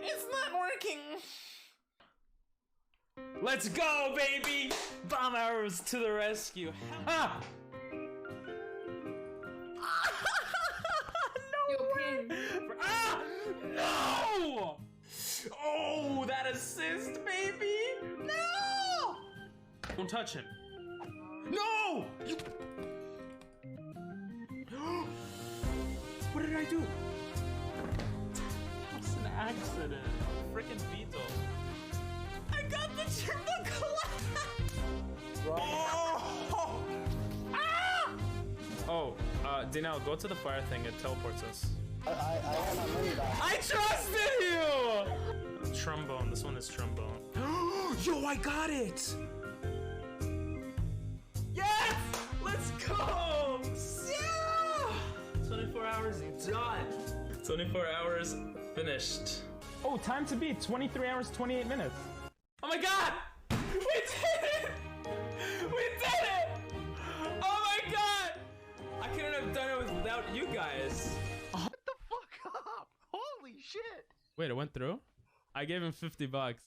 It's not working. Let's go, baby! Bomb arrows to the rescue. Ha! No way! Ah! No! Oh, that assist, baby! No! Don't touch him. No! You... What did I do? That's an accident. Frickin' Vito. I got the triple collapse! Oh! Ah! Oh, Dinell, go to the fire thing. It teleports us. I have my money back. I trusted you! Trombone. This one is trombone. Yo, I got it! Yes! Let's go! Yeah! 24 hours done. 24 hours finished. Oh, time to beat 23 hours, 28 minutes. Oh my god! We did it! We did it! Oh my god! I couldn't have done it without you guys. What the fuck up? Holy shit! Wait, it went through? I gave him 50 bucks.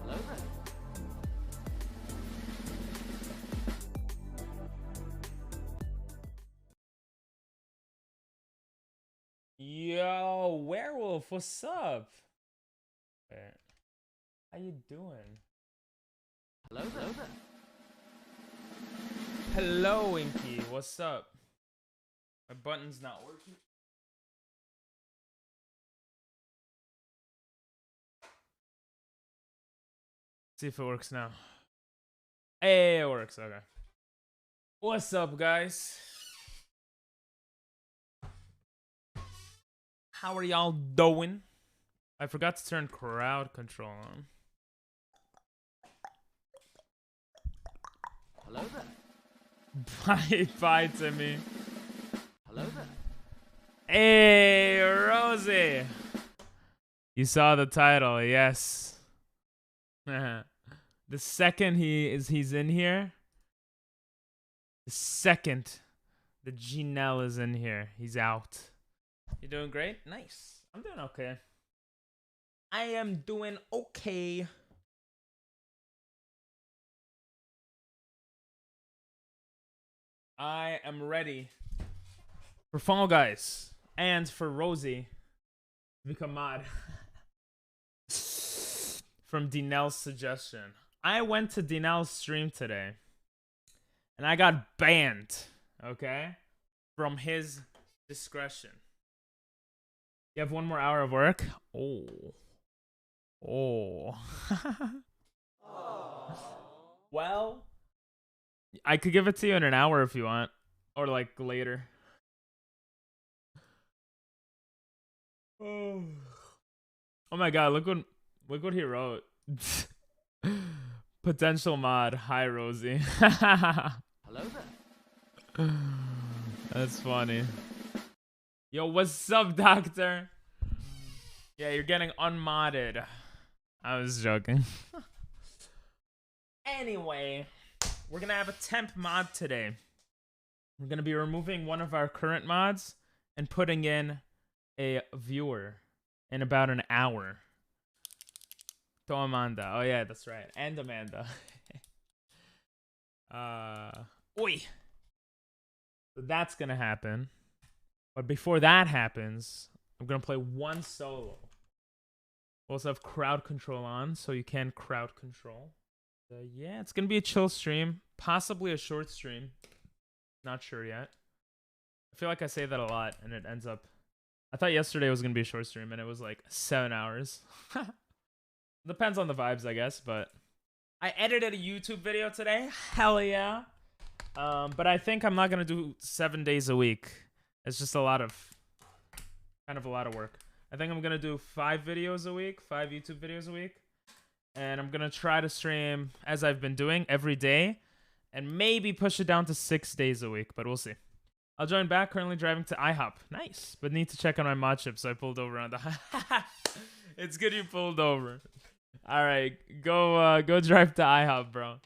Hello there. Yo, Werewolf, what's up? How you doing? Hello there. Hello there. Hello, Inky, what's up? My button's not working. See if it works now. Hey, it works, okay. What's up, guys? How are y'all doing? I forgot to turn crowd control on. Hello there. Bye, Timmy. Hello there. Hey, Rosie. You saw the title, yes. The second he's in here, the second the Ginelle is in here, he's out. You doing great? Nice. I'm doing okay. I am doing okay. I am ready for Fall Guys and for Rosie to become mod. From Dinell's suggestion. I went to Dinell's stream today and I got banned, okay? From his discretion. You have one more hour of work? Oh. Well, I could give it to you in an hour if you want. Or like later. Oh my god, look what he wrote. Potential mod. Hi, Rosie. Hello there. That's funny. Yo, what's up, doctor? Yeah, you're getting unmodded. I was joking. Anyway, we're gonna have a temp mod today. We're gonna be removing one of our current mods and putting in a viewer in about an hour. To Amanda. Oh yeah, that's right. And Amanda. Oi. So that's gonna happen. But before that happens, I'm gonna play one solo. We also have crowd control on, so you can crowd control. Yeah, it's gonna be a chill stream, possibly a short stream. Not sure yet. I feel like I say that a lot, and it ends up. I thought yesterday was gonna be a short stream, and it was like 7 hours. Depends on the vibes, I guess. But I edited a YouTube video today. Hell yeah. But I think I'm not gonna do 7 days a week. It's just a lot of work. I think I'm gonna do 5 videos a week, 5 YouTube videos a week. And I'm gonna try to stream as I've been doing every day and maybe push it down to 6 days a week, but we'll see. I'll join back. Currently driving to IHOP. Nice. But need to check on my mod chip, so I pulled over on the... It's good you pulled over. Alright, go drive to IHOP, bro.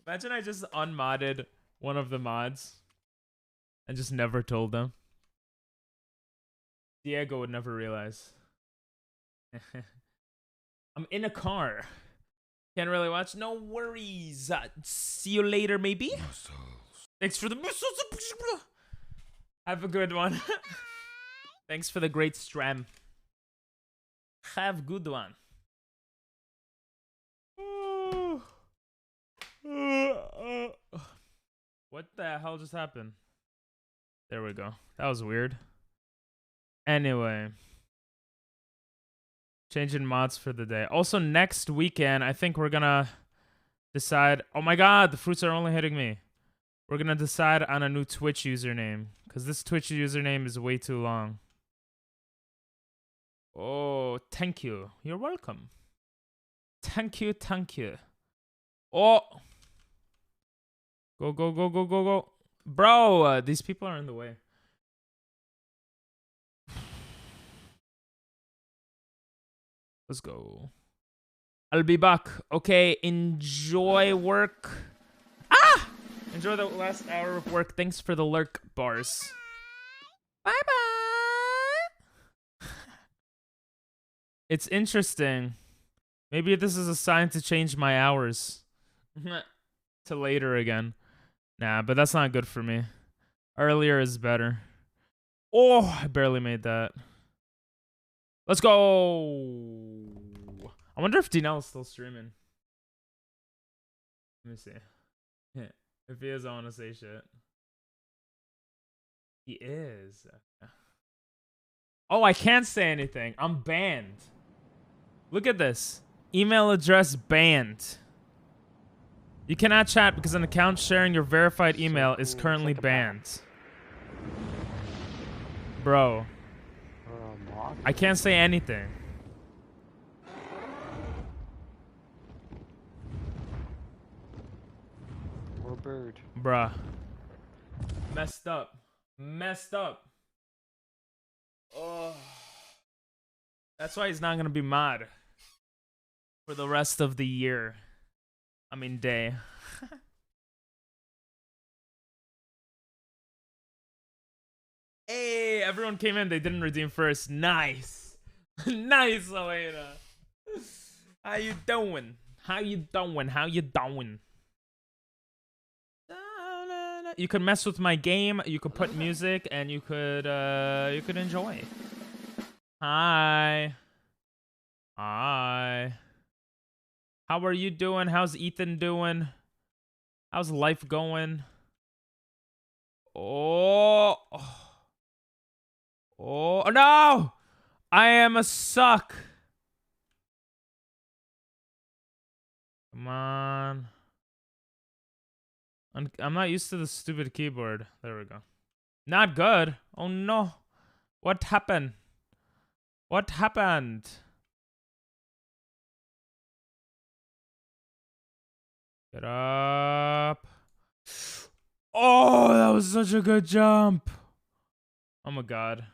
Imagine I just unmodded one of the mods and just never told them. Diego would never realize. I'm in a car. Can't really watch. No worries. See you later, maybe. Thanks for the missiles. Have a good one. Thanks for the great stream. Have a good one. What the hell just happened? There we go. That was weird. Anyway. Changing mods for the day. Also, next weekend, I think we're gonna decide... Oh my god, the fruits are only hitting me. We're gonna decide on a new Twitch username. Because this Twitch username is way too long. Oh, thank you. You're welcome. Thank you, thank you. Oh! Go, go, go, go, go, go. Bro, these people are in the way. Let's go. I'll be back. Okay, enjoy work. Ah! Enjoy the last hour of work. Thanks for the lurk bars. Bye-bye. It's interesting. Maybe this is a sign to change my hours. To later again. Nah, but that's not good for me. Earlier is better. Oh, I barely made that. Let's go. I wonder if Dinell is still streaming. Let me see. If he is, I want to say shit. He is. Oh, I can't say anything. I'm banned. Look at this. Email address banned. You cannot chat because an account sharing your verified email is currently banned. Bro. I can't say anything. Or bird. Bruh. Messed up. Messed up. Oh. That's why he's not gonna be mod for the rest of the year. I mean, day. Hey, everyone came in. They didn't redeem first. Nice. Nice, Elena. How you doing? How you doing? How you doing? You could mess with my game. You could put music, and you could enjoy. Hi. Hi. How are you doing? How's Ethan doing? How's life going? Oh. Oh, no! I am a suck. Come on. I'm not used to the stupid keyboard. There we go. Not good. Oh, no. What happened? What happened? Get up. Oh, that was such a good jump. Oh, my God.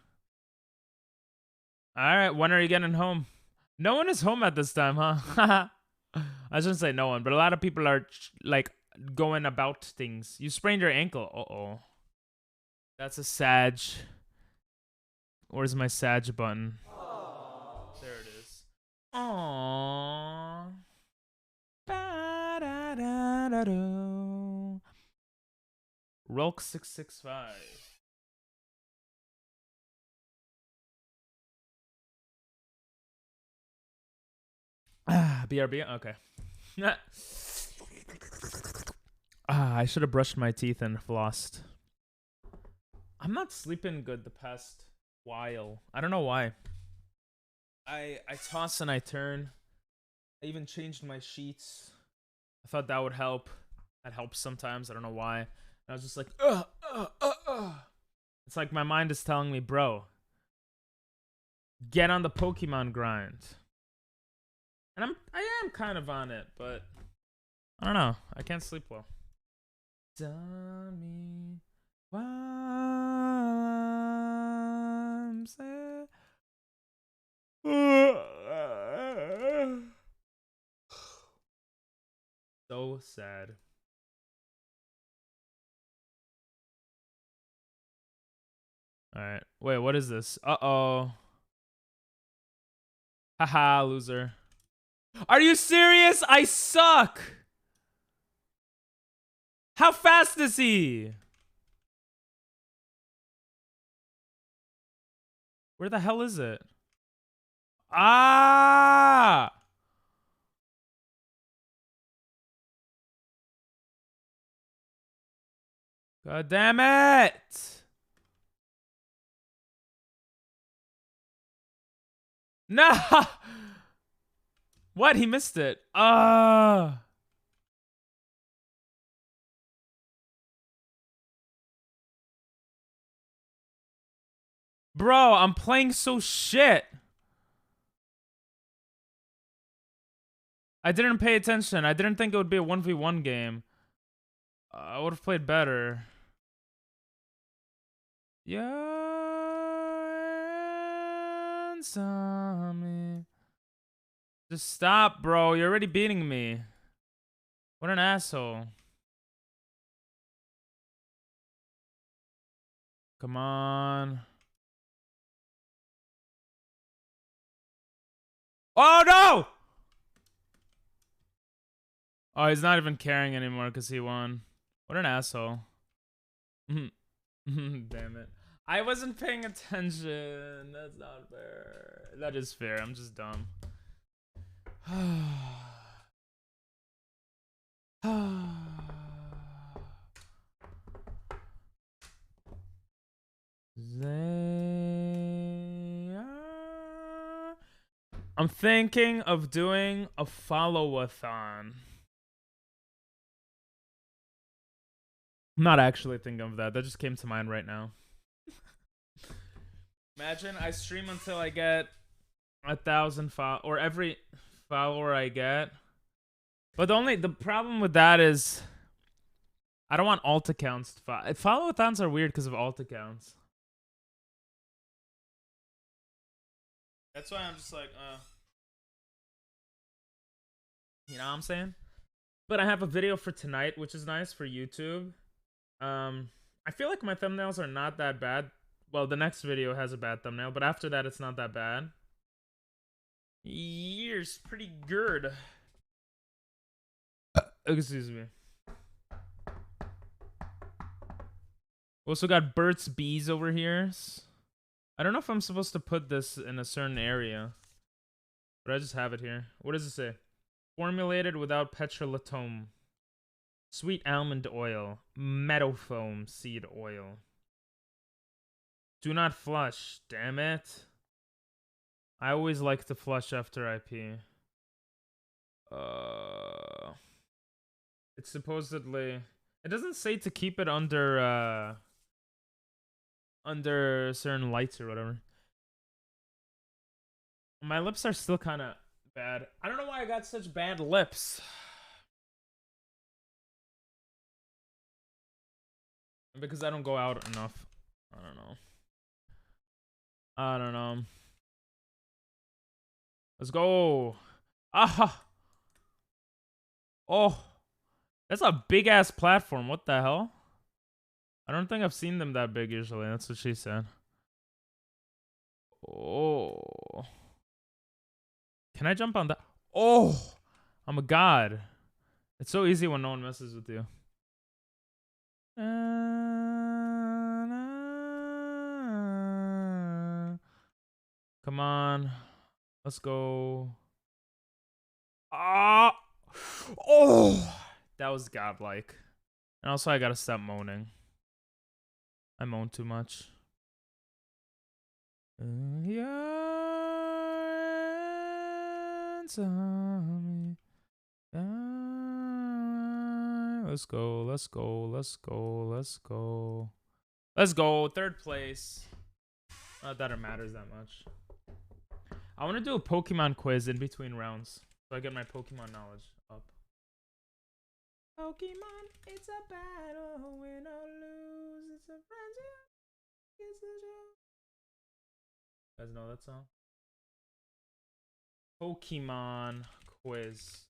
All right, when are you getting home? No one is home at this time, huh? I shouldn't say no one, but a lot of people are like going about things. You sprained your ankle. Uh-oh. That's a Sag. Where's my Sag button? Aww. There it is. Aww. Ba-da-da-da-do. Rolk 665. BRB? Okay. I should have brushed my teeth and flossed. I'm not sleeping good the past while. I don't know why. I toss and I turn. I even changed my sheets. I thought that would help. That helps sometimes. I don't know why. And I was just like, It's like my mind is telling me, bro, get on the Pokemon grind. And I am kind of on it, but I don't know. I can't sleep well. Tell me why I'm sad. So sad. All right. Wait, what is this? Uh-oh. Haha, loser. Are you serious? I suck. How fast is he? Where the hell is it? Ah! God damn it! No! What? He missed it. Bro, I'm playing so shit. I didn't pay attention. I didn't think it would be a 1v1 game. I would have played better. Yeah. Just stop, bro. You're already beating me. What an asshole. Come on. Oh, no! Oh, he's not even caring anymore because he won. What an asshole. Damn it. I wasn't paying attention. That's not fair. That is fair. I'm just dumb. I'm thinking of doing a follow-a-thon. I'm not actually thinking of that. That just came to mind right now. Imagine I stream until I get 1,000 or every follower I get. But the problem with that is I don't want alt accounts to follow-a-thons are weird because of alt accounts. That's why I'm just like, you know what I'm saying? But I have a video for tonight, which is nice for YouTube. I feel like my thumbnails are not that bad. Well, the next video has a bad thumbnail, but after that, it's not that bad. Years, pretty good. Excuse me. Also got Burt's Bees over here. I don't know if I'm supposed to put this in a certain area, but I just have it here. What does it say? Formulated without petrolatum. Sweet almond oil. Meadow foam seed oil. Do not flush. Damn it. I always like to flush after I pee. It's supposedly... It doesn't say to keep it under certain lights or whatever. My lips are still kind of bad. I don't know why I got such bad lips. Because I don't go out enough. I don't know. I don't know. Let's go. Ah. Oh. That's a big ass platform. What the hell? I don't think I've seen them that big usually. That's what she said. Oh. Can I jump on that? Oh. I'm a god. It's so easy when no one messes with you. Come on. Let's go. Ah. Oh. That was godlike. And also, I gotta stop moaning. I moan too much. Let's go, let's go, let's go, let's go. Let's go, third place. Not that it matters that much. I want to do a Pokemon quiz in between rounds so I get my Pokemon knowledge up. Pokemon, it's a battle, win or lose, it's a frenzy, it's a show. You guys know that song? Pokemon quiz.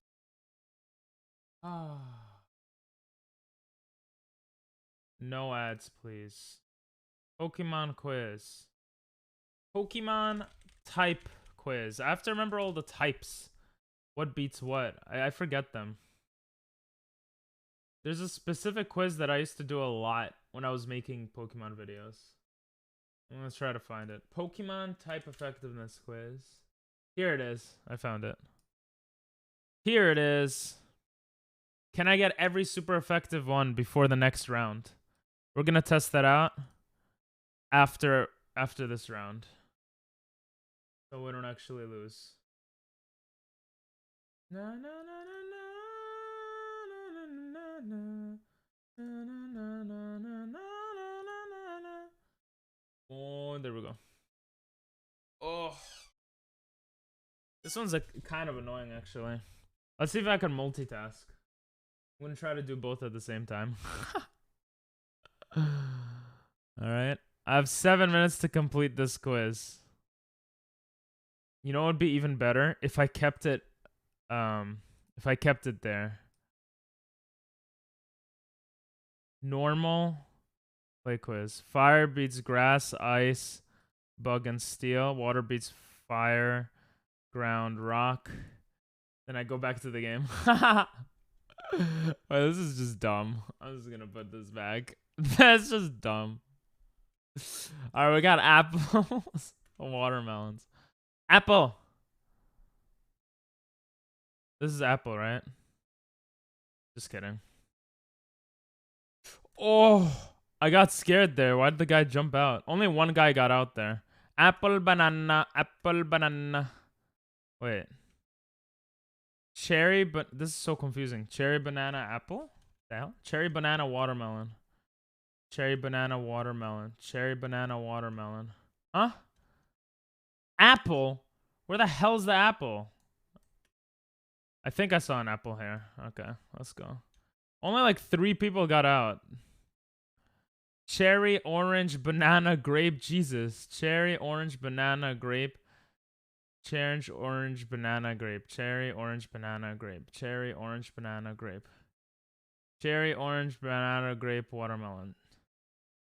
Ah. No ads, please. Pokemon quiz. Pokemon type quiz. I have to remember all the types. What beats what? I forget them. There's a specific quiz that I used to do a lot when I was making Pokemon videos. Let's try to find it. Pokemon type effectiveness quiz. Here it is. I found it. Here it is. Can I get every super effective one before the next round? We're gonna test that out after this round, so we don't actually lose. Oh, there we go. Oh, this one's kind of annoying actually. Let's see if I can multitask. I'm gonna try to do both at the same time. All right, I have 7 minutes to complete this quiz. You know what would be even better if I kept it there. Normal play quiz. Fire beats grass, ice, bug and steel. Water beats fire, ground, rock. Then I go back to the game. Well, this is just dumb. I'm just gonna put this back. That's just dumb. Alright, we got apples. Watermelons. Apple. This is apple, right? Just kidding. Oh, I got scared there. Why did the guy jump out? Only one guy got out there. Apple, banana, apple, banana. Wait. Cherry, but this is so confusing. Cherry, banana, apple? The hell? Cherry, banana, watermelon. Cherry, banana, watermelon. Cherry, banana, watermelon. Huh? Apple? Where the hell's the apple? I think I saw an apple here. Okay, let's go. Only like 3 people got out. Cherry, orange, banana, grape, Jesus. Cherry, orange, banana, grape. Cherry, orange, banana, grape. Cherry, orange, banana, grape. Cherry, orange, banana, grape. Cherry, orange, banana, grape, watermelon.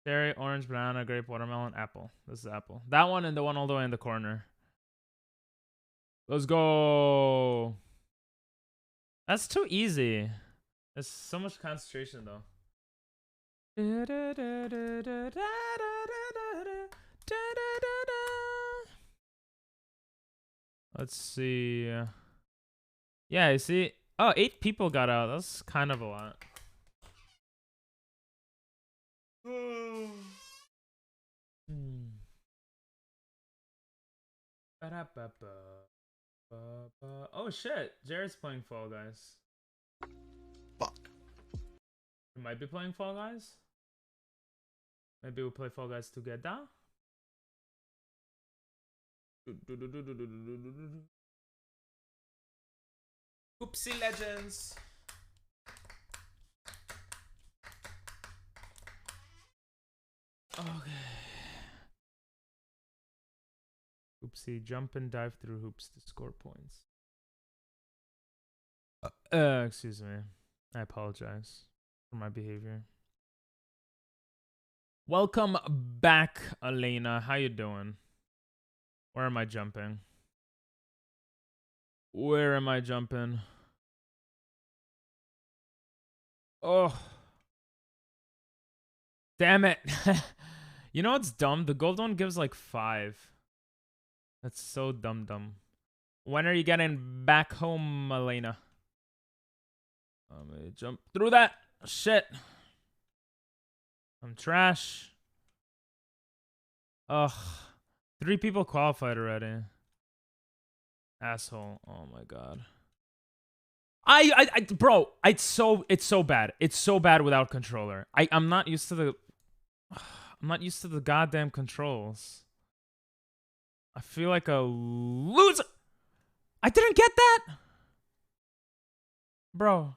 Cherry, orange, banana, grape, watermelon, apple. This is apple. That one and the one all the way in the corner. Let's go. That's too easy. There's so much concentration though. Let's see. Yeah, you see. Oh, 8 people got out. That's kind of a lot. Oh shit, Jared's playing Fall Guys. Fuck. We might be playing Fall Guys. Maybe we'll play Fall Guys together. Oopsie Legends. Okay. Oopsie, jump and dive through hoops to score points. Excuse me. I apologize for my behavior. Welcome back, Elena. How you doing? Where am I jumping? Where am I jumping? Oh. Damn it. You know what's dumb? The gold one gives like 5. That's so dumb. When are you getting back home, Elena? Let me jump through that. Shit. I'm trash. Ugh. 3 people qualified already. Asshole. Oh my god. Bro, it's so bad. It's so bad without controller. I'm not used to the I'm not used to the goddamn controls. I feel like a loser. I didn't get that. Bro.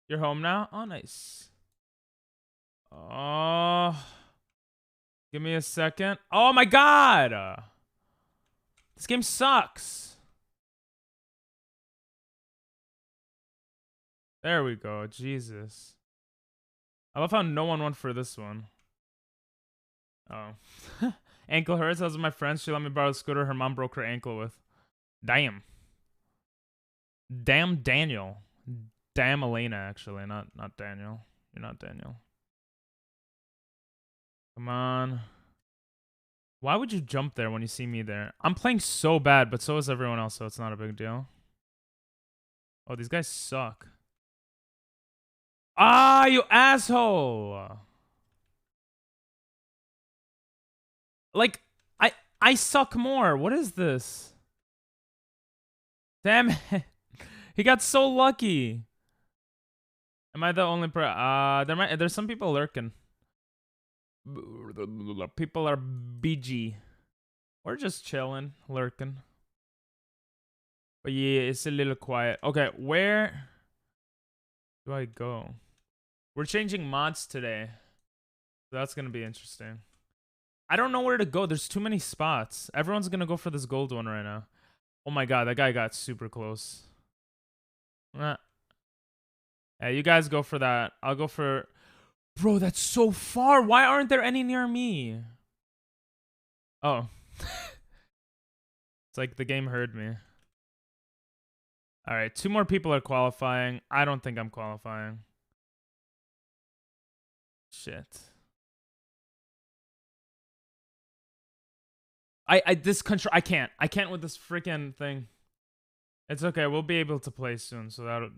You're home now? Oh, nice. Oh, give me a second. Oh my god! This game sucks. There we go. Jesus. I love how no one went for this one. Oh. Ankle hurts. I was with my friend. She let me borrow the scooter her mom broke her ankle with. Damn. Damn Daniel. Damn Elena, actually. Not Daniel. You're not Daniel. Come on. Why would you jump there when you see me there? I'm playing so bad, but so is everyone else, so it's not a big deal. Oh, these guys suck. Ah, you asshole! Like, I suck more. What is this? Damn it. He got so lucky. Am I the only there's some people lurking. People are BG. We're just chilling, lurking. But yeah, it's a little quiet. Okay, where do I go? We're changing mods today. So that's gonna be interesting. I don't know where to go. There's too many spots. Everyone's gonna go for this gold one right now. Oh my god, that guy got super close. Yeah, you guys go for that. I'll go for... Bro, that's so far. Why aren't there any near me? Oh. It's like the game heard me. Alright, 2 more people are qualifying. I don't think I'm qualifying. Shit. This control... I can't with this freaking thing. It's okay. We'll be able to play soon, so that'll...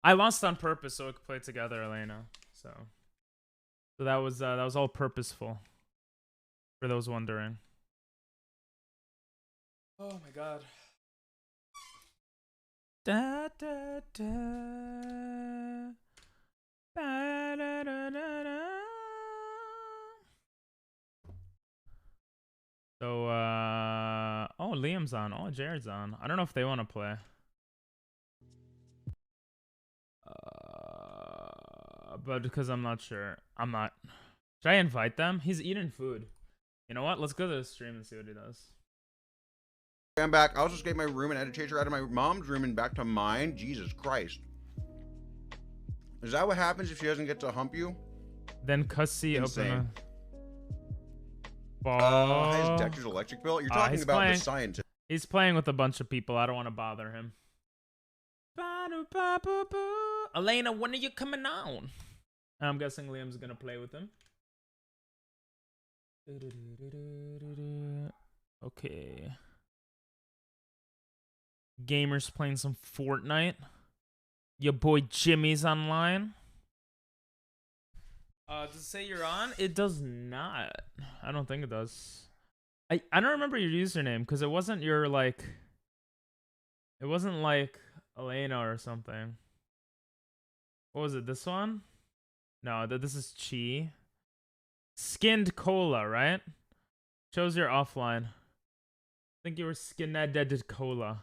I lost on purpose so we could play together, Elena. So that was all purposeful. For those wondering. Oh my god. Da, da, da. Ba, da, da, da, da. So oh, Liam's on. Oh, Jared's on. I don't know if they want to play. But because I'm not sure. I'm not. Should I invite them? He's eating food. You know what? Let's go to the stream and see what he does. I'm back. I'll just get my room and had to change her out of my mom's room and back to mine. Jesus Christ. Is that what happens if she doesn't get to hump you? Then Cussy open a... His Dexter's electric bill? You're talking about the scientist. He's playing with a bunch of people. I don't want to bother him. Elena, when are you coming on? I'm guessing Liam's gonna play with him. Okay. Gamers playing some Fortnite. Your boy Jimmy's online. Does it say you're on? It does not. I don't think it does. I don't remember your username because it wasn't your like... It wasn't like Elena or something. What was it? This one? No, this is Chi. Skinned Cola, right? Shows you're offline. I think you were skinned cola.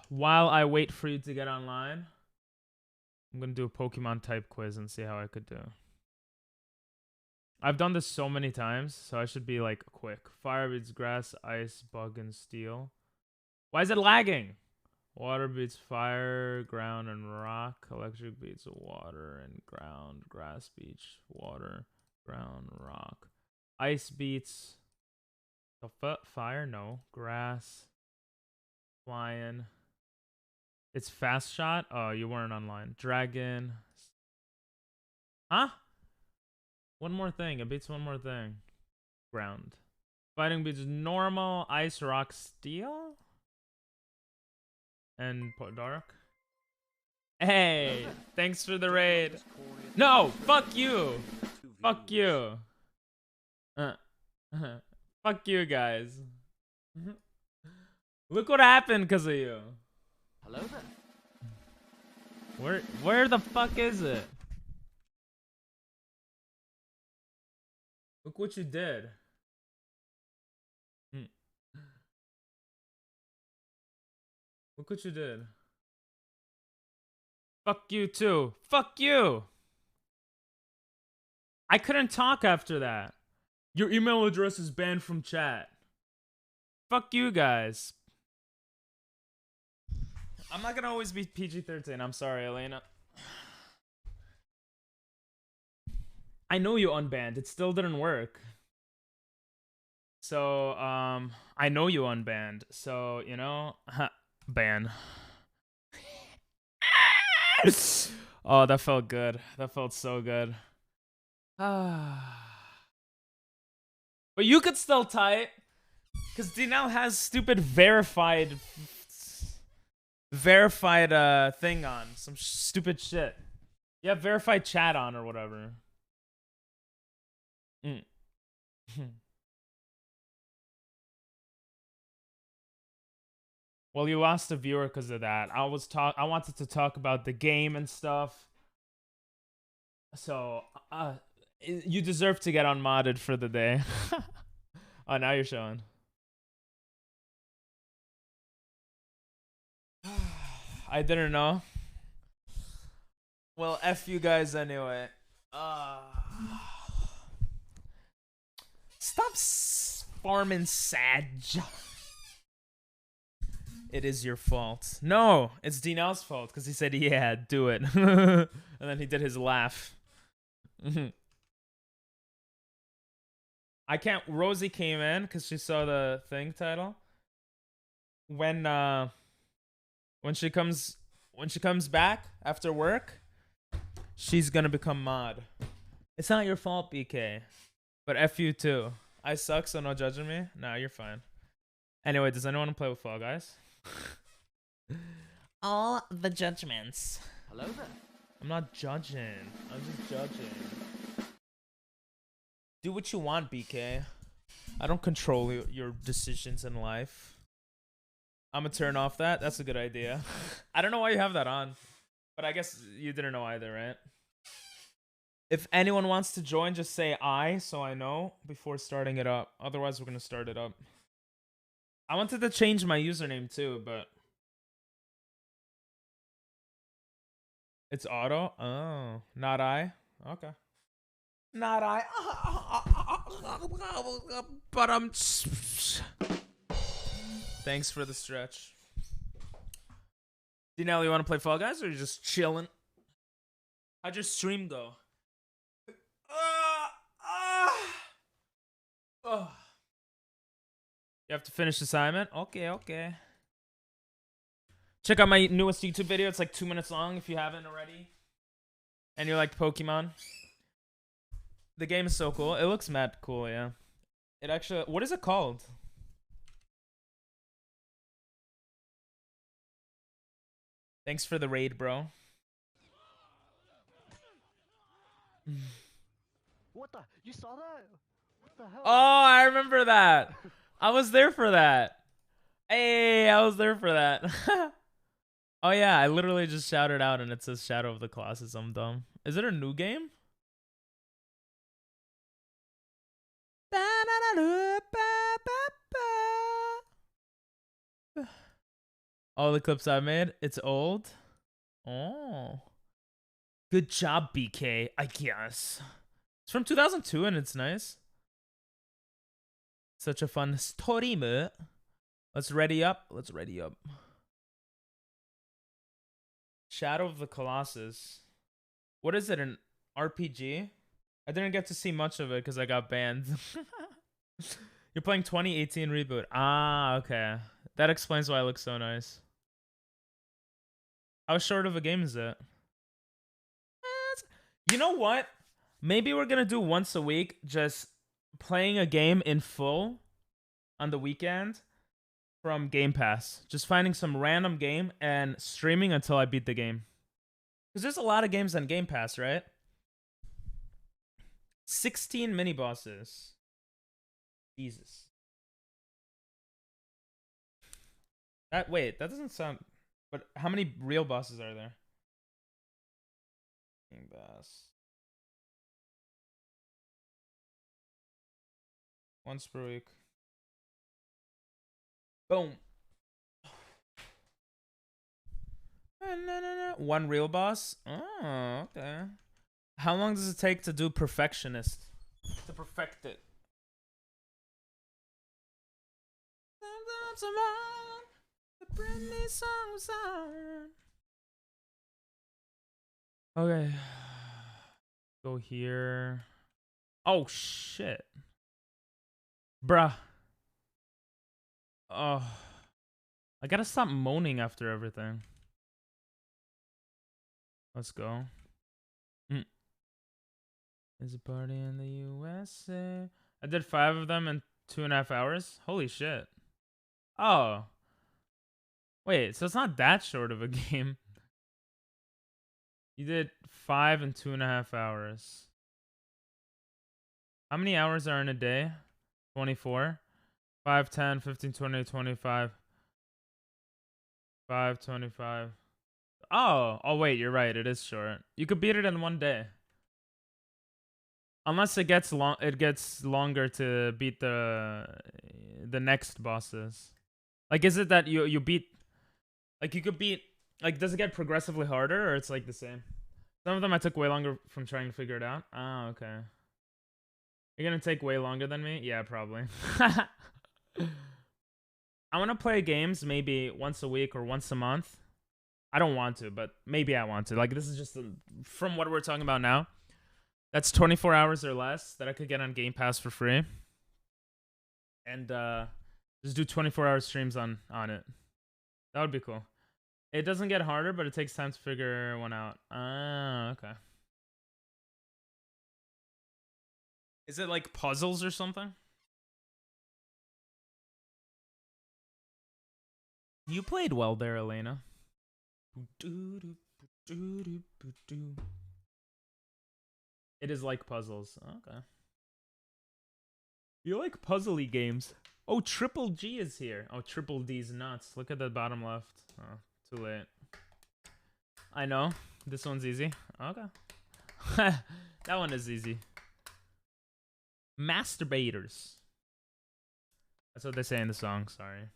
While I wait for you to get online, I'm gonna do a Pokemon type quiz and see how I could do. I've done this so many times, so I should be like quick. Fire beats grass, ice, bug, and steel. Why is it lagging? Water beats fire, ground, and rock. Electric beats water and ground. Grass beats water, ground, rock. Ice beats fire, no. Grass. Flying. It's fast shot? Oh, you weren't online. Dragon. Huh? One more thing. It beats one more thing. Ground. Fighting beats normal, ice, rock, steel? And dark. Hey, thanks for the raid. No, fuck you. Fuck you. Fuck you guys. Look what happened because of you. Hello there. Where the fuck is it? Look what you did. Look what you did. Fuck you too. Fuck you. I couldn't talk after that. Your email address is banned from chat. Fuck you guys. I'm not gonna always be PG-13. I'm sorry, Elena. I know you unbanned. It still didn't work. So, I know you unbanned. So, you know, ban. Oh, that felt good. That felt so good. But you could still type, because DNL has stupid verified thing on. Some stupid shit. You have verified chat on or whatever. Well, you lost a viewer because of that. I wanted to talk about the game and stuff. So, you deserve to get unmodded for the day. Oh, now you're showing. I didn't know. Well, F you guys anyway. Stop farming Sag. It is your fault. No, it's DNL's fault because he said, yeah, do it. And then he did his laugh. I can't. Rosie came in because she saw the thing title. When she comes back after work, she's gonna become mod. It's not your fault, BK. But F you too. I suck, so no judging me. Nah, you're fine. Anyway, does anyone want to play with Fall Guys? All the judgments. Hello there. I'm not judging. I'm just judging. Do what you want, BK. I don't control your decisions in life. I'm gonna turn off that. That's a good idea. I don't know why you have that on. But I guess you didn't know either, right? If anyone wants to join, just say I, so I know before starting it up. Otherwise, we're gonna start it up. I wanted to change my username too, but it's auto. Oh, not I. Okay. Not I. But I'm. Thanks for the stretch. DNL, you want to play Fall Guys or are you just chilling? How'd your stream go? Oh. You have to finish the assignment? Okay. Check out my newest YouTube video. It's like 2 minutes long if you haven't already. And you like Pokemon. The game is so cool. It looks mad cool, yeah. It actually... What is it called? Thanks for the raid, bro. What the? You saw that? What the hell? Oh, I remember that. I was there for that. Hey, I was there for that. Oh, yeah. I literally just shouted out and it says Shadow of the Colossus. I'm dumb. Is it a new game? All the clips I made, it's old. Oh. Good job, BK, I guess. It's from 2002 and it's nice. Such a fun story, mate. Let's ready up. Shadow of the Colossus. What is it, an RPG? I didn't get to see much of it because I got banned. You're playing 2018 reboot. Ah, okay. That explains why it looks so nice. How short of a game is it? You know what? Maybe we're gonna do once a week, just playing a game in full on the weekend from Game Pass. Just finding some random game and streaming until I beat the game. Because there's a lot of games on Game Pass, right? 16 mini bosses. Jesus. Wait, that doesn't sound... But how many real bosses are there? Game Pass. Once per week. Boom. One real boss? Oh, okay. How long does it take to do perfectionist? To perfect it? Okay. Go here. Oh, shit. Bruh. Oh. I gotta stop moaning after everything. Let's go. There's a party in the USA. I did 5 of them in 2.5 hours. Holy shit. Oh. Wait, so it's not that short of a game. You did 5 in 2.5 hours. How many hours are in a day? 24. 5, 10, 15, 20, 25. 5, 25. Oh, wait, you're right. It is short. You could beat it in 1 day. Unless it gets longer to beat the next bosses. Like, is it that you beat, like, you could beat, like, does it get progressively harder, or it's like the same? Some of them I took way longer from trying to figure it out. Oh, okay. You're gonna take way longer than me? Yeah, probably. I want to play games maybe once a week or once a month. I don't want to, but maybe I want to. Like, this is just from what we're talking about now. That's 24 hours or less that I could get on Game Pass for free. And just do 24-hour streams on it. That would be cool. It doesn't get harder, but it takes time to figure one out. Ah, okay. Is it like puzzles or something? You played well there, Elena. It is like puzzles. Okay. You like puzzly games. Oh, Triple G is here. Oh, Triple D's nuts. Look at the bottom left. Oh, too late. I know. This one's easy. Okay. That one is easy. Masturbators. That's what they say in the song. Sorry.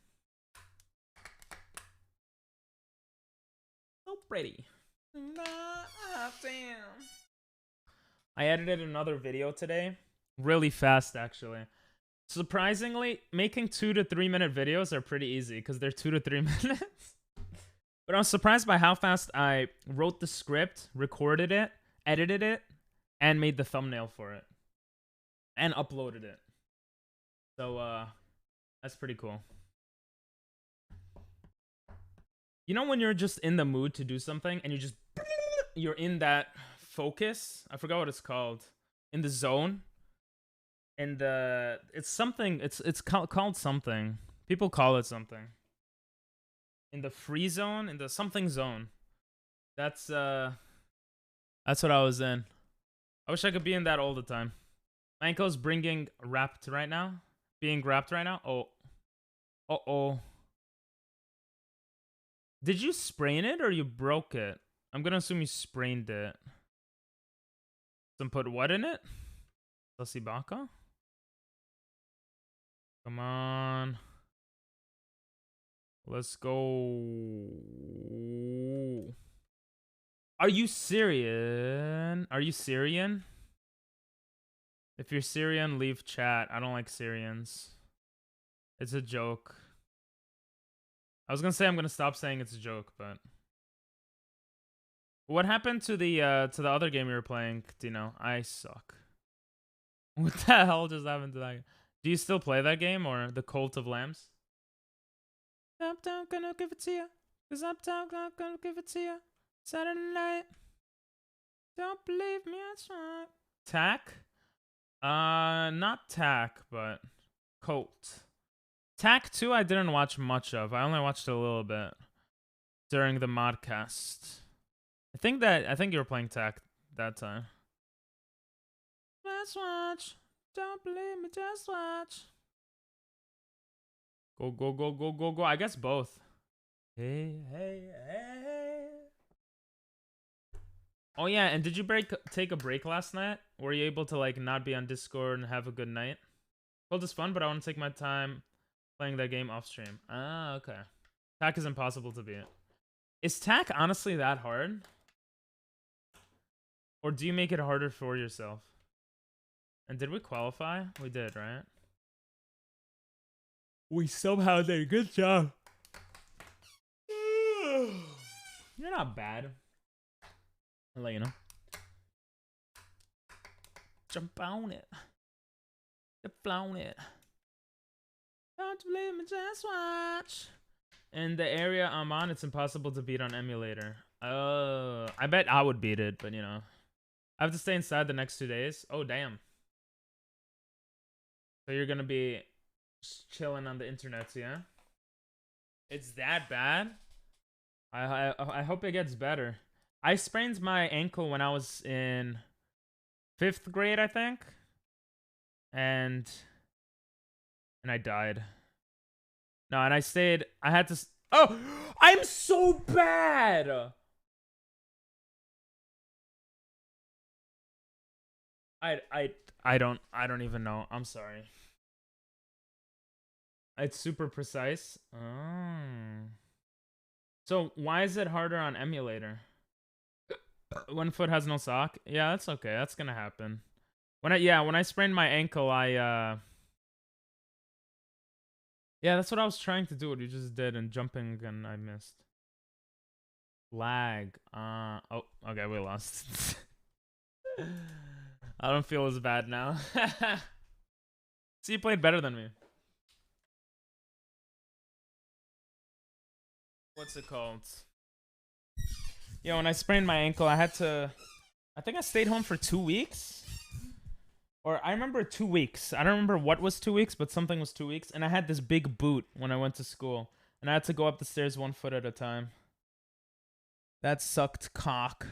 So pretty. Damn. I edited another video today. Really fast, actually. Surprisingly, making 2 to 3 minute videos are pretty easy because they're 2 to 3 minutes. But I was surprised by how fast I wrote the script, recorded it, edited it, and made the thumbnail for it. And uploaded it. So, that's pretty cool. You know when you're just in the mood to do something and you're in that focus? I forgot what it's called. In the zone. And it's something, it's called something. People call it something. In the free zone, in the something zone. That's what I was in. I wish I could be in that all the time. My ankle's being wrapped right now. Oh. Uh-oh. Did you sprain it or you broke it? I'm gonna assume you sprained it. Some put what in it? Sasibaka? Come on. Let's go. Are you Syrian? Are you Syrian? If you're Syrian, leave chat. I don't like Syrians. It's a joke. I was gonna say I'm gonna stop saying it's a joke, but what happened to the other game you were playing, Dino? I suck. What the hell just happened to that game? Do you still play that game or the Cult of Lambs? I'm gonna give it to you. Cause I'm gonna give it to you. Saturday night. Don't believe me, that's right. Tack? Not Tack, but Cult. Tack 2 I didn't watch much of. I only watched a little bit during the modcast. I think you were playing Tack that time. Let's watch. Don't believe me, just watch. Go, go, go, go, go, go. I guess both. Hey, hey, hey. Oh yeah, and did you take a break last night? Were you able to like not be on Discord and have a good night? Cold is fun, but I want to take my time playing that game off stream. Ah, okay. Tack is impossible to beat. Is TAC honestly that hard? Or do you make it harder for yourself? And did we qualify? We did, right? We somehow did. Good job. You're not bad. I'll let you know. Jump on it. Jump on it. Don't you believe me, just watch. In the area I'm on, it's impossible to beat on emulator. I bet I would beat it, but you know. I have to stay inside the next 2 days. Oh, damn. So you're gonna be just chilling on the internet, yeah? It's that bad? I hope it gets better. I sprained my ankle when I was in 5th grade, I think. And I died. No, and I stayed. I had to. Oh, I'm so bad. I don't even know. I'm sorry. It's super precise. Oh. So why is it harder on emulator? 1 foot has no sock. Yeah, that's okay. That's gonna happen. When I sprained my ankle, yeah, that's what I was trying to do. What you just did, and jumping, and I missed. Lag. Oh, okay, we lost. I don't feel as bad now. So you played better than me. What's it called? Yeah, when I sprained my ankle, I think I stayed home for 2 weeks. Or I remember 2 weeks. I don't remember what was 2 weeks, but something was 2 weeks. And I had this big boot when I went to school. And I had to go up the stairs 1 foot at a time. That sucked cock.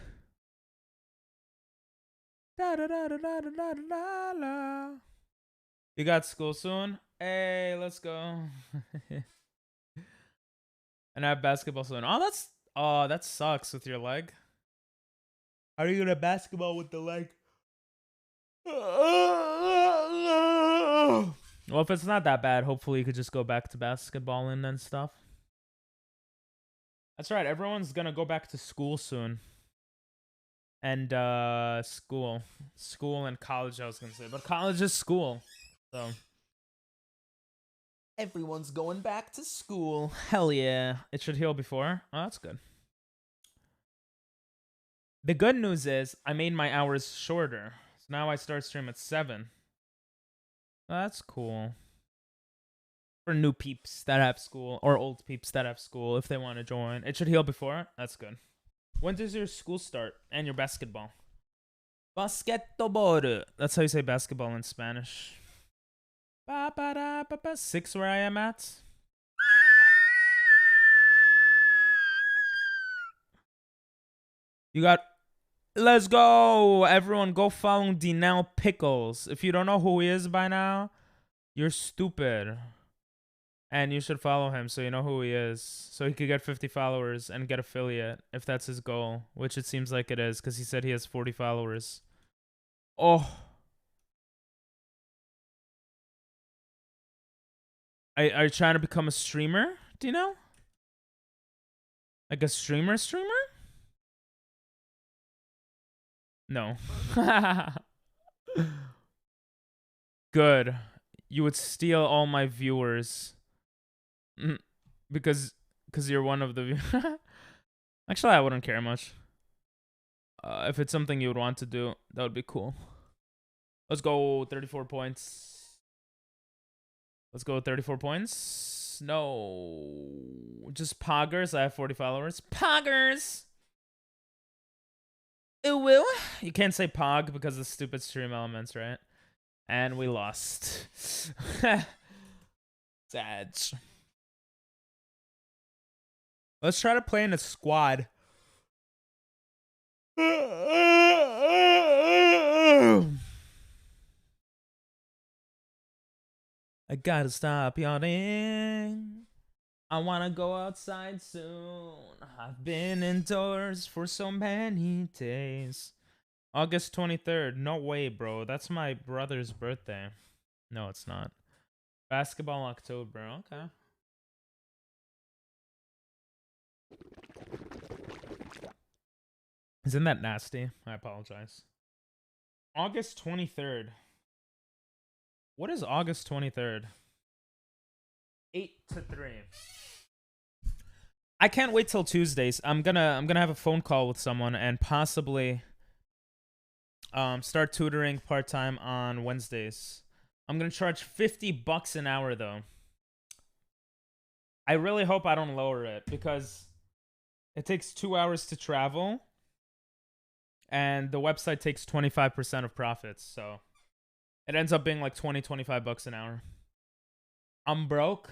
Da da da da da da da da da. You got school soon? Hey, let's go. And I have basketball soon. Oh, that sucks with your leg. How are you gonna basketball with the leg? Well, if it's not that bad, hopefully you could just go back to basketballing and stuff. That's right. Everyone's gonna go back to school soon. And school and college, I was gonna say, but college is school, so everyone's going back to school. Hell yeah! It should heal before. Oh, that's good. The good news is I made my hours shorter, so now I start stream at 7. That's cool. For new peeps that have school, or old peeps that have school, if they want to join. It should heal before. That's good. When does your school start and your basketball? Basketball. That's how you say basketball in Spanish. 6 where I am at. You got... Let's go! Everyone go follow Dinell Pickles. If you don't know who he is by now, you're stupid. And you should follow him so you know who he is. So he could get 50 followers and get affiliate if that's his goal. Which it seems like it is because he said he has 40 followers. Oh. Are you trying to become a streamer? Do you know? Like a streamer? No. Good. You would steal all my viewers. Because you're one of the... Actually, I wouldn't care much. If it's something you would want to do, that would be cool. Let's go 34 points. Let's go 34 points. No. Just poggers. I have 40 followers. Poggers! Ooh. You can't say pog because of stupid stream elements, right? And we lost. Sad. Let's try to play in a squad. I gotta stop yawning. I wanna go outside soon. I've been indoors for so many days. August 23rd. No way, bro. That's my brother's birthday. No, it's not. Basketball October. Okay. Isn't that nasty? I apologize. August 23rd. What is August 23rd? 8 to 3. I can't wait till Tuesdays. I'm gonna have a phone call with someone and possibly start tutoring part-time on Wednesdays. I'm gonna charge $50 an hour though. I really hope I don't lower it because it takes 2 hours to travel and the website takes 25% of profits, so it ends up being like 25 bucks an hour. I'm broke.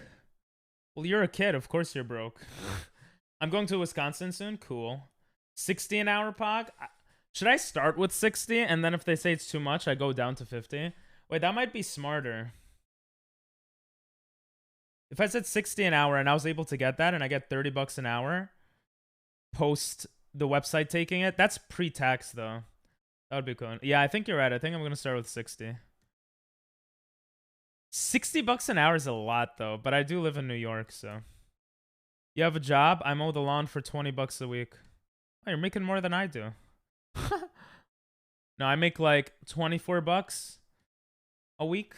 Well, you're a kid, of course you're broke. I'm going to Wisconsin soon. Cool. 60 an hour, Pog? Should I start with 60 and then if they say it's too much, I go down to 50? Wait, that might be smarter. If I said 60 an hour and I was able to get that and I get 30 bucks an hour post the website taking it, that's pre-tax though. That would be cool. Yeah, I think you're right. I think I'm going to start with 60. 60 bucks an hour is a lot though, but I do live in New York, so. You have a job? I mow the lawn for 20 bucks a week. Oh, you're making more than I do. No, I make like 24 bucks a week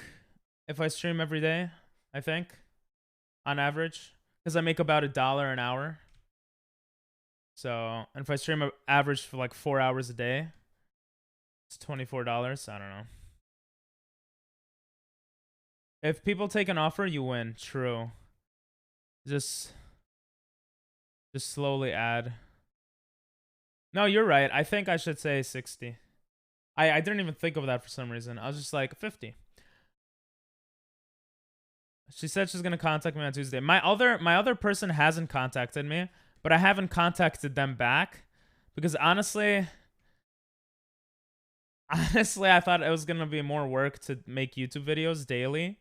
if I stream every day, I think, on average. Because I make about $1 an hour. So, and if I stream an average for like 4 hours a day, it's $24. I don't know. If people take an offer, you win. True. Just slowly add. No, you're right. I think I should say 60. I didn't even think of that for some reason. I was just like 50. She said she's gonna contact me on Tuesday. My other person hasn't contacted me, but I haven't contacted them back because honestly, I thought it was gonna be more work to make YouTube videos daily,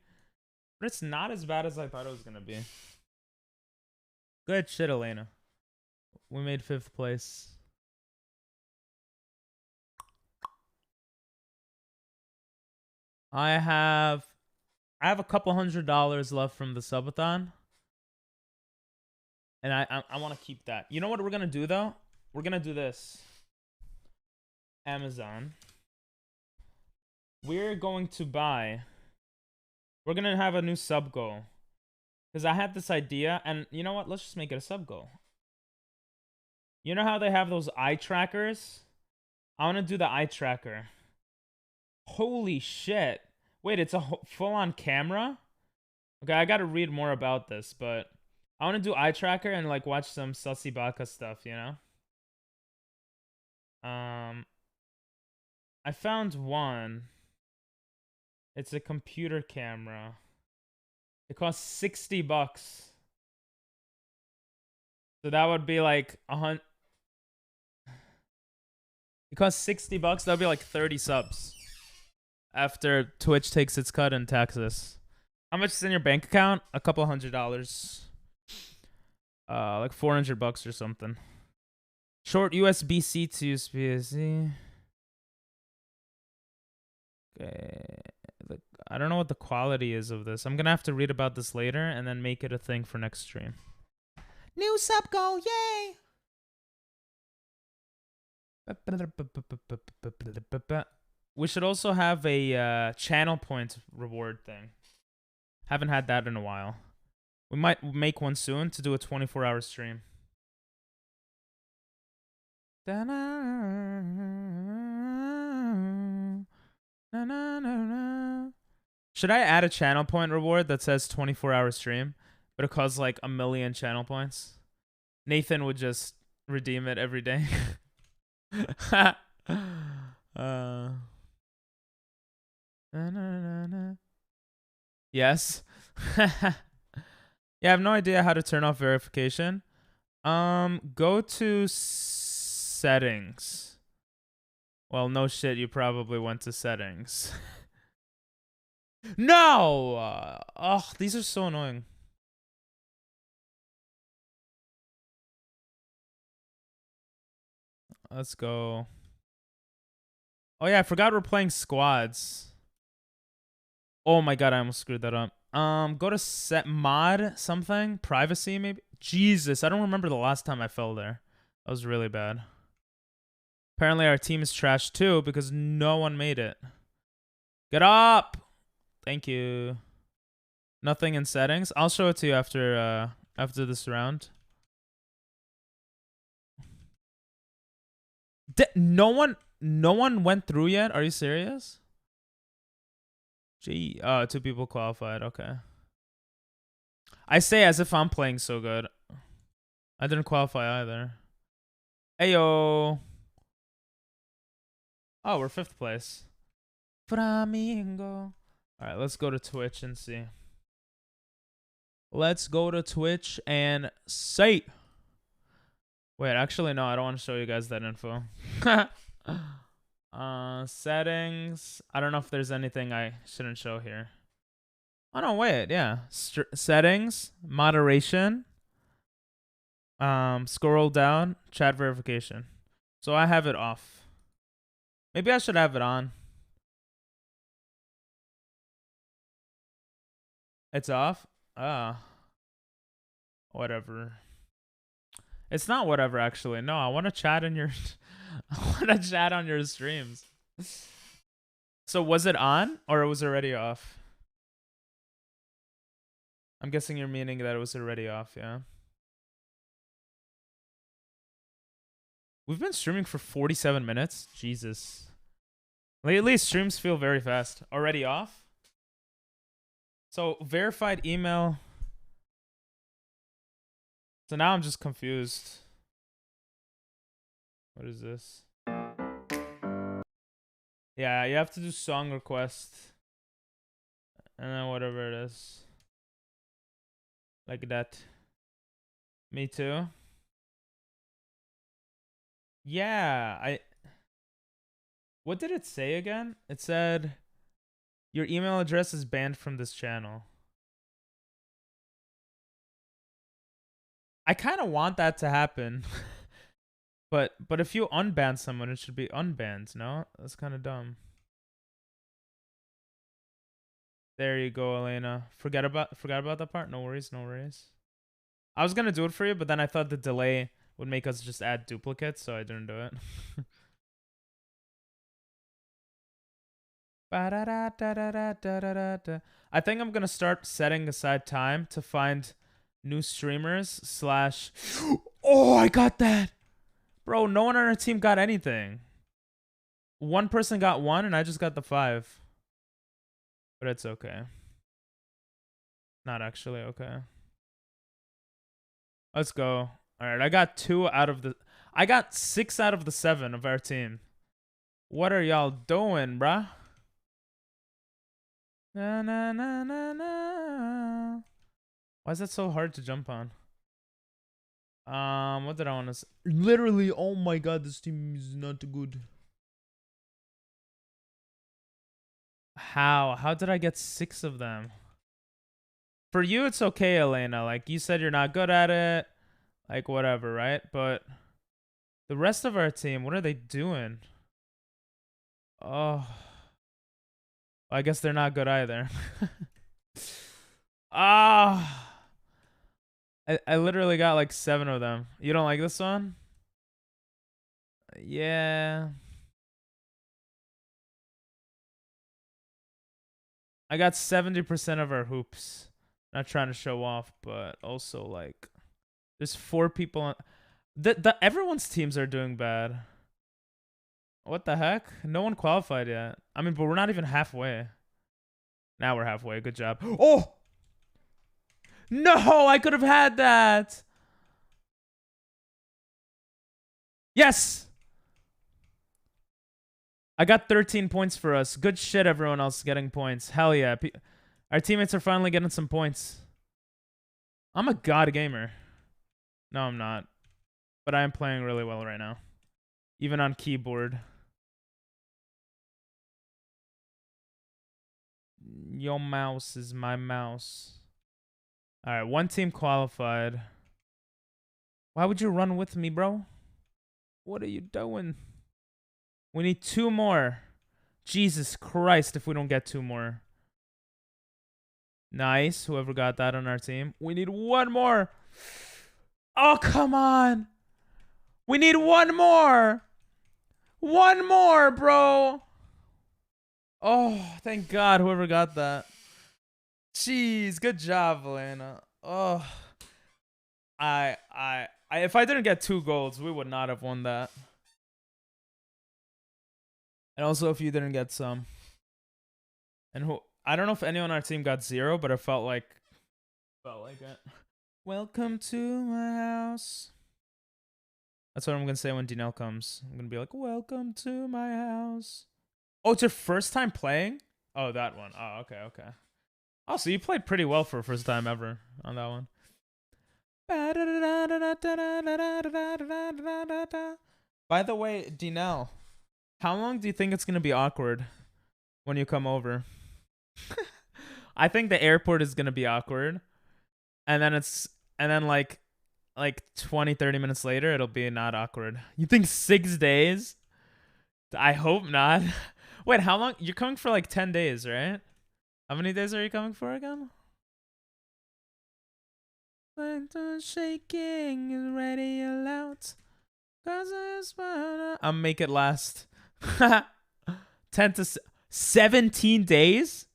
but it's not as bad as I thought it was gonna be. Good shit, Elena. We made 5th place. I have a couple $100 left from the subathon. And I want to keep that. You know what we're going to do though? We're going to do this. Amazon. We're going to have a new sub goal. Because I had this idea and you know what? Let's just make it a sub goal. You know how they have those eye trackers? I want to do the eye tracker. Holy shit. Wait, it's a full-on camera? Okay, I gotta read more about this, but I want to do eye tracker and like watch some Sussy Baka stuff, you know? I found one. It's a computer camera. It costs 60 bucks. So that would be like It costs 60 bucks. That would be like 30 subs. After Twitch takes its cut in taxes. How much is in your bank account? A couple $100. Like 400 bucks or something. Short USB-C to USB-C. Okay. I don't know what the quality is of this. I'm gonna have to read about this later and then make it a thing for next stream. New sub goal, yay! We should also have a channel point reward thing. Haven't had that in a while. We might make one soon to do a 24-hour stream. Should I add a channel point reward that says 24-hour stream, but it costs like 1 million channel points? Nathan would just redeem it every day. Yes. Yeah, I have no idea how to turn off verification. Go to settings. Well, no shit, you probably went to settings. No! Oh, these are so annoying. Let's go. Oh yeah, I forgot we're playing squads. Oh my god, I almost screwed that up. Go to set mod something, privacy maybe. Jesus, I don't remember the last time I fell there. That was really bad. Apparently our team is trash too because no one made it. Get up! Thank you. Nothing in settings. I'll show it to you after this round. No one went through yet? Are you serious? Gee, 2 people qualified. Okay. I say as if I'm playing so good. I didn't qualify either. Ayo. Oh, we're 5th place. Flamingo. All right, let's go to Twitch and see. Let's go to Twitch and see. Wait, actually, no, I don't want to show you guys that info. Settings. I don't know if there's anything I shouldn't show here. Oh, no, wait, yeah. Settings, moderation, scroll down, chat verification. So I have it off. Maybe I should have it on. It's off? Whatever. It's not whatever, actually. No, I want to chat in your... I want to chat on your streams. So was it on or it was already off? I'm guessing you're meaning that it was already off, yeah? We've been streaming for 47 minutes. Jesus. Lately, streams feel very fast. Already off? So, verified email. So now I'm just confused. What is this? Yeah, you have to do song request. And then whatever it is. Like that. Me too. Yeah, what did it say again? It said your email address is banned from this channel. I kind of want that to happen. but if you unban someone, it should be unbanned, no? That's kind of dumb. There you go, Elena. Forgot about that part. No worries, no worries. I was going to do it for you, but then I thought the delay would make us just add duplicates, so I didn't do it. I think I'm gonna start setting aside time to find new streamers / Oh, I got that! Bro, no one on our team got anything. One person got 1 and I just got the 5. But it's okay. Not actually okay. Let's go. Alright, I got 6 out of the 7 of our team. What are y'all doing, bruh? Na, na, na, na, na. Why is that so hard to jump on? What did I want to say? Literally, oh my god, this team is not good. How did I get 6 of them? For you, it's okay, Elena. Like, you said you're not good at it. Like, whatever, right? But the rest of our team, what are they doing? Oh. I guess they're not good either. Ah. I literally got like 7 of them. You don't like this one? Yeah. I got 70% of our hoops. Not trying to show off, but also like there's 4 people on everyone's teams are doing bad. What the heck? No one qualified yet. I mean, but we're not even halfway. Now we're halfway. Good job. Oh! No, I could have had that. Yes! I got 13 points for us. Good shit, everyone else getting points. Hell yeah. Our teammates are finally getting some points. I'm a god gamer. No, I'm not. But I am playing really well right now. Even on keyboard. Your mouse is my mouse. Alright, 1 team qualified. Why would you run with me, bro? What are you doing? We need 2 more. Jesus Christ, if we don't get 2 more. Nice. Whoever got that on our team. We need 1 more. Oh, come on. We need 1 more. One more, bro. Oh, thank God, whoever got that. Jeez, good job, Elena. Oh, if I didn't get 2 golds, we would not have won that. And also, if you didn't get some, and who I don't know if anyone on our team got 0, but it felt like it. Welcome to my house. That's what I'm gonna say when Dinell comes. I'm gonna be like, "Welcome to my house." Oh, it's your first time playing? Oh, that one. Oh, okay, okay. Oh, so you played pretty well for first time ever on that one. By the way, Dinell, how long do you think it's gonna be awkward when you come over? I think the airport is gonna be awkward, and then like 20, 30 minutes later, it'll be not awkward. You think 6 days? I hope not. Wait, how long? You're coming for like 10 days, right? How many days are you coming for again? Shaking is ready out. I'll make it last. 10 to 17 days?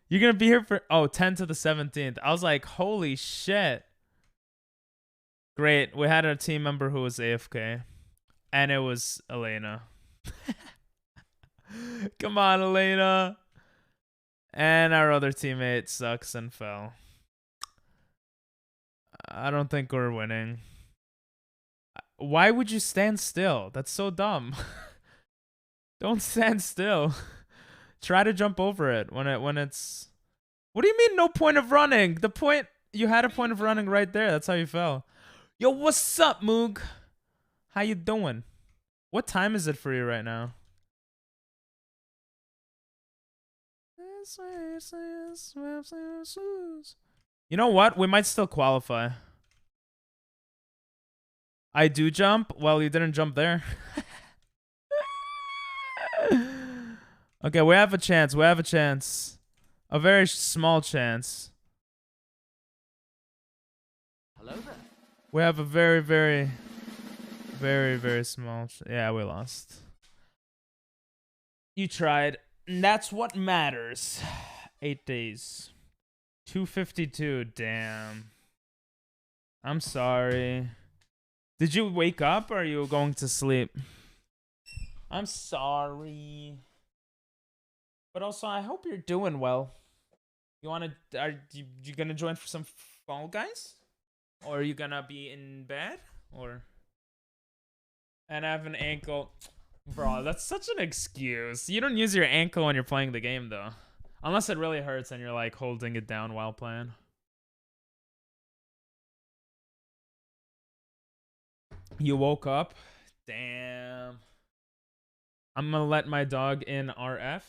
You're going to be here for 10 to the 17th. I was like, holy shit. Great. We had a team member who was AFK, and it was Elena. Come on, Elena. And our other teammate sucks and fell. I don't think we're winning. Why would you stand still? That's so dumb. Don't stand still. Try to jump over it when it's. What do you mean no point of running? The point you had a point of running right there. That's how you fell. Yo, what's up, Moog? How you doing? What time is it for you right now? You know what? We might still qualify. I do jump? Well, you didn't jump there. Okay, we have a chance. We have a chance. A very small chance. Hello there. We have a very, very, very, very small. Yeah, we lost. You tried. And that's what matters. 8 days. 252. Damn. I'm sorry. Did you wake up or are you going to sleep? I'm sorry. But also, I hope you're doing well. You are you gonna join for some Fall Guys? Or are you gonna be in bed? Or... And I have an ankle. Bro, that's such an excuse. You don't use your ankle when you're playing the game, though. Unless it really hurts and you're, like, holding it down while playing. You woke up? Damn. I'm gonna let my dog in RF.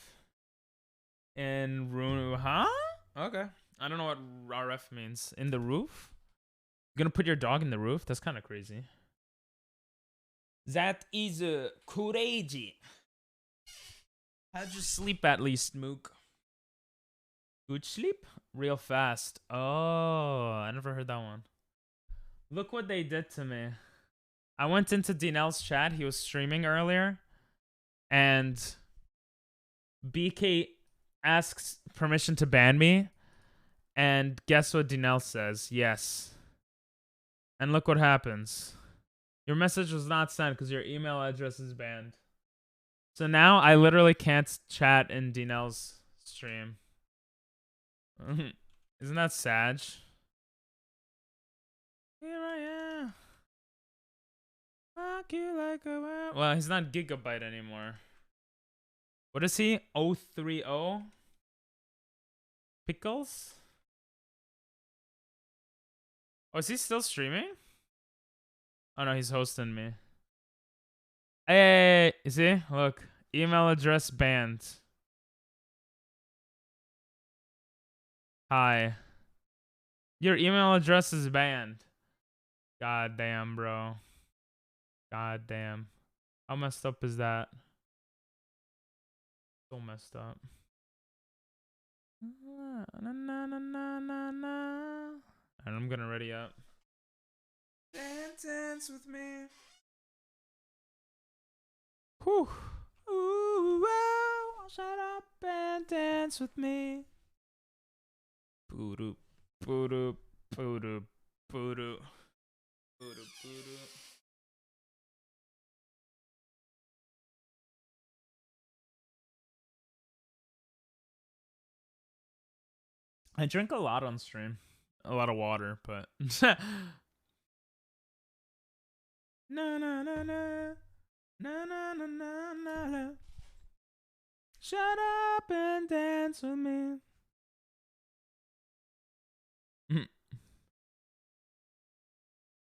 In room... Huh? Okay. I don't know what RF means. In the roof? You're gonna put your dog in the roof? That's kind of crazy. That is crazy. How'd you sleep at least, Mook? Good sleep? Real fast. Oh, I never heard that one. Look what they did to me. I went into Dinell's chat. He was streaming earlier. And BK asks permission to ban me. And guess what Dinell says? Yes. And look what happens. Your message was not sent because your email address is banned. So now I literally can't chat in Dinell's stream. Isn't that sad? Here I am. Fuck you like a... Well, he's not Gigabyte anymore. What is he? 030? Pickles? Oh, is he still streaming? Oh no, he's hosting me. Hey, you see? Look. Email address banned. Hi. Your email address is banned. God damn, bro. God damn. How messed up is that? So messed up. And I'm gonna ready up. Dance with me. Whew. Ooh, wow. Shut up and dance with me. Boo-doo, boo-doo, boo-doo, boo-doo, boo-doo, boo-doo. I drink a lot on stream. A lot of water, but na na na na na na na na na. Shut up and dance with me.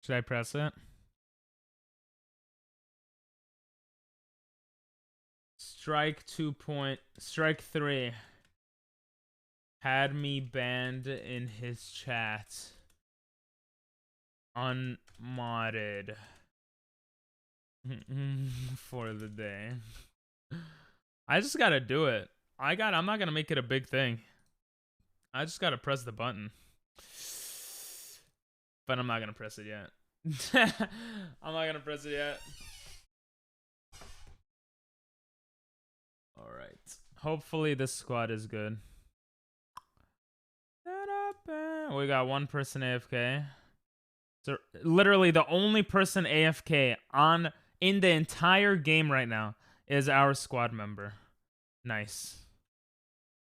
Should I press it? Strike 3 had me banned in his chat. Unmodded. For the day. I just gotta do it. I'm not gonna make it a big thing. I just gotta press the button. But I'm not gonna press it yet. I'm not gonna press it yet. Alright. Hopefully this squad is good. We got one person AFK. So literally the only person AFK in the entire game right now is our squad member. Nice.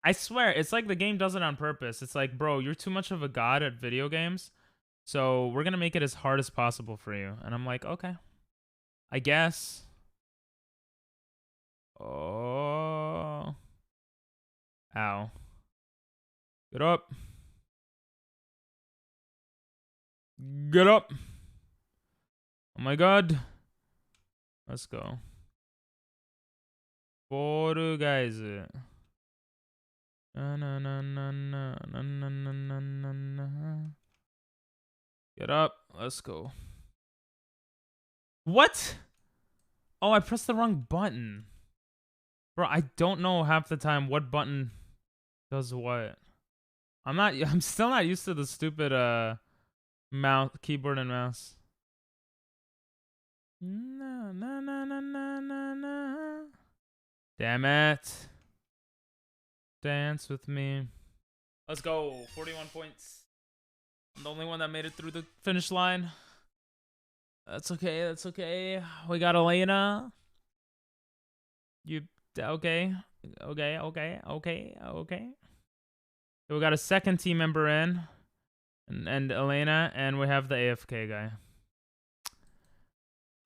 I swear, it's like the game does it on purpose. It's like, bro, you're too much of a god at video games, so we're gonna make it as hard as possible for you. And I'm like, okay, I guess. Oh. Ow. Get up. Get up. Oh my god. Let's go. 4 guys. Na, na, na, na, na, na, na, na, na, na. Get up. Let's go. What? Oh, I pressed the wrong button. Bro, I don't know half the time what button does what. I'm still not used to the stupid mouse, keyboard and mouse. Na, na, na, na, na, na, na. Damn it. Dance with me. Let's go. 41 points. I'm the only one that made it through the finish line. That's okay. That's okay. We got Elena. You okay? Okay. So we got a second team member in, and Elena, and we have the AFK guy.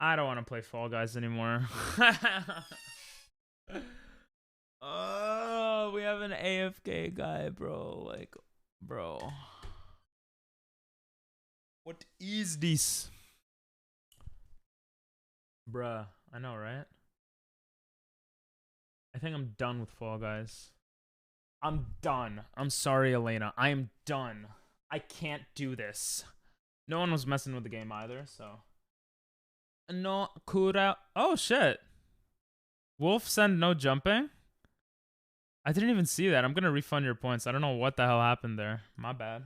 I don't want to play Fall Guys anymore. Oh, we have an AFK guy, bro. Like, bro. What is this? Bruh, I know, right? I think I'm done with Fall Guys. I'm done. I'm sorry, Elena. I am done. I can't do this. No one was messing with the game either, so. No, Kura. Oh, shit. Wolf send no jumping? I didn't even see that. I'm gonna refund your points. I don't know what the hell happened there. My bad.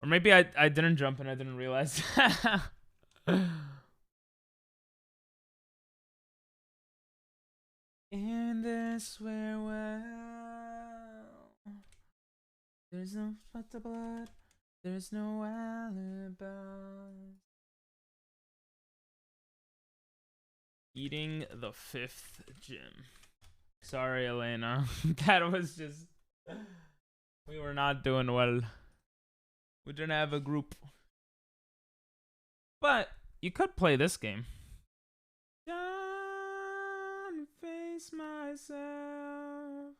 Or maybe I didn't jump and I didn't realize. In this farewell, there's no but the blood. There's no alibi. Eating the 5th gym. Sorry, Elena. That was just... We were not doing well. We didn't have a group. But you could play this game. Don't face myself.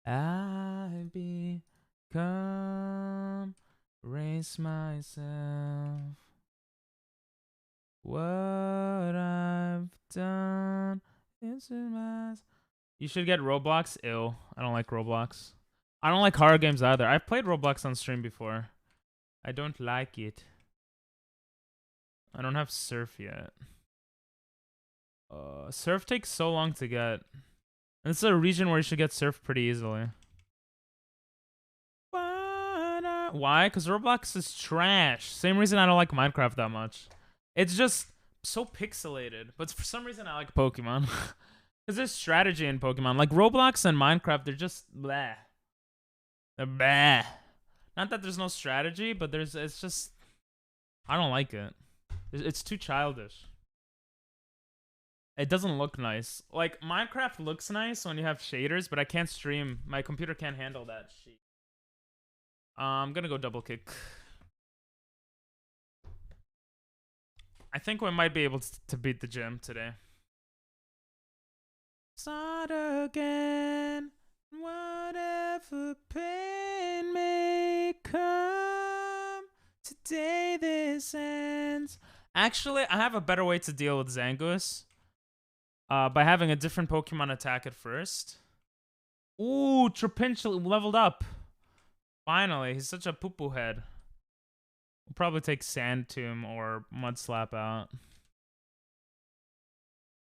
I become... Race myself. What I've done... You should get Roblox. Ew. I don't like Roblox. I don't like horror games either. I've played Roblox on stream before. I don't like it. I don't have Surf yet. Surf takes so long to get. And it's a region where you should get Surf pretty easily. Why? Because Roblox is trash. Same reason I don't like Minecraft that much. It's just so pixelated. But for some reason, I like Pokemon. Because there's strategy in Pokemon. Like Roblox and Minecraft, they're just bleh. They're bleh. Not that there's no strategy, but it's just, I don't like it. It's too childish. It doesn't look nice. Like, Minecraft looks nice when you have shaders, but I can't stream. My computer can't handle that shit. I'm gonna go double kick. I think we might be able to beat the gym today. Start again, whatever pain may come. Today this ends. Actually, I have a better way to deal with Zangoose. By having a different Pokemon attack at first. Ooh, Trapinch leveled up. Finally, he's such a poo-poo head. We'll probably take Sand Tomb or Mud Slap out.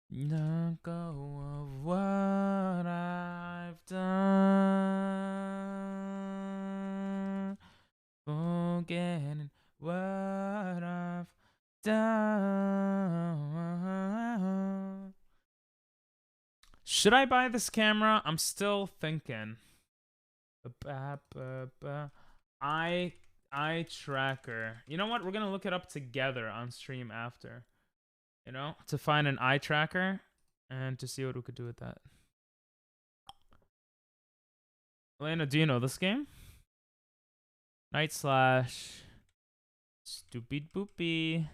Let go of what I've done. Forgetting what I've done. Should I buy this camera? I'm still thinking. Eye tracker. You know what? We're gonna look it up together on stream after. You know, to find an eye tracker and to see what we could do with that. Elena, do you know this game? Night Slash. Stupid boopy.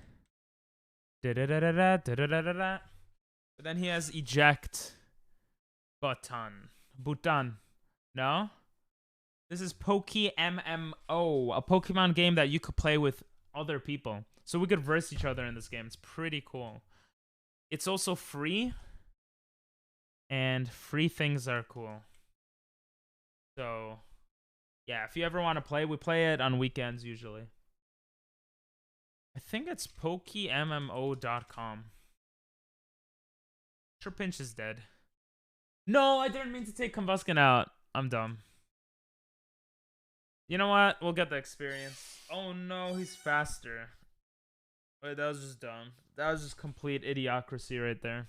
Da-da-da-da-da, da-da-da-da-da. But then he has eject button. Button. No? This is PokeMMO, a Pokemon game that you could play with other people. So we could verse each other in this game. It's pretty cool. It's also free. And free things are cool. So, yeah, if you ever want to play, we play it on weekends usually. I think it's PokeMMO.com. Trapinch is dead. No, I didn't mean to take Combuskin out. I'm dumb. You know what? We'll get the experience. Oh no, he's faster. Wait, that was just dumb. That was just complete idiocracy right there.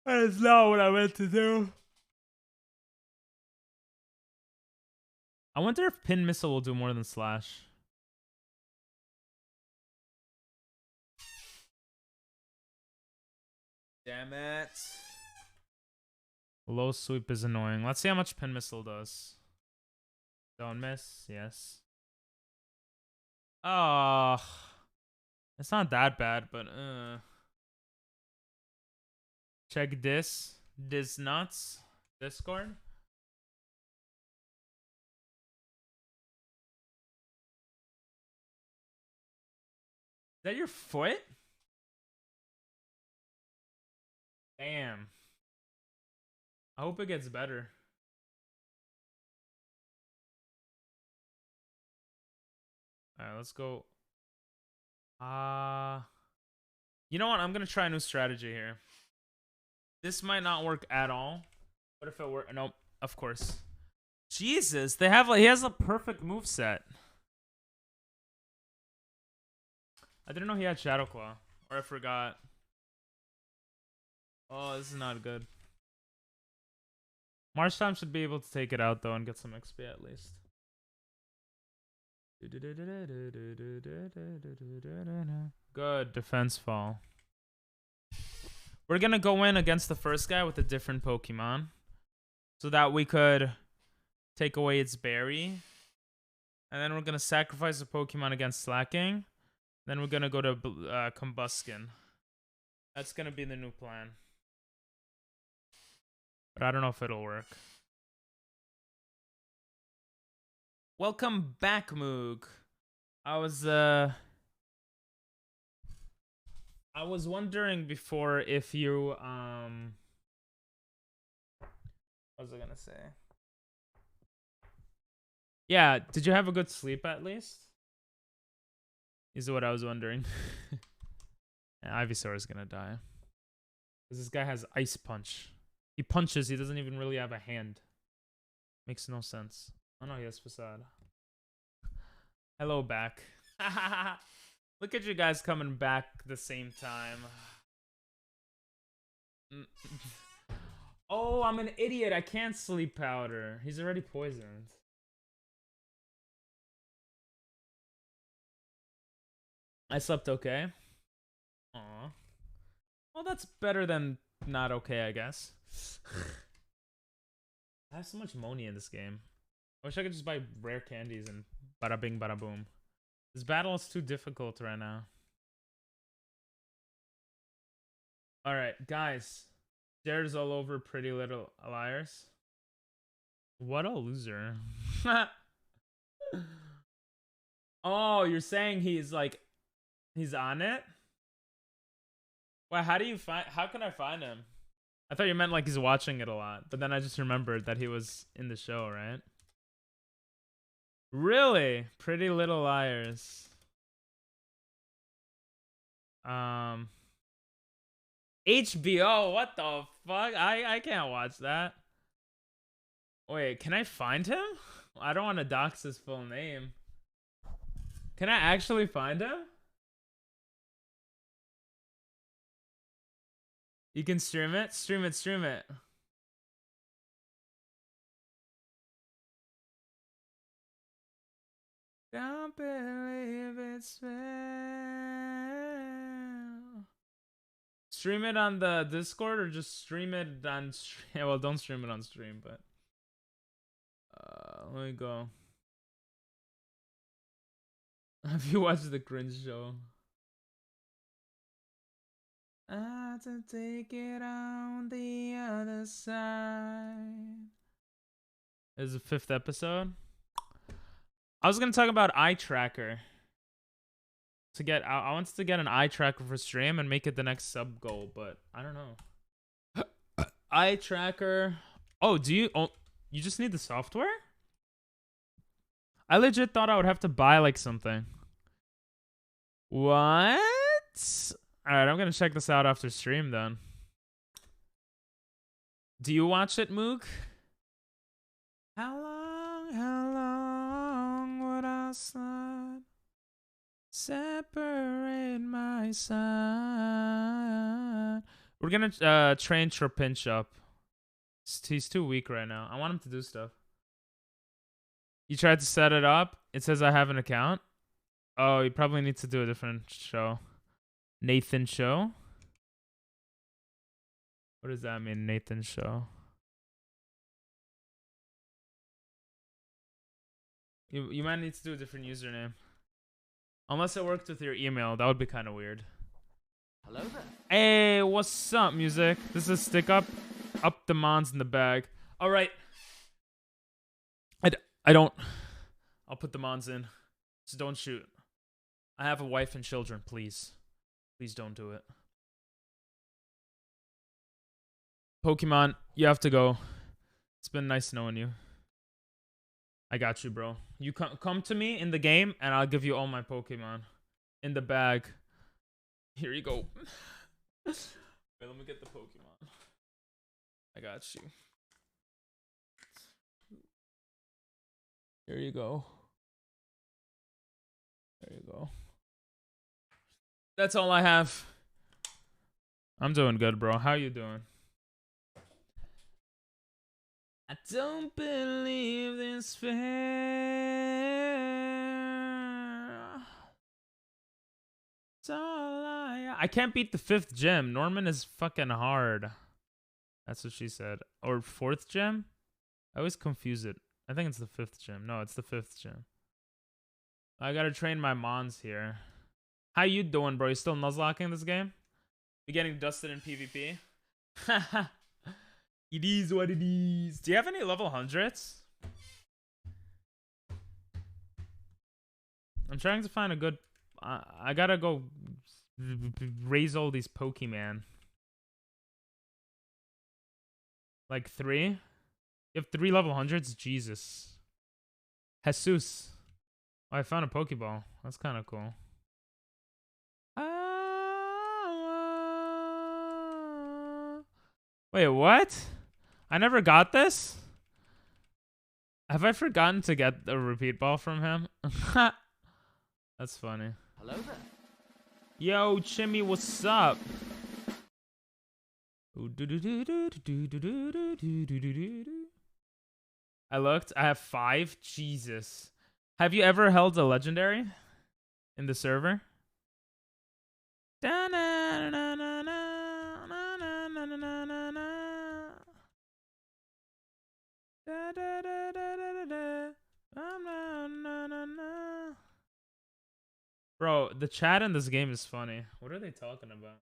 That is not what I meant to do. I wonder if Pin Missile will do more than Slash. Damn it. Low sweep is annoying. Let's see how much Pin Missile does. Don't miss. Yes. Oh. It's not that bad, but check this. This nuts. Discord. Is that your foot? Damn. I hope it gets better. Alright, let's go. You know what? I'm gonna try a new strategy here. This might not work at all. But if it works, nope, of course. Jesus, he has a perfect moveset. I didn't know he had Shadow Claw. Or I forgot. Oh, this is not good. March time should be able to take it out though and get some XP at least. Good defense fall. We're gonna go in against the first guy with a different Pokemon so that we could take away its berry. And then we're gonna sacrifice a Pokemon against Slacking. Then we're gonna go to Combuskin. That's gonna be the new plan. But I don't know if it'll work. Welcome back, Moog. I was wondering before if you what was I gonna say? Yeah, did you have a good sleep at least? Is what I was wondering. Yeah, Ivysaur is gonna die. Because this guy has Ice Punch. He punches, he doesn't even really have a hand. Makes no sense. Oh no, he has Facade. Hello, back. Look at you guys coming back the same time. Oh, I'm an idiot. I can't sleep powder. He's already poisoned. I slept okay. Aw. Well, that's better than not okay, I guess. I have so much money in this game. I wish I could just buy rare candies and bada bing, bada boom. This battle is too difficult right now. Alright, guys. Dares all over Pretty Little Liars. What a loser. Oh, you're saying he's like... He's on it? Well, how can I find him? I thought you meant like he's watching it a lot, but then I just remembered that he was in the show, right? Really? Pretty Little Liars. HBO, what the fuck? I can't watch that. Wait, can I find him? I don't want to dox his full name. Can I actually find him? You can stream it? Stream it, stream it. Don't believe it's real. Stream it on the Discord or just stream it on stream? Well, don't stream it on stream, but let me go. Have you watched the Cringe Show? I had to take it on the other side. This is the 5th episode. I was gonna talk about eye tracker. I want to get an eye tracker for stream and make it the next sub goal, but I don't know. Eye tracker. Oh, you just need the software? I legit thought I would have to buy like something. What? Alright, I'm gonna check this out after stream then. Do you watch it, Moog? How long would I slide? Separate my side. We're gonna train Trapinch up. He's too weak right now. I want him to do stuff. You tried to set it up? It says I have an account. Oh, you probably need to do a different show. Nathan Show? What does that mean, Nathan Show? You might need to do a different username. Unless it worked with your email, that would be kind of weird. Hello there. Hey, what's up, music? This is Stick Up. Up the mons in the bag. All right. I don't. I'll put the mons in. Just don't shoot. I have a wife and children, please. Please don't do it. Pokemon, you have to go. It's been nice knowing you. I got you, bro. You come to me in the game, and I'll give you all my Pokemon. In the bag. Here you go. Wait, let me get the Pokemon. I got you. Here you go. There you go. That's all I have. I'm doing good, bro. How you doing? I don't believe this fair. It's all I can't beat the 5th gym. Norman is fucking hard. That's what she said. Or 4th gym? I always confuse it. I think it's the 5th gym. No, it's the 5th gym. I gotta train my mons here. How you doing, bro? You still nuzlocking this game? You getting dusted in PvP? It is what it is. Do you have any level 100s? I'm trying to find a good... I gotta go raise all these Pokemon. Like 3? You have 3 level 100s? Jesus. Jesus. Oh, I found a Pokeball. That's kind of cool. Wait, what? I never got this? Have I forgotten to get a repeat ball from him? That's funny. Hello there. Yo, Chimmy, what's up? I looked. I have 5. Jesus. Have you ever held a legendary in the server? Bro, the chat in this game is funny. What are they talking about?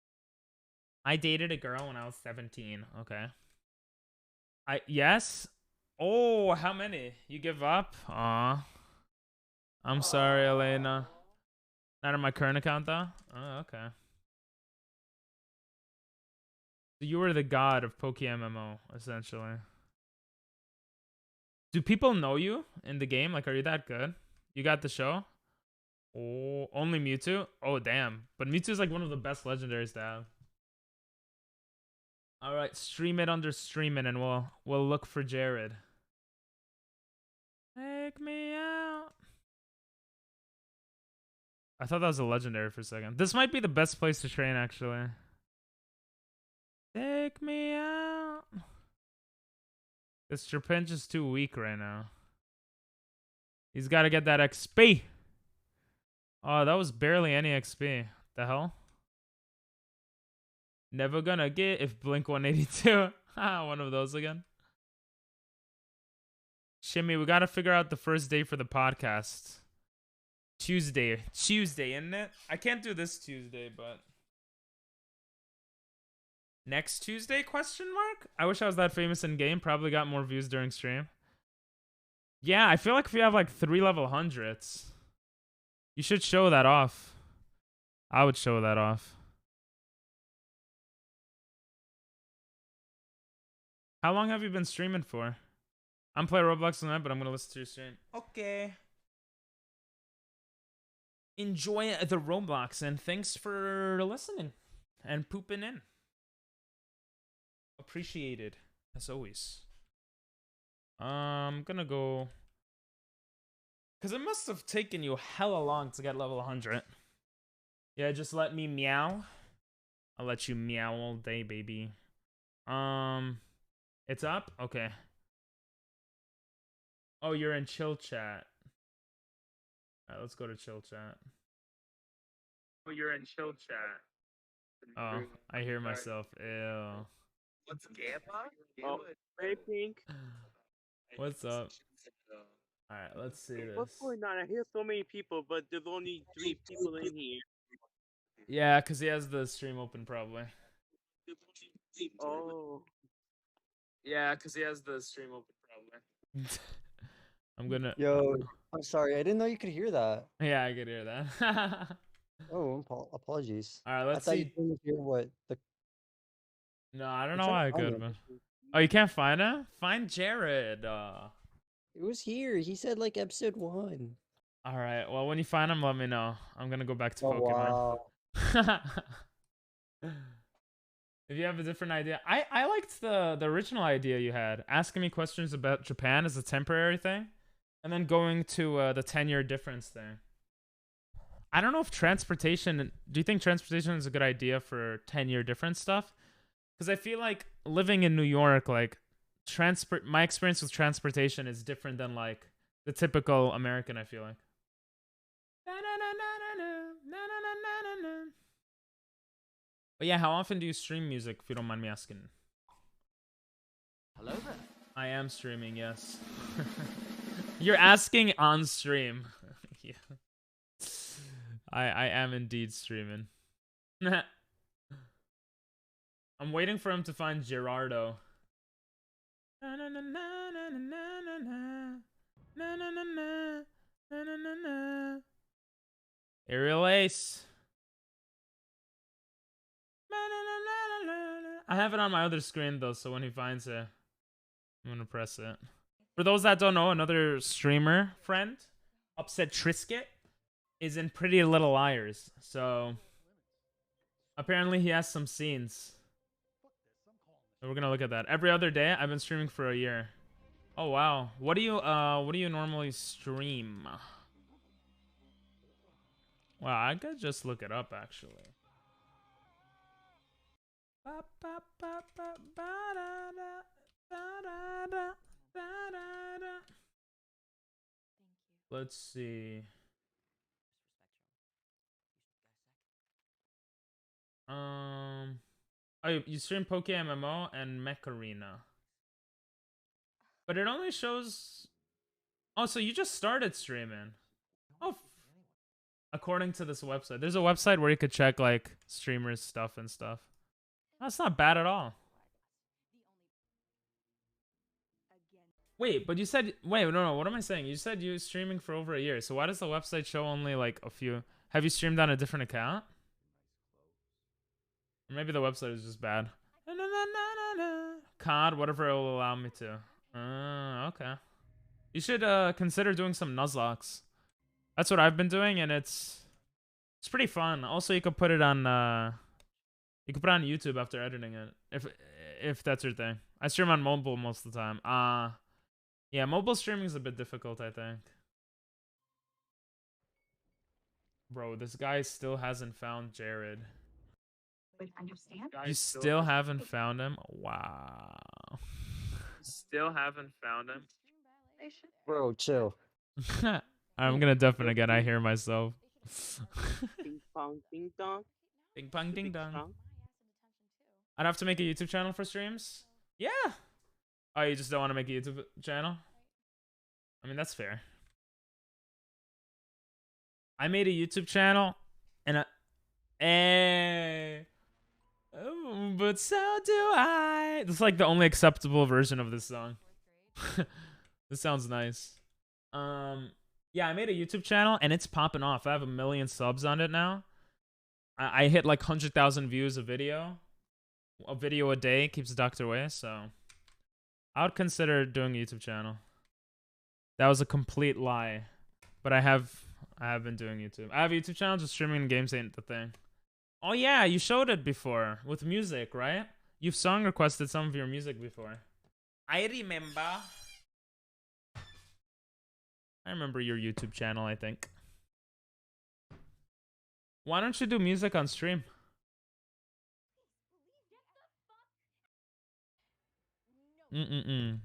I dated a girl when I was 17. Okay. Yes? Oh, how many? You give up? Aw. I'm sorry, Elena. Not on my current account, though? Oh, okay. So you were the god of PokeMMO, essentially. Do people know you in the game? Like, are you that good? You got the show? Oh, only Mewtwo? Oh, damn. But Mewtwo's like one of the best legendaries to have. All right, stream it under streaming, and we'll look for Jared. Take me out. I thought that was a legendary for a second. This might be the best place to train, actually. Take me out. This Trapinch is too weak right now. He's got to get that XP. Oh, that was barely any XP. The hell? Never gonna get if Blink 182. One of those again. Shimmy, we gotta figure out the first day for the podcast. Tuesday, isn't it? I can't do this Tuesday, but next Tuesday? Question mark? I wish I was that famous in game. Probably got more views during stream. Yeah, I feel like if you have like 3 level 100s, you should show that off. I would show that off. How long have you been streaming for? I'm playing Roblox tonight, but I'm gonna listen to your stream. Okay. Enjoy the Roblox, and thanks for listening and pooping in. Appreciated, as always. I'm gonna go, because it must have taken you hella long to get level 100. Yeah, just let me meow. I'll let you meow all day, baby. It's up? Okay. Oh, you're in chill chat. Alright, let's go to chill chat. Oh, you're in chill chat. Oh, I hear myself. Ew. What's Gamma? Oh, hey, Pink. What's up? Alright, let's see this. What's going on? I hear so many people, but there's only 3 people in here. Yeah, because he has the stream open, probably. Oh. Yeah, because he has the stream open, probably. I'm gonna... Yo, I'm sorry. I didn't know you could hear that. Yeah, I could hear that. Oh, apologies. Alright, I let's thought you see. couldn't hear what the. No, I don't I'm know trying why to I find could, him. but... Oh, you can't find him? Find Jared. It was here. He said like episode 1. Alright, well, when you find him, let me know. I'm gonna go back to Oh Pokemon. wow. If you have a different idea. I liked the original idea you had. Asking me questions about Japan as a temporary thing. And then going to the 10-year difference thing. I don't know if transportation... Do you think transportation is a good idea for 10-year difference stuff? Because I feel like living in New York, like, my experience with transportation is different than, like, the typical American, I feel like. But yeah, how often do you stream music, if you don't mind me asking? Hello there. I am streaming, yes. You're asking on stream. Yeah. I am indeed streaming. I'm waiting for him to find Gerardo. Aerial Ace. I have it on my other screen though, so when he finds it, I'm gonna press it. For those that don't know, another streamer friend, Upset Trisket, is in Pretty Little Liars. So apparently he has some scenes. So we're gonna look at that. Every other day, I've been streaming for a year. Oh wow. What do you normally stream? Well, I could just look it up actually. Ba, ba, ba, ba, ba, da, da, da, da, da, da, da, da. Let's see. Oh, you stream PokeMMO and Mech Arena, but it only shows. Oh, so you just started streaming? Oh, according to this website, there's a website where you could check like streamers' stuff and stuff. That's not bad at all. Wait, but you said no. What am I saying? You said you were streaming for over a year. So why does the website show only like a few? Have you streamed on a different account? Or maybe the website is just bad. COD, whatever it will allow me to. Okay. You should consider doing some Nuzlocke. That's what I've been doing, and it's pretty fun. Also, you could put it on YouTube after editing it, if that's your thing. I stream on mobile most of the time. Yeah, mobile streaming is a bit difficult, I think. Bro, this guy still hasn't found Jared. Wait, understand? You still haven't found him? Wow. Still haven't found him? Bro, chill. I'm gonna deafen again. I hear myself. Ping pong, ding dong. Ding pong, ding Ding dong. dong. I'd have to make a YouTube channel for streams? Yeah. Oh, you just don't want to make a YouTube channel? I mean, that's fair. I made a YouTube channel, and but so do I. It's like the only acceptable version of this song. This sounds nice. Yeah, I made a YouTube channel, and it's popping off. I have 1 million subs on it now. I hit like 100,000 views a video. A video a day keeps the doctor away, so I would consider doing a YouTube channel. That was a complete lie, but I have been doing YouTube. I have a YouTube channel, just streaming games ain't the thing. Oh yeah, you showed it before with music, right? You've song requested some of your music before. I remember. I remember your YouTube channel, I think. Why don't you do music on stream? I'm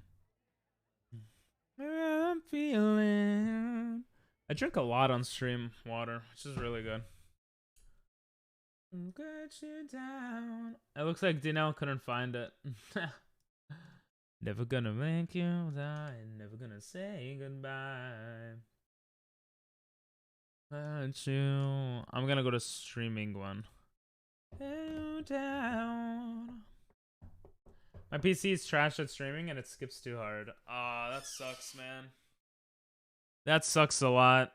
feeling. I drink a lot on stream water, which is really good. Get you down. It looks like Dinell couldn't find it. Never gonna make you die. Never gonna say goodbye. But you. I'm gonna go to streaming one. You down. My PC is trash at streaming and it skips too hard. Aw, that sucks, man. That sucks a lot.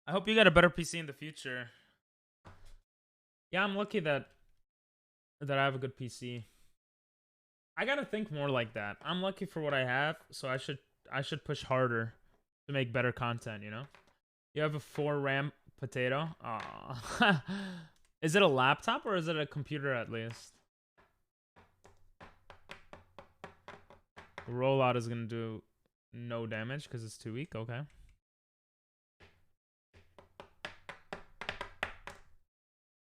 I hope you get a better PC in the future. Yeah, I'm lucky that I have a good PC. I gotta think more like that. I'm lucky for what I have, so I should push harder to make better content, you know? You have a 4 RAM potato? Aw. Is it a laptop or is it a computer at least? Rollout is gonna do no damage because it's too weak. Okay.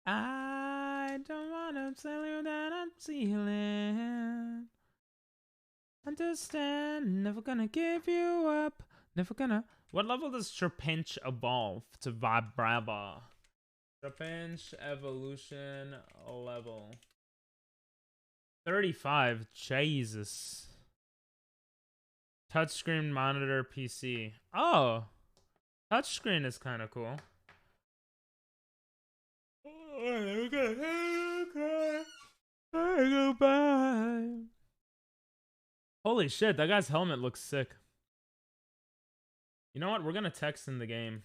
I don't wanna tell you that I'm feeling. Understand, never gonna give you up. Never gonna. What level does Trapinch evolve to Vibrava? Trapinch evolution level 35. Jesus. Touchscreen monitor PC. Oh, touchscreen is kind of cool. Goodbye. Holy shit, that guy's helmet looks sick. You know what? We're gonna text in the game.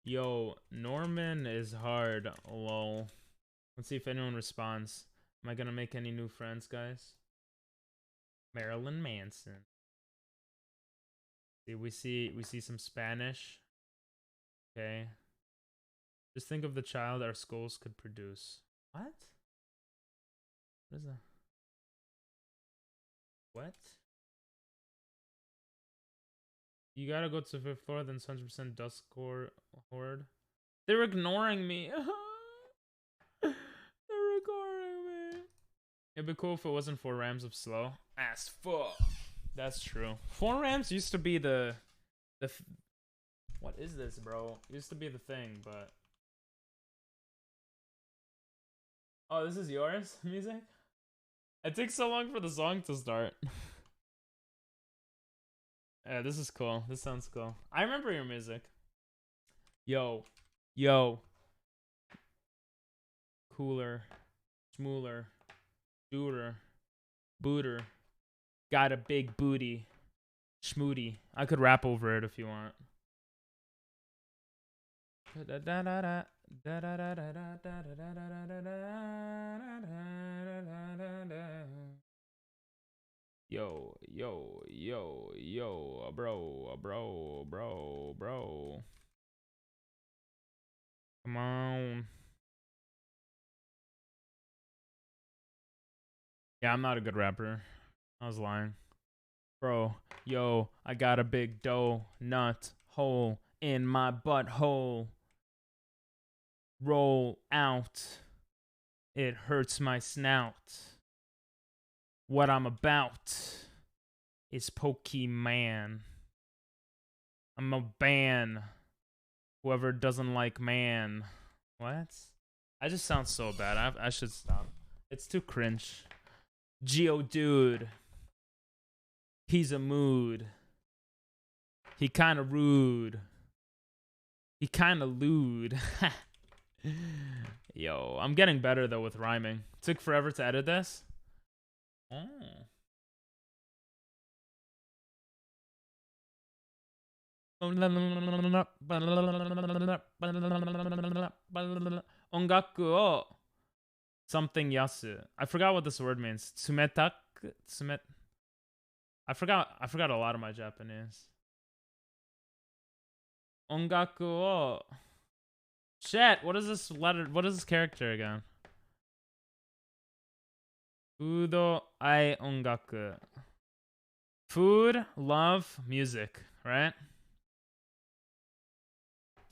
Yo, Norman is hard. Lol. Let's see if anyone responds. Am I gonna make any new friends, guys? Marilyn Manson. See, we see some Spanish. Okay. Just think of the child our schools could produce. What? What is that? What? You gotta go to 5th floor, then 100% dust horde. They're ignoring me. They're ignoring me. It'd be cool if it wasn't 4 rams of slow. As fuck. That's true. 4 rams used to be the what is this, bro? Used to be the thing, but oh, this is yours music? It takes so long for the song to start. Yeah, this is cool. This sounds cool. I remember your music. Yo. Cooler. Smooler. Duder. Booter. Got a big booty. Schmoody. I could rap over it if you want. Yo, bro. Come on. Yeah, I'm not a good rapper. I was lying. Bro, yo, I got a big donut hole in my butthole. Roll out. It hurts my snout. What I'm about is Pokemon. I'm a ban whoever doesn't like man. What? I just sound so bad. I should stop. It's too cringe. Geodude. He's a mood. He kinda rude. He kinda lewd. Yo, I'm getting better though with rhyming. Took forever to edit this. Oh. Ongaku o something yasu. I forgot what this word means. Tsumetak. I forgot a lot of my Japanese. Ongaku o. Shit, what is this letter? What is this character again? Fudo ai ongaku. Food, love, music, right?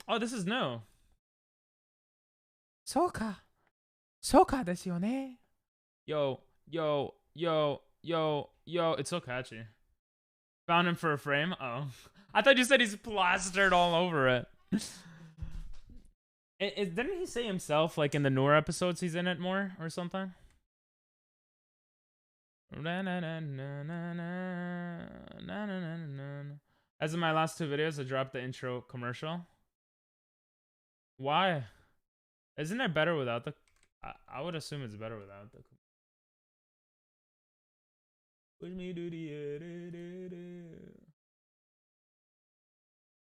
Oh, this is new. Soka desu yo ne. Yo. It's so catchy. Found him for a frame? Oh. I thought you said he's plastered all over it. Didn't he say himself, like in the newer episodes, he's in it more or something? As in my last 2 videos, I dropped the intro commercial. Why? Isn't it better without the... I would assume it's better without the... Push me to the edit.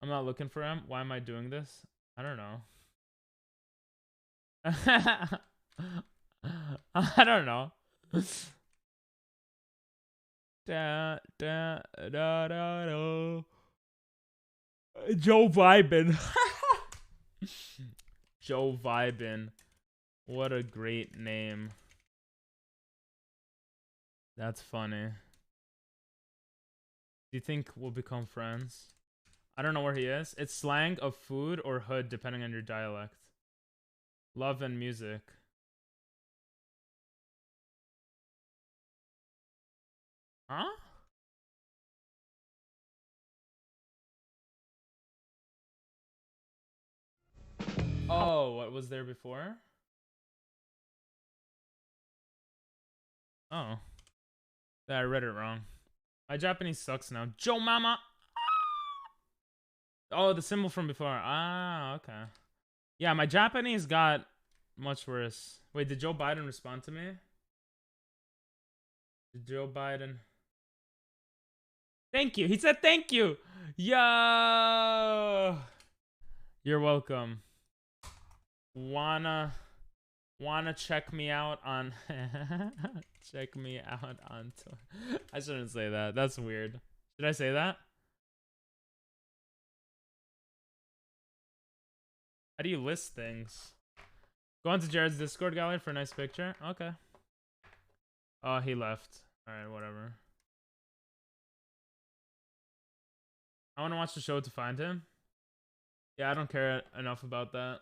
I'm not looking for him. Why am I doing this? I don't know. I don't know. Joe Vibin. Joe Vibin. What a great name. That's funny. Do you think we'll become friends? I don't know where he is. It's slang of food or hood depending on your dialect. Love and music. Huh? Oh, what was there before? Oh. I read it wrong. My Japanese sucks now. Joe Mama! Oh, the symbol from before. Ah, okay. Yeah, my Japanese got much worse. Wait, did Joe Biden respond to me? Did Joe Biden... Thank you. He said thank you. Yo. You're welcome. Wanna check me out on check me out on I shouldn't say that. That's weird. Should I say that? How do you list things? Go on to Jared's Discord gallery for a nice picture. Okay. Oh, he left. Alright, whatever. I want to watch the show to find him. Yeah, I don't care enough about that.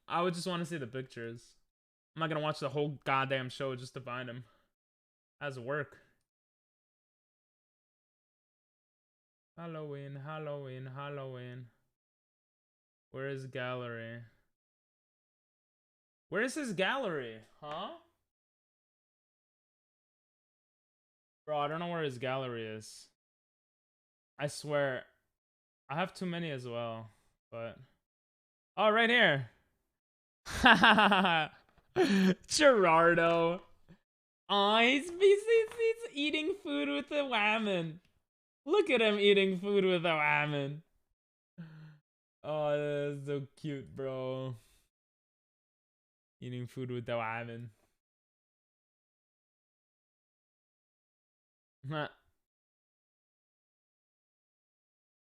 I would just want to see the pictures. I'm not gonna watch the whole goddamn show just to find him. How's it work? Halloween, Halloween, Halloween. Where is gallery? Where is his gallery? Huh? Bro, I don't know where his gallery is. I swear. I have too many as well, but... Oh, right here. Gerardo. Oh, he's eating food with the woman. Look at him eating food with the woman. Oh, that's so cute, bro. Eating food with the woman.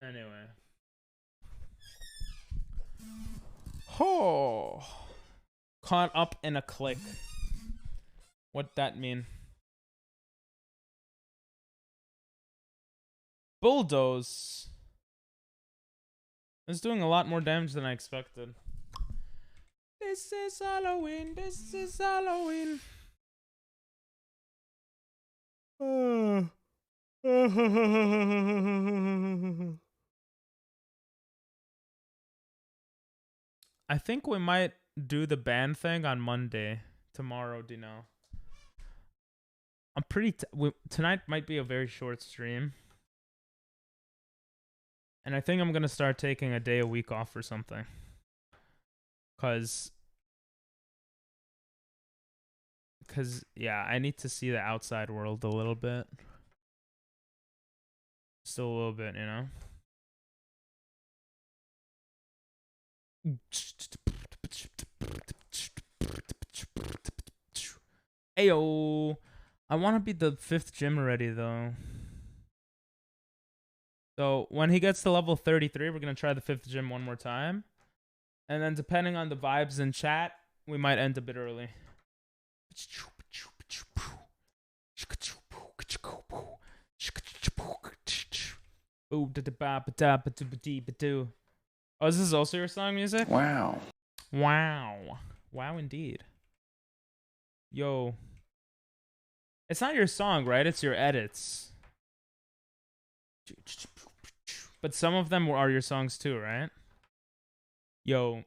Anyway. Oh. Caught up in a click. What that mean? Bulldoze. It's doing a lot more damage than I expected. This is Halloween. This is Halloween. I think we might do the band thing on Monday. Tomorrow, Dino. I'm pretty... tonight might be a very short stream. And I think I'm going to start taking a day a week off or something. Because, yeah, I need to see the outside world a little bit. Still a little bit, you know? Ayo! I want to be the 5th gym already, though. So, when he gets to level 33, we're going to try the 5th gym one more time. And then, depending on the vibes in chat, we might end a bit early. Oh, this is also your song music? Wow. Wow. Wow, indeed. Yo. It's not your song, right? It's your edits. But some of them are your songs too, right? Yo,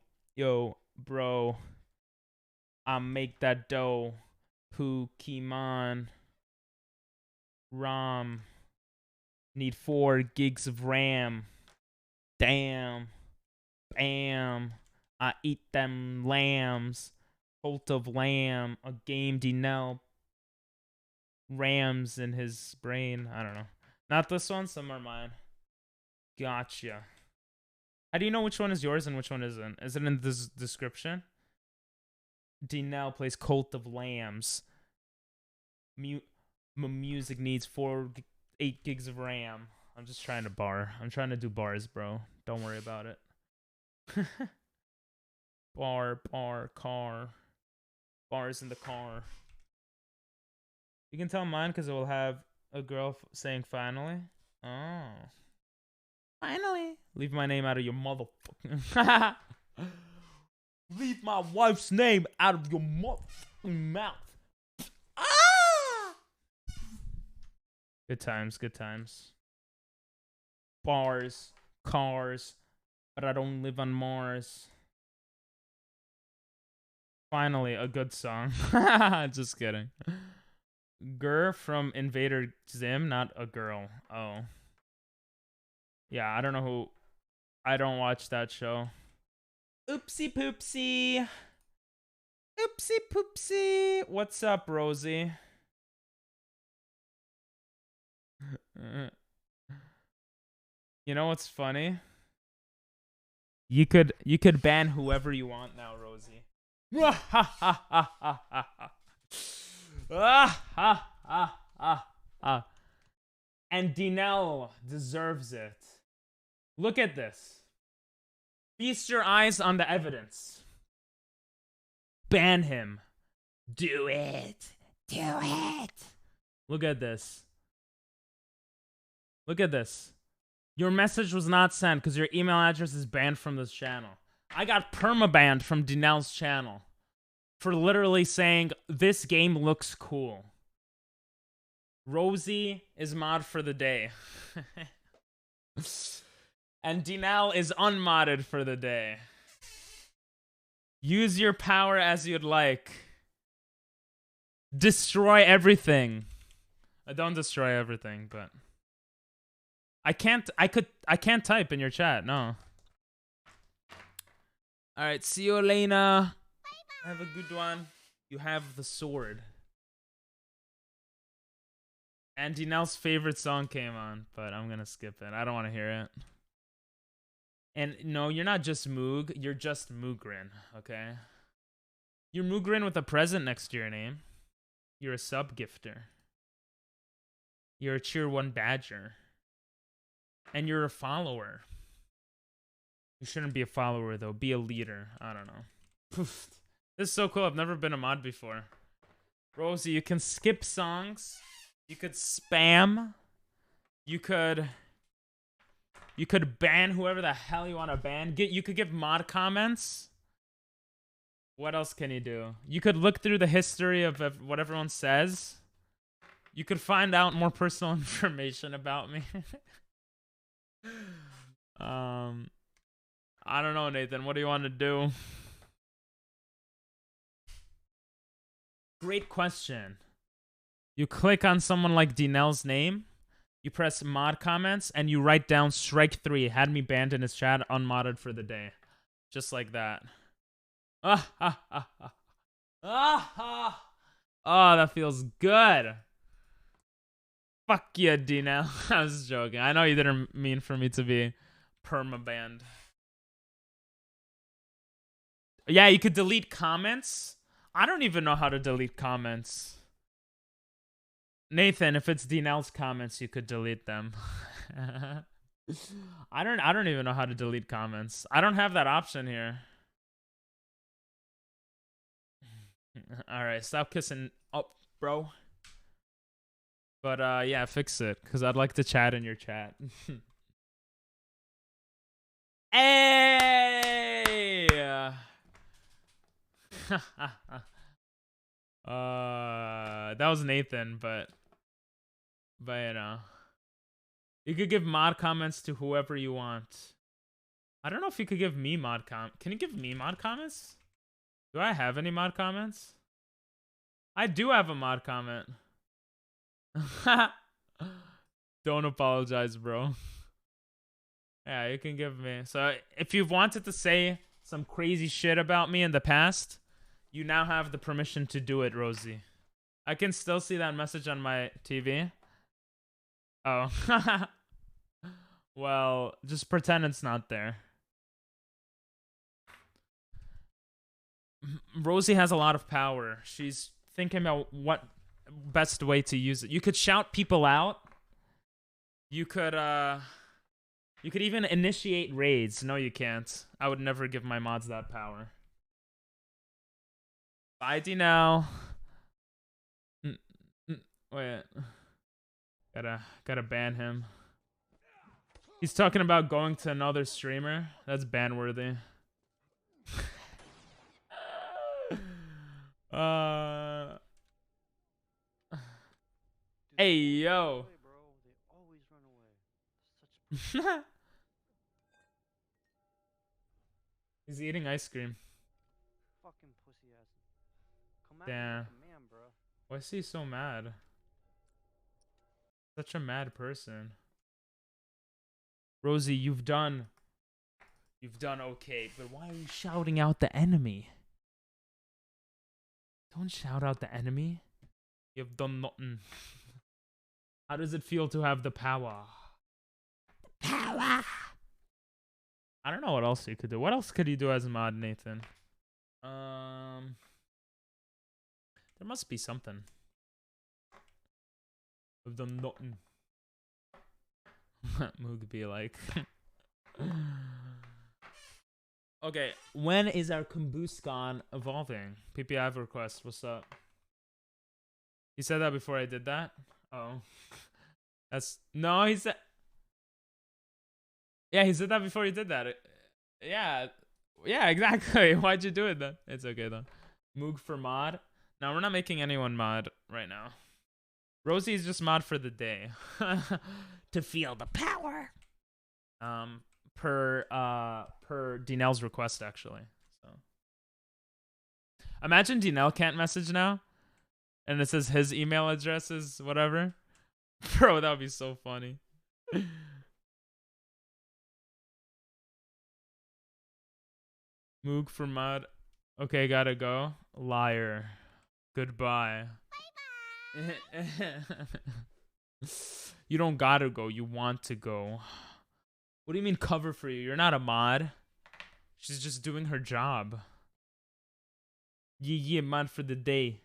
bro. I make that dough. Pokemon. ROM. Need 4 gigs of RAM. Damn. Bam. I eat them lambs. Cult of Lamb. A game Dinell. Rams in his brain. I don't know. Not this one. Some are mine. Gotcha. How do you know which one is yours and which one isn't? Is it in this description? Dinell plays Cult of Lambs. Music needs 8 gigs of RAM. I'm just trying to bar. I'm trying to do bars, bro. Don't worry about it. Bar, car. Bars in the car. You can tell mine because it will have a girl saying finally. Oh. Finally. Leave my name out of your motherfucking... Leave my wife's name out of your motherfucking mouth. Ah! Good times, good times. Bars, cars, but I don't live on Mars. Finally, a good song. Just kidding. Gur from Invader Zim, not a girl. Oh. Yeah, I don't know who. I don't watch that show. Oopsie poopsie. Oopsie poopsie. What's up, Rosie? You know what's funny? You could ban whoever you want now, Rosie. And Dinell deserves it. Look at this. Feast your eyes on the evidence. Ban him. Do it. Do it. Look at this. Look at this. Your message was not sent because your email address is banned from this channel. I got permabanned from Dinel's channel for literally saying this game looks cool. Rosie is mod for the day. And Dinel is unmodded for the day. Use your power as you'd like. Destroy everything. Don't destroy everything, but I can't type in your chat, no. Alright, see you, Elena. Bye-bye. Have a good one. You have the sword. And Dinel's favorite song came on, but I'm gonna skip it. I don't want to hear it. And no, you're not just Moog, you're just Moogrin, okay? You're Moogrin with a present next to your name. You're a sub-gifter. You're a Cheer 1 badger. And you're a follower. You shouldn't be a follower, though. Be a leader. I don't know. This is so cool. I've never been a mod before. Rosie, you can skip songs. You could spam. You could ban whoever the hell you want to ban. You could give mod comments. What else can you do? You could look through the history of what everyone says. You could find out more personal information about me. I don't know, Nathan. What do you want to do? Great question. You click on someone like Dinel's name, you press mod comments, and you write down strike 3. Had me banned in his chat, unmodded for the day. Just like that. Oh, that feels good. Fuck you, Dinel. I was joking. I know you didn't mean for me to be perma-banned. Yeah, you could delete comments. I don't even know how to delete comments. Nathan, if it's Dinel's comments, you could delete them. I don't even know how to delete comments. I don't have that option here. All right, stop kissing up, bro. But yeah, fix it cuz I'd like to chat in your chat. Hey! That was Nathan, but you know, you could give mod comments to whoever you want. I don't know if you could give me mod Can you give me mod comments? Do I have any mod comments? I do have a mod comment. Don't apologize, bro. Yeah, you can give me. So if you've wanted to say some crazy shit about me in the past, you now have the permission to do it, Rosie. I can still see that message on my TV. Oh. Well, just pretend it's not there. Rosie has a lot of power. She's thinking about what best way to use it. You could shout people out. You could even initiate raids. No, you can't. I would never give my mods that power. Bye, Dinel. Wait. Gotta ban him. He's talking about going to another streamer. That's ban-worthy. Hey, yo. He's eating ice cream. Fucking pussy ass. Come Damn. like a man, bro. Why is he so mad? Such a mad person. Rosie, you've done okay, but why are you shouting out the enemy? Don't shout out the enemy. You've done nothing. How does it feel to have the power? Power! I don't know what else you could do. What else could you do as a mod, Nathan? There must be something. I've done nothing. Moog be like. Okay, when is our Kumbuskan evolving? PPI request, what's up? He said that before I did that? Oh. No, he said... Yeah, he said that before he did that. Yeah. Yeah, exactly. Why'd you do it then? It's okay though. Moog for mod. No, we're not making anyone mod right now. Rosie is just mod for the day. To feel the power. Per Dinel's request actually. So imagine Dinel can't message now. And it says his email address is whatever. Bro, that would be so funny. Moog for mod. Okay, gotta go. Liar. Goodbye. You don't gotta go. You want to go. What do you mean cover for you? You're not a mod. She's just doing her job. Yeah, mod for the day.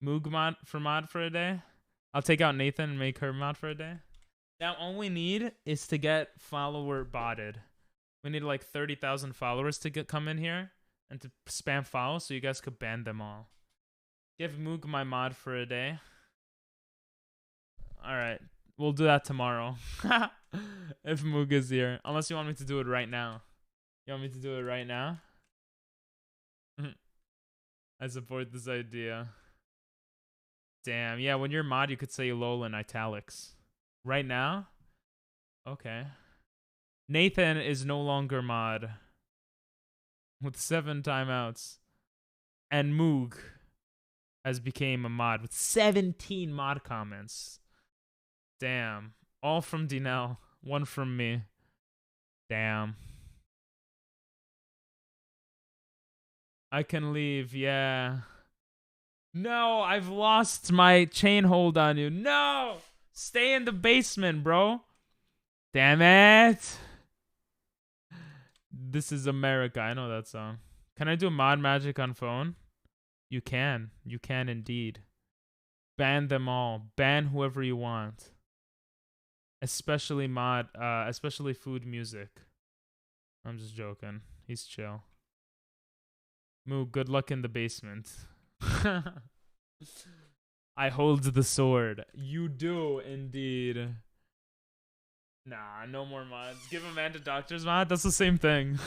Moog mod for a day. I'll take out Nathan and make her mod for a day. Now all we need is to get follower botted. We need like 30,000 followers to come in here and to spam follow so you guys could ban them all. Give Moog my mod for a day. Alright. We'll do that tomorrow. If Moog is here. Unless you want me to do it right now. You want me to do it right now? I support this idea. Damn. Yeah, when you're mod, you could say LOL in italics. Right now? Okay. Nathan is no longer mod. With 7 timeouts. And Moog has became a mod with 17 mod comments. Damn. All from Dinel. 1 from me. Damn. I can leave, yeah. No, I've lost my chain hold on you. No! Stay in the basement, bro. Damn it. This is America. I know that song. Can I do mod magic on phone? You can. You can indeed. Ban them all. Ban whoever you want. Especially especially food music. I'm just joking. He's chill. Moo, good luck in the basement. I hold the sword. You do indeed. Nah, no more mods. Give a man to doctor's mod? That's the same thing.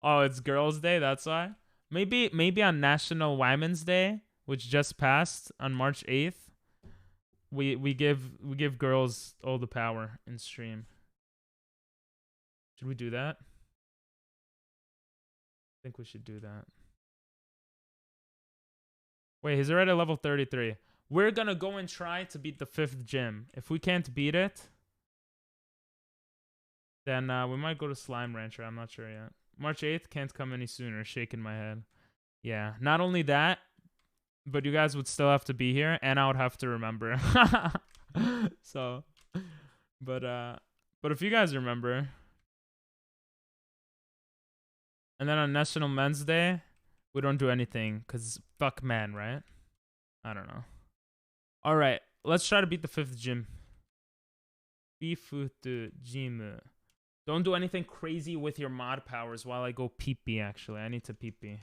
Oh, it's Girls' Day, that's why? Maybe on National Women's Day, which just passed on March 8th, we give girls all the power in stream. Should we do that? I think we should do that. Wait, he's already at level 33. We're gonna go and try to beat the 5th gym. If we can't beat it, then we might go to Slime Rancher. I'm not sure yet. March 8th can't come any sooner. Shaking my head. Yeah, not only that, but you guys would still have to be here, and I would have to remember. So, but if you guys remember, and then on National Men's Day, we don't do anything because fuck men, right? I don't know. All right, let's try to beat the 5th gym. Gym. Don't do anything crazy with your mod powers while I go pee-pee, actually. I need to pee-pee.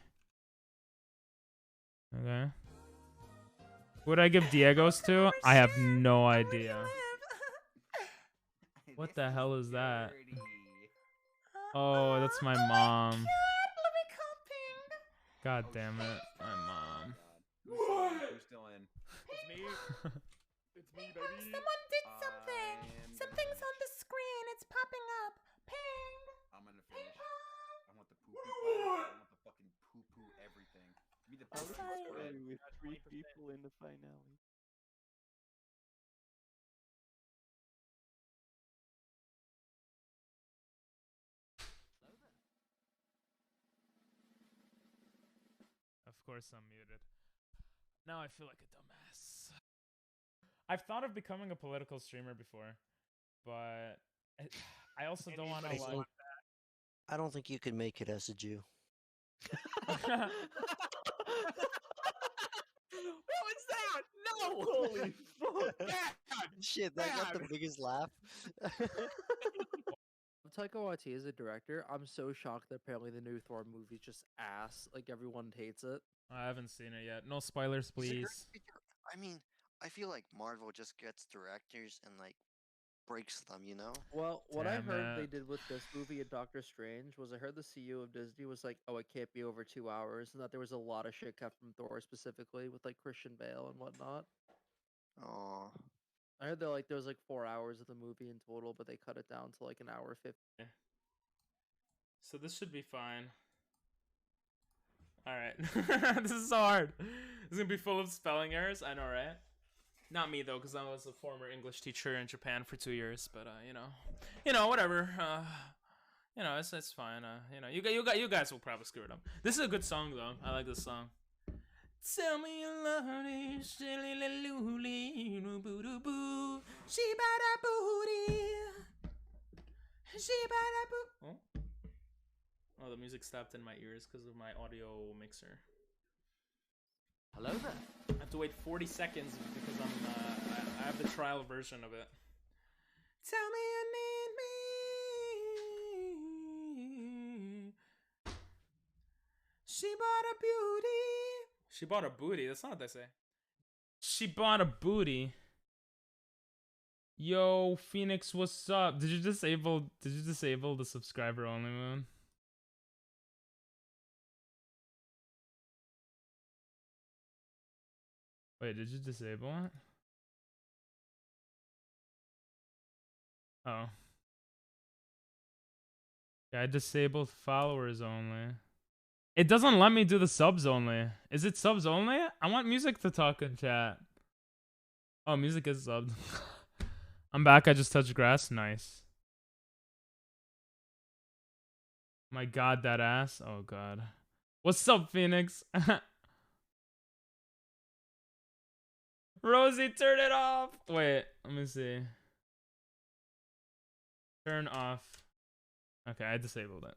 Okay. Who would I give Diego's to? I have no idea. What the hell is that? Oh, that's my mom. God damn it. My mom. Who's still in? It's me. It's me, baby. Someone did something. Something's on the screen. It's popping up. Ping. I'm gonna finish. I want the poo-poo. I want the fucking poo-poo everything. Give me the poo-poo. With 3 people in the finale. Of course I'm muted. Now I feel like a dumbass. I've thought of becoming a political streamer before, but I also don't want to like... I don't think you can make it as a Jew. What was that? No! Holy fuck! Bad! Shit, that got the Bad. biggest laugh. Taika Waititi is a director. I'm so shocked that apparently the new Thor movie is just ass. Like everyone hates it. I haven't seen it yet. No spoilers, please. I mean, I feel like Marvel just gets directors and like breaks them, you know? Well, what I Damn heard they it. did with this movie and Doctor Strange was I heard the CEO of Disney was like, "Oh, it can't be over 2 hours," and that there was a lot of shit cut from Thor specifically with like Christian Bale and whatnot. Oh, I heard that like there was like 4 hours of the movie in total, but they cut it down to like an hour 50. So this should be fine. All right. This is so hard. It's gonna be full of spelling errors. I know, right? Not me though, because I was a former English teacher in Japan for 2 years. But whatever. It's fine. You guys will probably screw it up. This is a good song though. I like this song. Tell me you love me, boo. She bada booty. She bada boo. Oh, the music stopped in my ears because of my audio mixer. Hello there. I have to wait 40 seconds because I have the trial version of it. Tell me you need me. She bought a beauty. She bought a booty. That's not what they say. She bought a booty. Yo, Phoenix, what's up? Did you disable the subscriber only mode? Wait, did you disable it? Oh. Yeah, I disabled followers only. It doesn't let me do the subs only. Is it subs only? I want music to talk in chat. Oh, music is subbed. I'm back. I just touched grass. Nice. My god, that ass. Oh god. What's up, Phoenix? Rosie, turn it off. Wait, let me see. Turn off. Okay, I disabled it.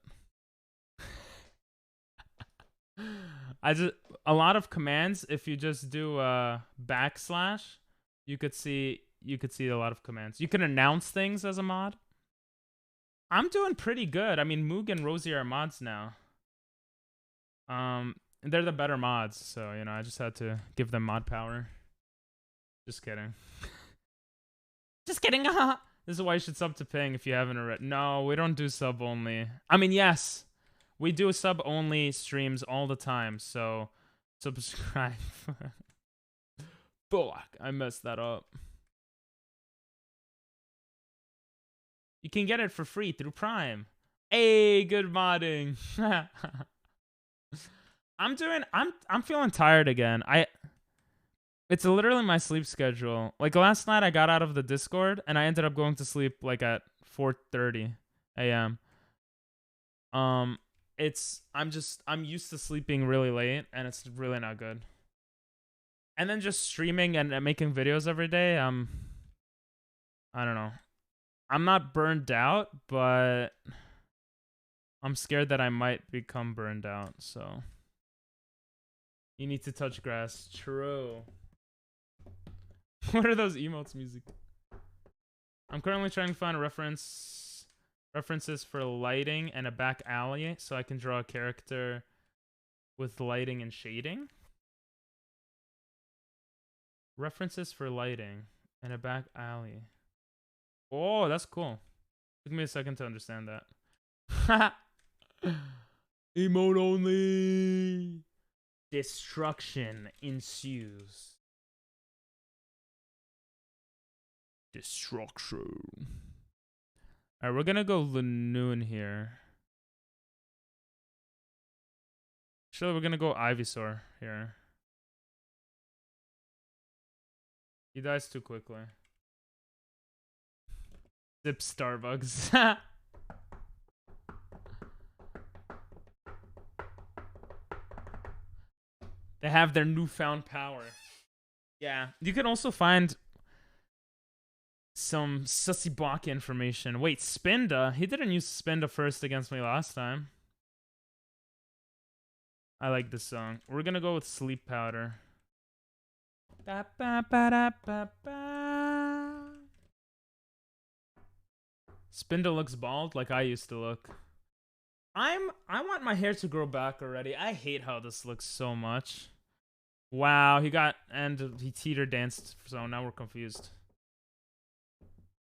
A lot of commands, if you just do backslash, you could see a lot of commands. You can announce things as a mod. I'm doing pretty good. I mean, Moog and Rosie are mods now. They're the better mods, so I just had to give them mod power. Just kidding. Just kidding. This is why you should sub to Ping if you haven't already. No, we don't do sub only. I mean, yes, we do sub only streams all the time, so subscribe. Fuck, I messed that up. You can get it for free through Prime. Hey, good modding. I'm feeling tired again. It's literally my sleep schedule. Like last night I got out of the Discord and I ended up going to sleep like at 4:30 a.m. I'm used to sleeping really late and it's really not good. And then just streaming and making videos every day, I don't know. I'm not burned out, but I'm scared that I might become burned out, so you need to touch grass. True. What are those emotes music? I'm currently trying to find references for lighting and a back alley so I can draw a character with lighting and shading. References for lighting and a back alley. Oh, that's cool. Took me a second to understand that. Emote only. Destruction ensues. Destruction. Alright, we're gonna go Lanoon here. Actually, we're gonna go Ivysaur here. He dies too quickly. Zip Starbucks. They have their newfound power. Yeah. You can also find some Sussy Baka information. Wait, Spinda? He didn't use Spinda first against me last time. I like this song. We're gonna go with Sleep Powder. Ba, ba, ba, da, ba, ba. Spinda looks bald like I used to look. I want my hair to grow back already. I hate how this looks so much. Wow, he teeter danced, so now we're confused.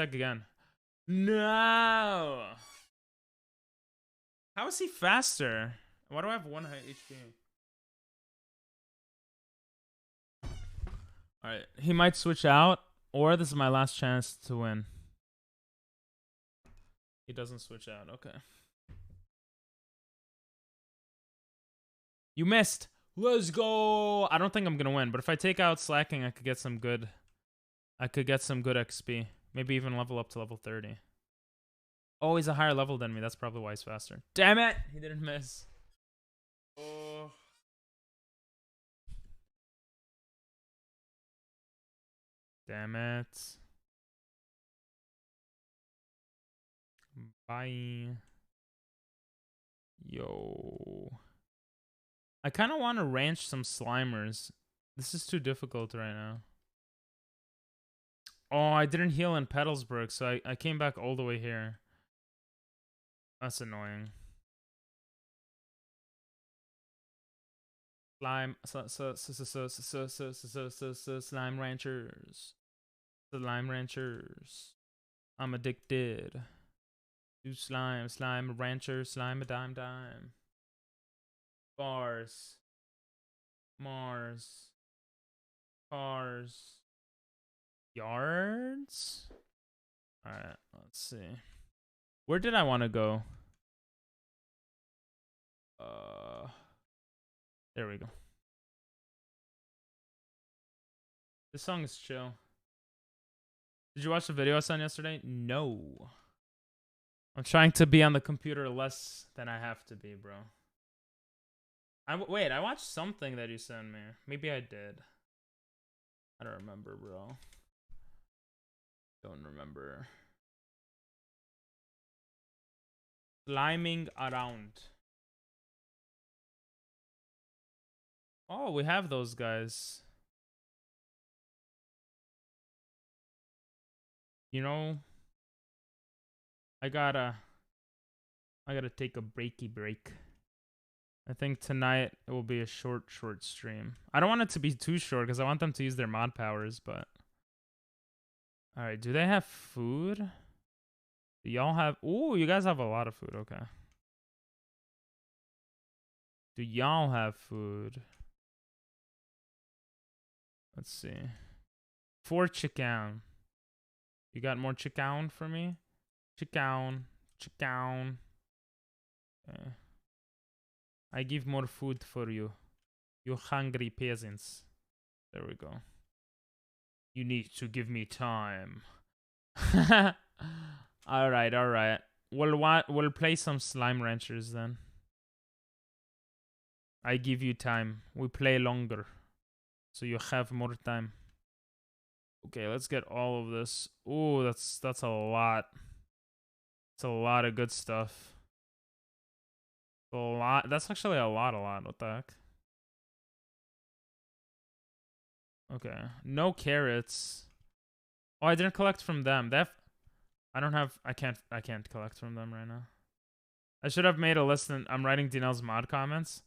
attack again. No! How is he faster? Why do I have 1 HP? Alright, he might switch out, or this is my last chance to win. He doesn't switch out, okay. You missed! Let's go! I don't think I'm gonna win, but if I take out slacking, I could get some good... I could get some good XP. Maybe even level up to level 30. Oh, he's a higher level than me. That's probably why he's faster. Damn it! He didn't miss. Oh. Damn it. Bye. Yo. I kind of want to ranch some Slimers. This is too difficult right now. Oh, I didn't heal in Petalsburg, so I came back all the way here. That's annoying. Slime ranchers. Slime ranchers. I'm addicted. Do slime rancher, slime a dime. Bars. Mars. Cars. Yards? Alright, let's see. Where did I want to go? There we go. This song is chill. Did you watch the video I sent yesterday? No. I'm trying to be on the computer less than I have to be, bro. Wait, I watched something that you sent me. Maybe I did. I don't remember, bro. Don't remember. Sliming around. Oh, we have those guys. You know, I gotta take a break. I think tonight it will be a short stream. I don't want it to be too short because I want them to use their mod powers, but alright, do they have food? Do y'all have ooh, you guys have a lot of food, okay. Do y'all have food? Let's see. 4 chicken. You got more chicken for me? Chicken. Okay. I give more food for you. You hungry peasants. There we go. You need to give me time. Alright. We'll play some Slime Ranchers then. I give you time. We play longer. So you have more time. Okay, let's get all of this. Ooh, that's a lot. It's a lot of good stuff. A lot. That's actually a lot. What the heck? Okay. No carrots. Oh, I didn't collect from them. I can't collect from them right now. I should have made a list and I'm writing Dinel's mod comments.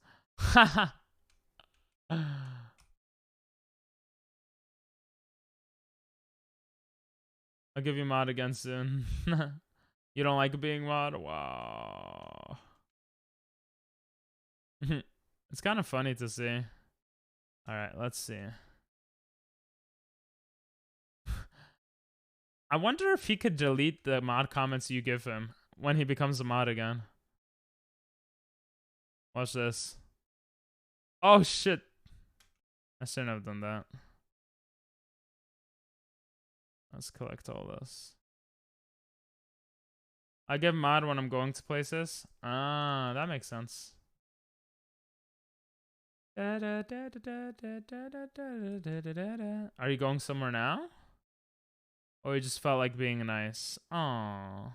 I'll give you mod again soon. You don't like being mod? Wow. It's kind of funny to see. Alright, let's see. I wonder if he could delete the mod comments you give him when he becomes a mod again. Watch this. Oh shit. I shouldn't have done that. Let's collect all this. I give mod when I'm going to places. Ah, that makes sense. Are you going somewhere now? Or you just felt like being nice? Aww.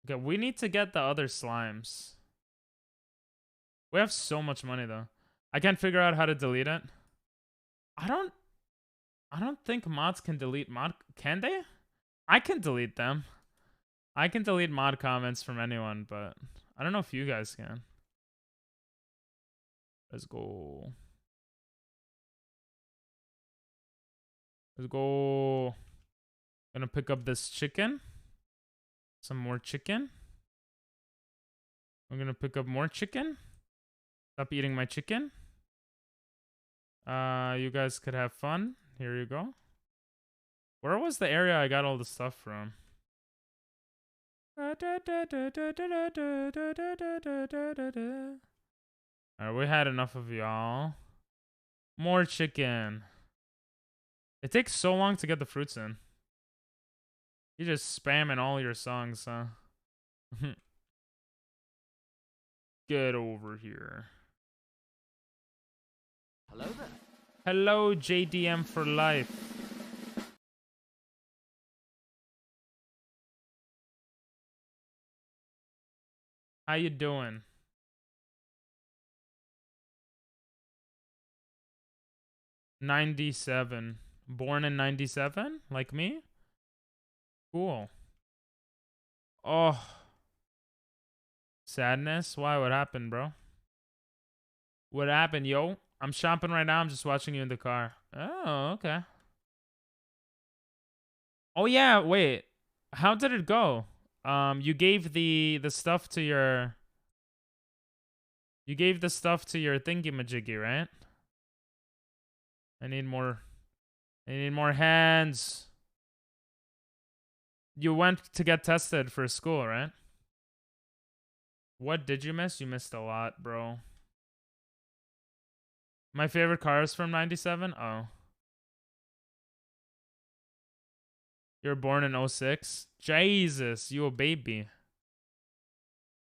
Okay, we need to get the other slimes. We have so much money though. I can't figure out how to delete it. I don't think mods can delete mod. Can they? I can delete them. I can delete mod comments from anyone, but I don't know if you guys can. Let's go. Let's go. Gonna pick up this chicken. Some more chicken. I'm gonna pick up more chicken. Stop eating my chicken. You guys could have fun. Here you go. Where was the area I got all the stuff from? Alright, we had enough of y'all. More chicken. It takes so long to get the fruits in. You just spamming all your songs, huh? Get over here. Hello there. Hello, JDM for life. How you doing? '97. Born in '97, like me? Cool. Oh. Sadness? Why? What happened, bro? What happened, yo? I'm shopping right now. I'm just watching you in the car. Oh, okay. Oh yeah, wait. How did it go? You gave the stuff to your You gave the stuff to your thingy-majiggy, right? I need more hands. You went to get tested for school, right? What did you miss? You missed a lot, bro. My favorite car is from 97? Oh. You're born in 06? Jesus, you a baby.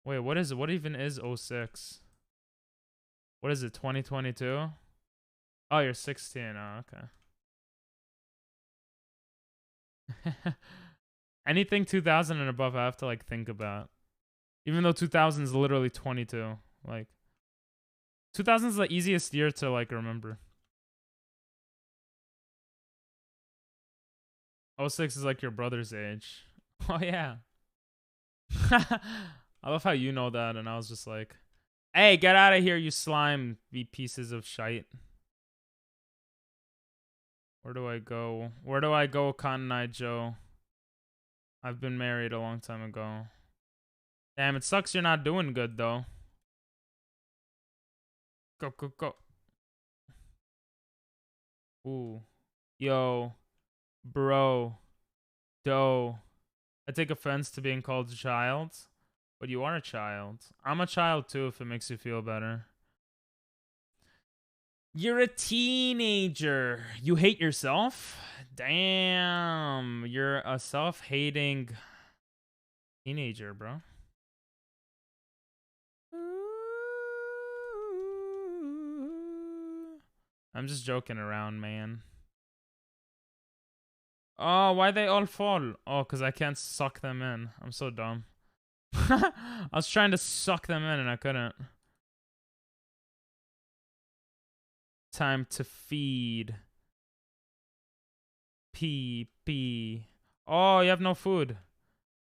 Wait, what is it? What even is 06? What is it, 2022? Oh, you're 16. Oh, okay. Anything 2000 and above, I have to like think about. Even though 2000 is literally 22. Like, 2000 is the easiest year to like remember. 06 is like your brother's age. Oh, yeah. I love how you know that, and I was just like, hey, get out of here, you slime, you pieces of shite. Where do I go? Where do I go, Cotton Eye Joe? I've been married a long time ago. Damn, it sucks you're not doing good, though. Go, go, go. Ooh. Yo. Bro. Doe. I take offense to being called a child. But you are a child. I'm a child, too, if it makes you feel better. You're a teenager. You hate yourself? Damn. You're a self-hating teenager, bro. I'm just joking around, man. Oh, why they all fall? Oh, because I can't suck them in. I'm so dumb. I was trying to suck them in and I couldn't. Time to feed. Pee. Oh, you have no food.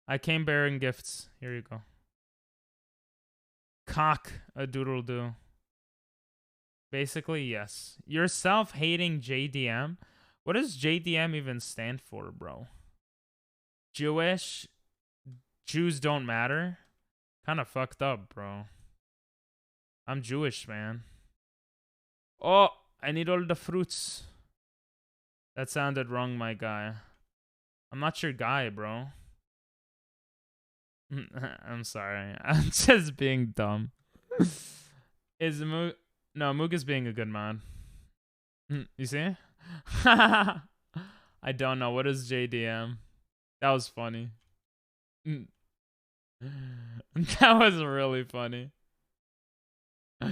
I came bearing gifts. Here you go. Cock a doodle doo. Basically, yes. You're self-hating JDM. What does JDM even stand for, bro? Jewish? Jews don't matter? Kind of fucked up, bro. I'm Jewish, man. Oh, I need all the fruits. That sounded wrong, my guy. I'm not your guy, bro. I'm sorry. I'm just being dumb. Is Moog... No, Moog is being a good man. You see? I don't know. What is JDM? That was funny. That was really funny. It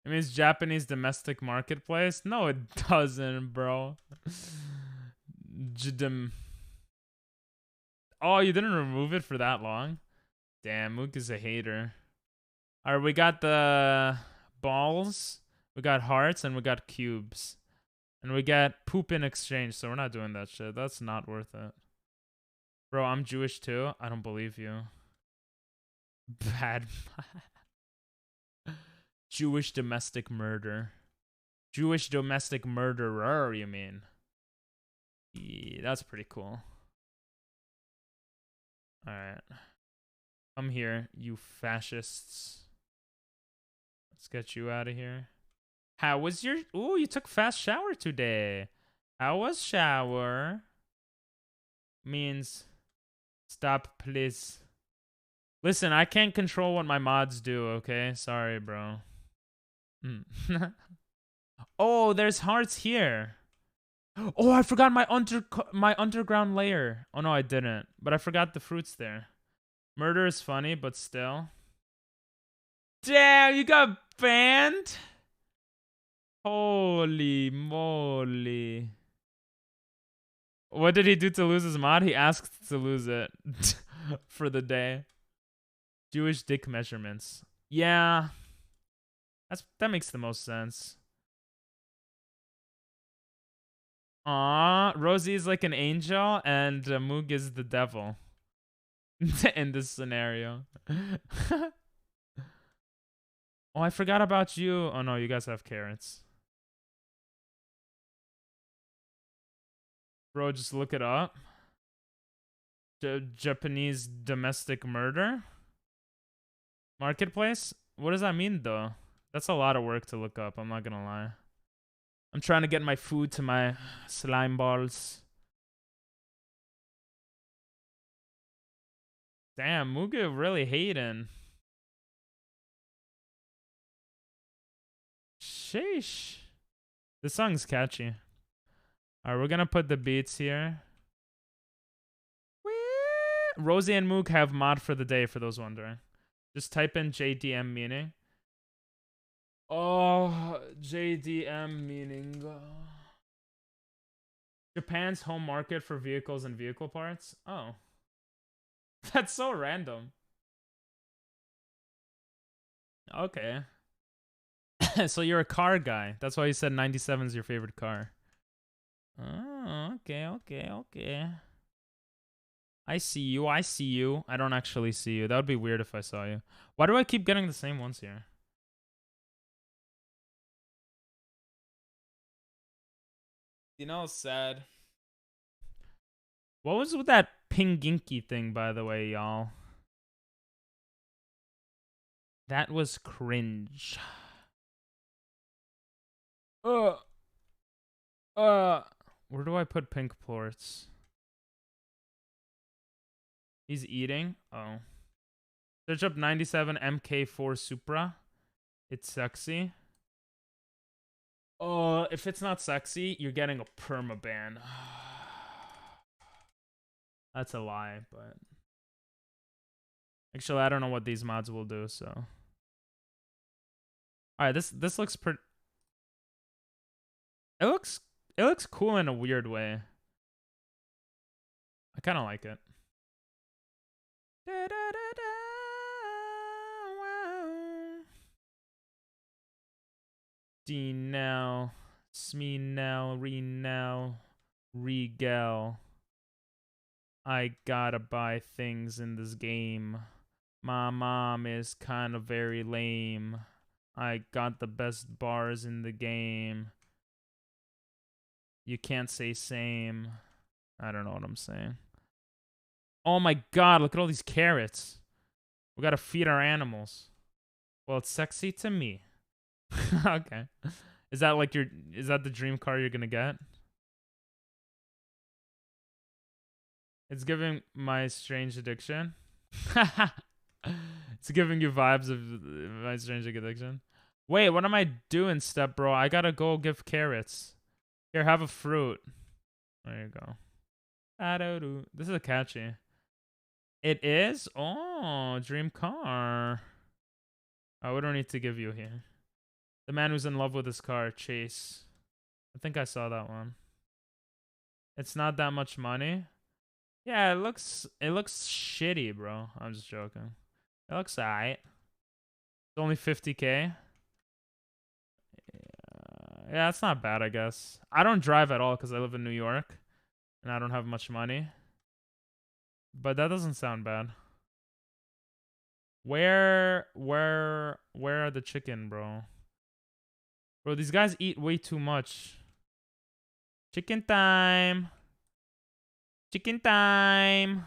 means Japanese domestic marketplace? No, it doesn't, bro. Oh, you didn't remove it for that long? Damn, Mook is a hater. Alright, we got the balls, we got hearts, and we got cubes. And we get poop in exchange, so we're not doing that shit. That's not worth it. Bro, I'm Jewish too. I don't believe you. Bad. Jewish domestic murder. Jewish domestic murderer, you mean? Yeah, that's pretty cool. Alright. Come here, you fascists. Let's get you out of here. How was your... Ooh, you took fast shower today. How was shower? Means... Stop, please. Listen, I can't control what my mods do, okay? Sorry, bro. Oh, there's hearts here. Oh, I forgot my underground layer. Oh, no, I didn't. But I forgot the fruits there. Murder is funny, but still. Damn, you got banned? Holy moly. What did he do to lose his mod? He asked to lose it for the day. Jewish dick measurements. Yeah. That makes the most sense. Aw, Rosie is like an angel and Moog is the devil. In this scenario. Oh, I forgot about you. Oh no, you guys have carrots. Bro, just look it up. Japanese domestic murder. Marketplace? What does that mean, though? That's a lot of work to look up. I'm not gonna lie. I'm trying to get my food to my slime balls. Damn, Muga really hating. Sheesh. This song's catchy. Alright, we're gonna put the beats here. Rosie and Moog have mod for the day, for those wondering. Just type in JDM meaning. Oh, JDM meaning. Japan's home market for vehicles and vehicle parts. Oh. That's so random. Okay. So you're a car guy. That's why you said 97 is your favorite car. Oh, okay. I see you. I don't actually see you. That would be weird if I saw you. Why do I keep getting the same ones here? You know, sad. What was with that Pinginky thing, by the way, y'all? That was cringe. Where do I put pink plorts? He's eating? Oh. Search up 97 MK4 Supra. It's sexy. Oh, if it's not sexy, you're getting a permaban. That's a lie, but... Actually, I don't know what these mods will do, so... Alright, this looks pretty... It looks cool in a weird way. I kind of like it. D now, Smee now, Re now, Regal. I gotta buy things in this game. My mom is kind of very lame. I got the best bars in the game. You can't say same. I don't know what I'm saying. Oh my god, look at all these carrots. We gotta feed our animals. Well, it's sexy to me. Okay. Is that like is that the dream car you're gonna get? It's giving my strange addiction. It's giving you vibes of my strange addiction. Wait, what am I doing, step bro? I gotta go give carrots. Here, have a fruit. There you go. This is catchy. It is? Oh, dream car. Oh, we don't need to give you here. The man who's in love with his car, Chase. I think I saw that one. It's not that much money. Yeah, it looks shitty, bro. I'm just joking. It looks alright. It's only 50K. Yeah, it's not bad, I guess. I don't drive at all because I live in New York and I don't have much money. But that doesn't sound bad. Where are the chicken, bro? Bro, these guys eat way too much. Chicken time. Chicken time.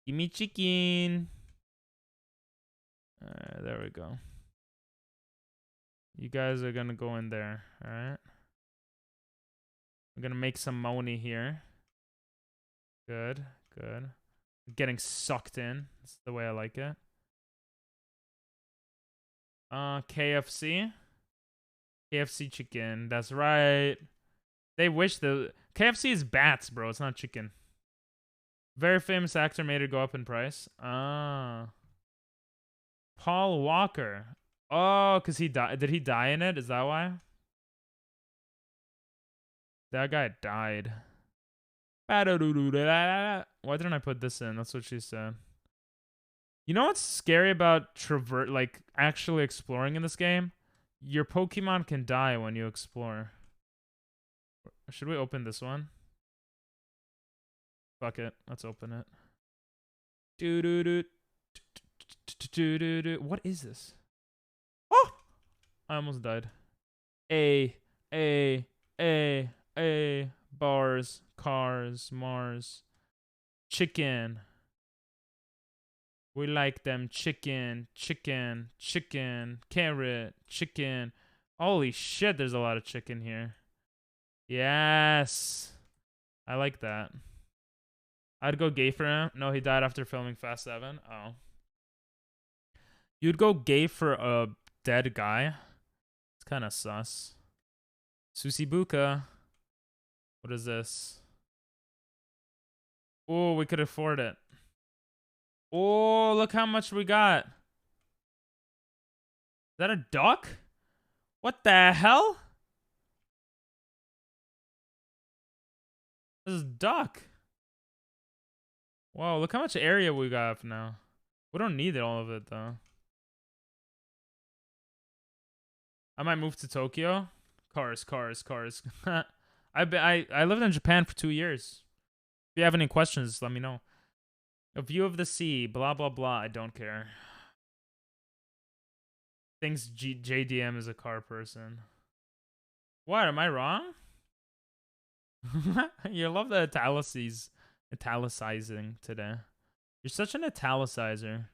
Give me chicken. Alright, there we go. You guys are gonna go in there, alright? I'm gonna make some money here. Good. Getting sucked in. That's the way I like it. KFC. KFC chicken. That's right. They wish the KFC is bats, bro. It's not chicken. Very famous actor made it go up in price. Paul Walker. Oh, because he died. Did he die in it? Is that why? That guy died. Why didn't I put this in? That's what she said. You know what's scary about actually exploring in this game? Your Pokemon can die when you explore. Should we open this one? Fuck it. Let's open it. What is this? Oh! I almost died. Bars, cars, Mars. Chicken. We like them chicken, chicken, chicken, carrot, chicken. Holy shit, there's a lot of chicken here. Yes. I like that. I'd go gay for him. No, he died after filming Fast 7. Oh. You'd go gay for a dead guy? It's kind of sus. Susibuka. What is this? Oh, we could afford it. Oh, look how much we got. Is that a duck? What the hell? This is duck. Whoa, look how much area we got now. We don't need all of it, though. I might move to Tokyo. Cars. I lived in Japan for 2 years. If you have any questions, let me know. A view of the sea, blah, blah, blah. I don't care. Thinks JDM is a car person. What, am I wrong? You love the italicizing today. You're such an italicizer.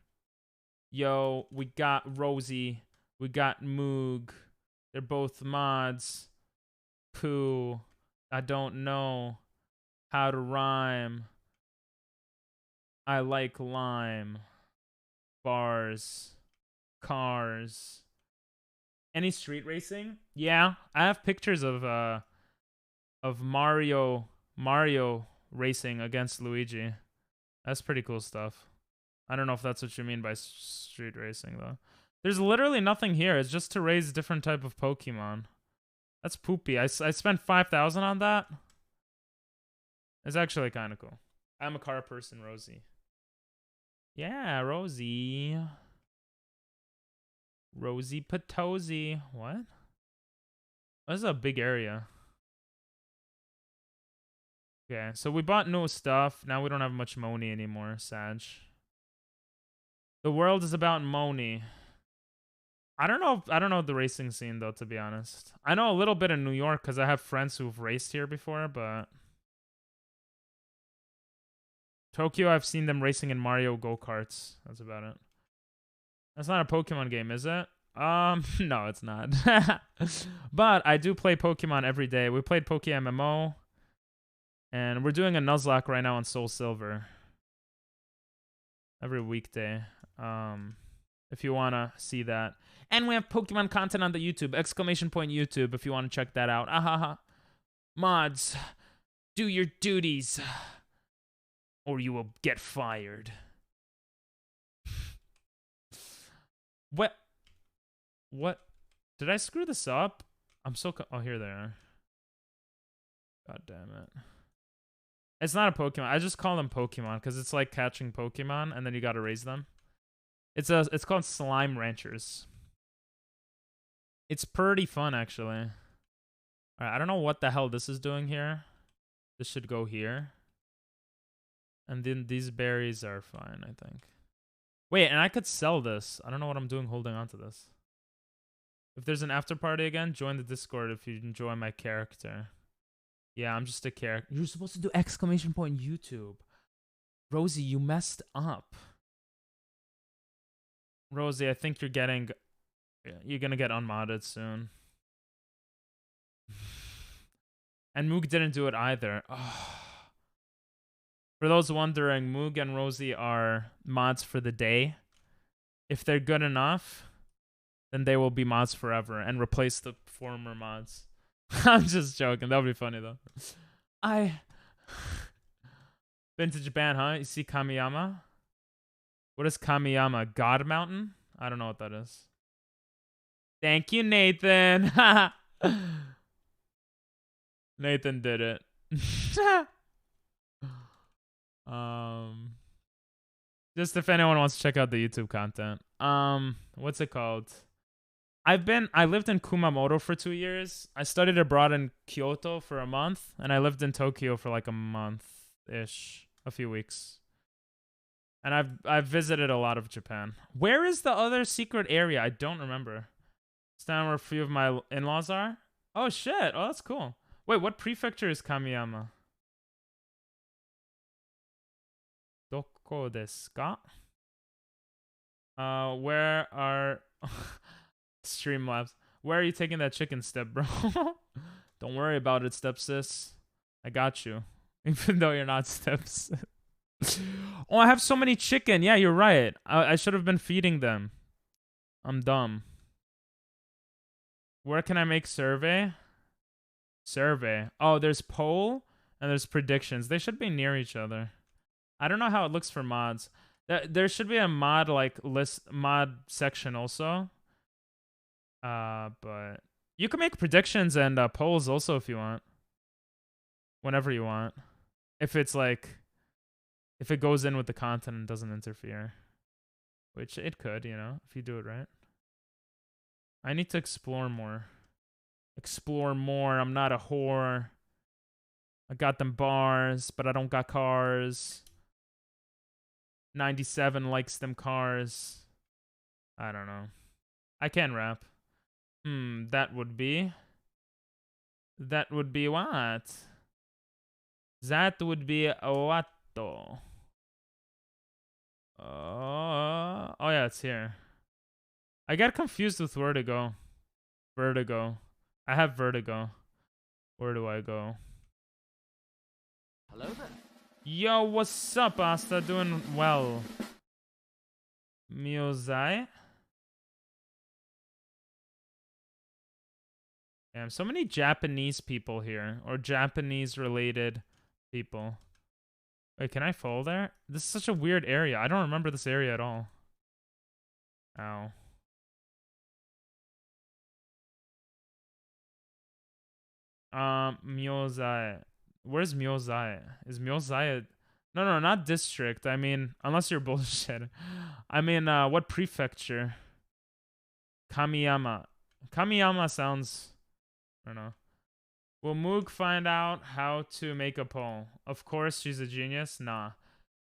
Yo, we got Rosie. We got Moog. They're both mods. Pooh. I don't know how to rhyme. I like lime. Bars. Cars. Any street racing? Yeah, I have pictures of Mario racing against Luigi. That's pretty cool stuff. I don't know if that's what you mean by street racing though. There's literally nothing here. It's just to raise different type of Pokemon. That's poopy. I spent 5,000 on that. It's actually kind of cool. I'm a car person, Rosie. Yeah, Rosie. Rosie Potosi. What? This is a big area. Okay, so we bought new stuff. Now we don't have much money anymore, Sag. The world is about money. I don't know the racing scene though, to be honest. I know a little bit in New York because I have friends who've raced here before, but Tokyo, I've seen them racing in Mario go-karts. That's about it. That's not a Pokemon game, is it? No, it's not. But I do play Pokemon every day. We played PokeMMO. And we're doing a Nuzlocke right now on Soul Silver. Every weekday. If you want to see that. And we have Pokemon content on the YouTube. Exclamation point YouTube if you want to check that out. Ahaha. Mods, do your duties. Or you will get fired. What? Did I screw this up? I'm so... oh, here they are. God damn it. It's not a Pokemon. I just call them Pokemon because it's like catching Pokemon and then you gotta raise them. It's called Slime Ranchers. It's pretty fun, actually. Alright, I don't know what the hell this is doing here. This should go here. And then these berries are fine, I think. Wait, and I could sell this. I don't know what I'm doing holding on to this. If there's an after party again, join the Discord if you enjoy my character. Yeah, I'm just a character. You're supposed to do exclamation point YouTube. Rosie, you messed up. Rosie, I think you're gonna get unmodded soon. And Moog didn't do it either. Oh. For those wondering, Moog and Rosie are mods for the day. If they're good enough, then they will be mods forever and replace the former mods. I'm just joking. That would be funny, though. Been to Japan, huh? You see Kamiyama? What is Kamiyama? God Mountain? I don't know what that is. Thank you, Nathan. Nathan did it. Just if anyone wants to check out the YouTube content. What's it called? I lived in Kumamoto for 2 years. I studied abroad in Kyoto for a month, and I lived in Tokyo for like a month-ish, a few weeks. And I've visited a lot of Japan. Where is the other secret area? I don't remember. It's down where a few of my in-laws are. Oh shit! Oh, that's cool. Wait, what prefecture is Kamiyama? Doko desu ka? Where are Streamlabs? Where are you taking that chicken step, bro? Don't worry about it, stepsis. I got you. Even though you're not stepsis. Oh, I have so many chicken. Yeah, you're right. I should have been feeding them. I'm dumb. Where can I make survey? Survey. Oh, there's poll and there's predictions. They should be near each other. I don't know how it looks for mods. There should be a mod like list mod section also. But you can make predictions and polls also if you want. Whenever you want. If it's like if it goes in with the content and doesn't interfere. Which it could, you know, if you do it right. I need to explore more. Explore more. I'm not a whore. I got them bars, but I don't got cars. 97 likes them cars. I don't know. I can rap. That would be what? That would be what though? Oh yeah, it's here. I got confused with where to go. Vertigo. I have vertigo. Where do I go? Hello there. Yo, what's up, Asta? Doing well. Miozai? Damn, so many Japanese people here. Or Japanese-related people. Wait, can I fall there? This is such a weird area. I don't remember this area at all. Ow. Miozai. Where's Miozai? Is Miozai a... No, not district. I mean, unless you're bullshit. I mean, what prefecture? Kamiyama. Kamiyama sounds... I don't know. Will Moog find out how to make a poll? Of course, she's a genius. Nah.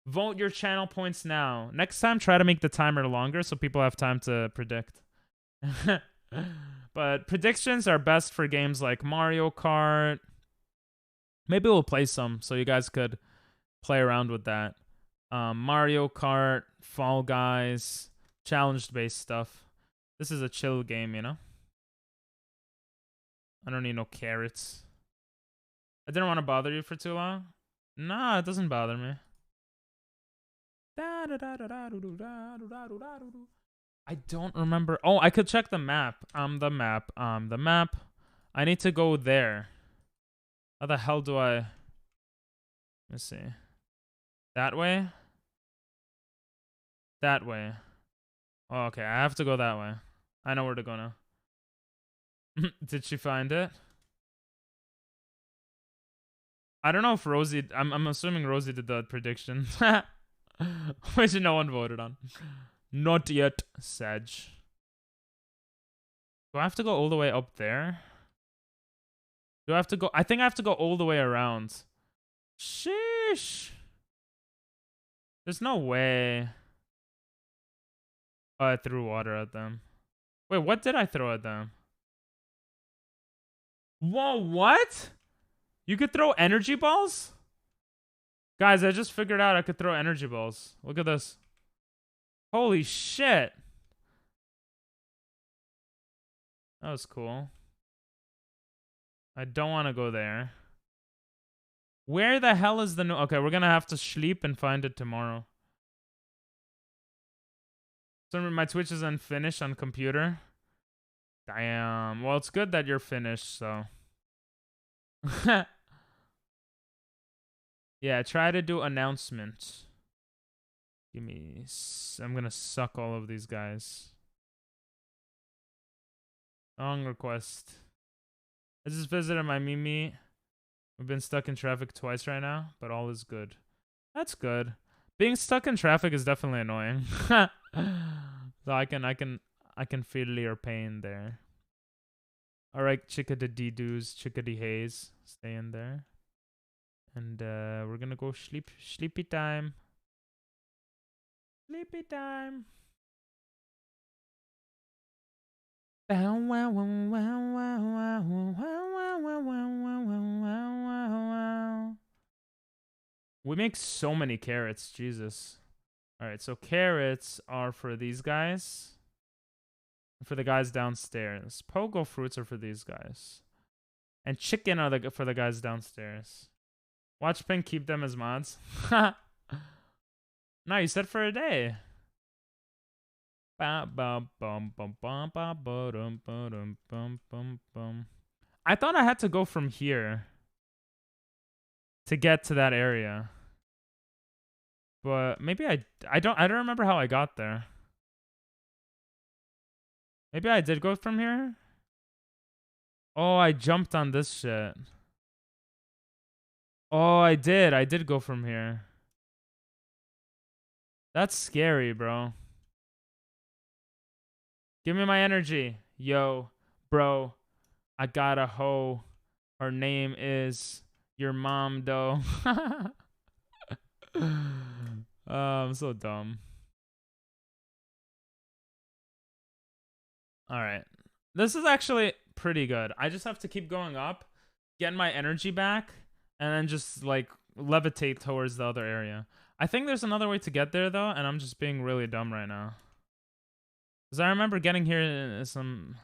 Vote your channel points now. Next time, try to make the timer longer so people have time to predict. But predictions are best for games like Mario Kart. Maybe we'll play some so you guys could play around with that. Mario Kart, Fall Guys, challenge-based stuff. This is a chill game, you know? I don't need no carrots. I didn't want to bother you for too long. Nah, it doesn't bother me. I don't remember. Oh, I could check the map. The map. I need to go there. How the hell do I... Let's see. That way? That way. Oh, okay, I have to go that way. I know where to go now. Did she find it? I don't know if Rosie... I'm assuming Rosie did the prediction. Which no one voted on. Not yet, Sag. Do I have to go all the way up there? Do I have to go... I think I have to go all the way around. Sheesh. There's no way. Oh, I threw water at them. Wait, what did I throw at them? Whoa, what? You could throw energy balls? Guys, I just figured out I could throw energy balls. Look at this. Holy shit. That was cool. I don't want to go there. Where the hell is the new... Okay, we're gonna have to sleep and find it tomorrow. So my Twitch is unfinished on computer. Damn. Well, it's good that you're finished, so... Yeah, try to do announcements. Give me... I'm gonna suck all of these guys. Song request. I just visited my Mimi. We've been stuck in traffic twice right now, but all is good. That's good. Being stuck in traffic is definitely annoying. So I can feel your pain there. Alright, chickadee doos, chickadee haze. Stay in there. And we're gonna go sleep. Sleepy time. Sleepy time. We make so many carrots, Jesus. All right, so carrots are for these guys. For the guys downstairs. Pogo fruits are for these guys. And chicken are for the guys downstairs. Watch Pink keep them as mods. No, you said for a day. I thought I had to go from here to get to that area. But maybe I don't remember how I got there. Maybe I did go from here? Oh, I jumped on this shit. Oh, I did go from here. That's scary, bro. Give me my energy. Yo, bro. I got a hoe. Her name is your mom, though. I'm so dumb. Alright. This is actually pretty good. I just have to keep going up, get my energy back, and then just, like, levitate towards the other area. I think there's another way to get there, though, and I'm just being really dumb right now. Because I remember getting here in some...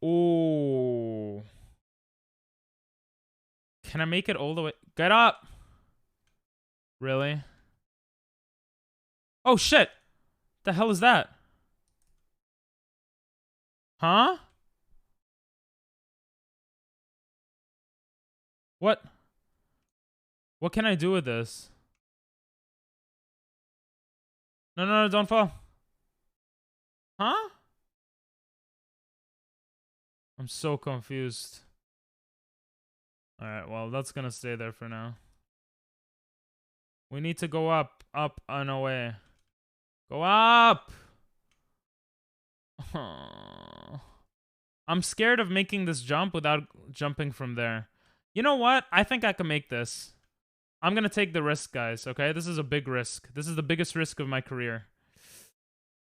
Oh. Can I make it all the way? Get up! Really? Oh, shit! The hell is that? Huh? What? What can I do with this? No, no, no, don't fall. Huh? I'm so confused. Alright, well, that's gonna stay there for now. We need to go up, and away. Go up! I'm scared of making this jump without jumping from there. You know what? I think I can make this. I'm gonna take the risk, guys, okay? This is a big risk. This is the biggest risk of my career.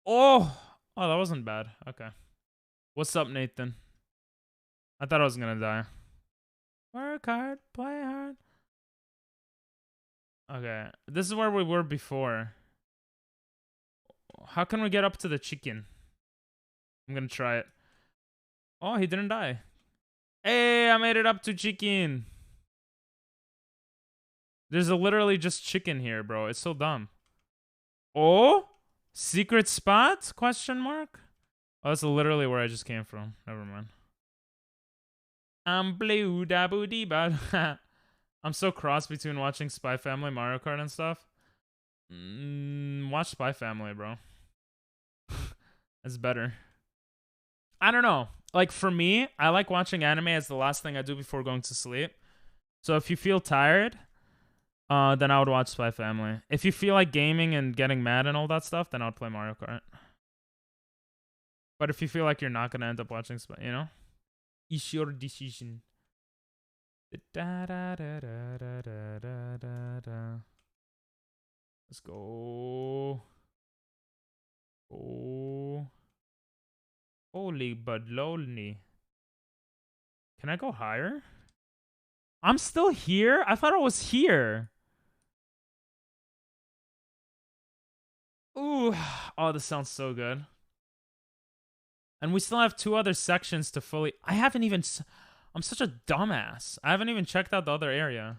Oh! Oh, that wasn't bad. Okay. What's up, Nathan? I thought I was gonna die. Work hard, play hard. Okay. This is where we were before. How can we get up to the chicken? I'm gonna try it. Oh, he didn't die. Hey, I made it up to chicken. There's literally just chicken here, bro. It's so dumb. Oh? Secret spot? Question mark? Oh, that's literally where I just came from. Never mind. I'm blue da boo dee ba. I'm so cross between watching Spy Family, Mario Kart, and stuff. Watch Spy Family, bro. It's better. I don't know. Like, for me, I like watching anime as the last thing I do before going to sleep. So if you feel tired, then I would watch Spy Family. If you feel like gaming and getting mad and all that stuff, then I would play Mario Kart. But if you feel like you're not going to end up watching Spy, you know? It's your decision. Let's go. Oh. Holy but lonely. Can I go higher? I'm still here? I thought I was here. Ooh. Oh, this sounds so good. And we still have 2 other sections to fully... I haven't even... I'm such a dumbass. I haven't even checked out the other area.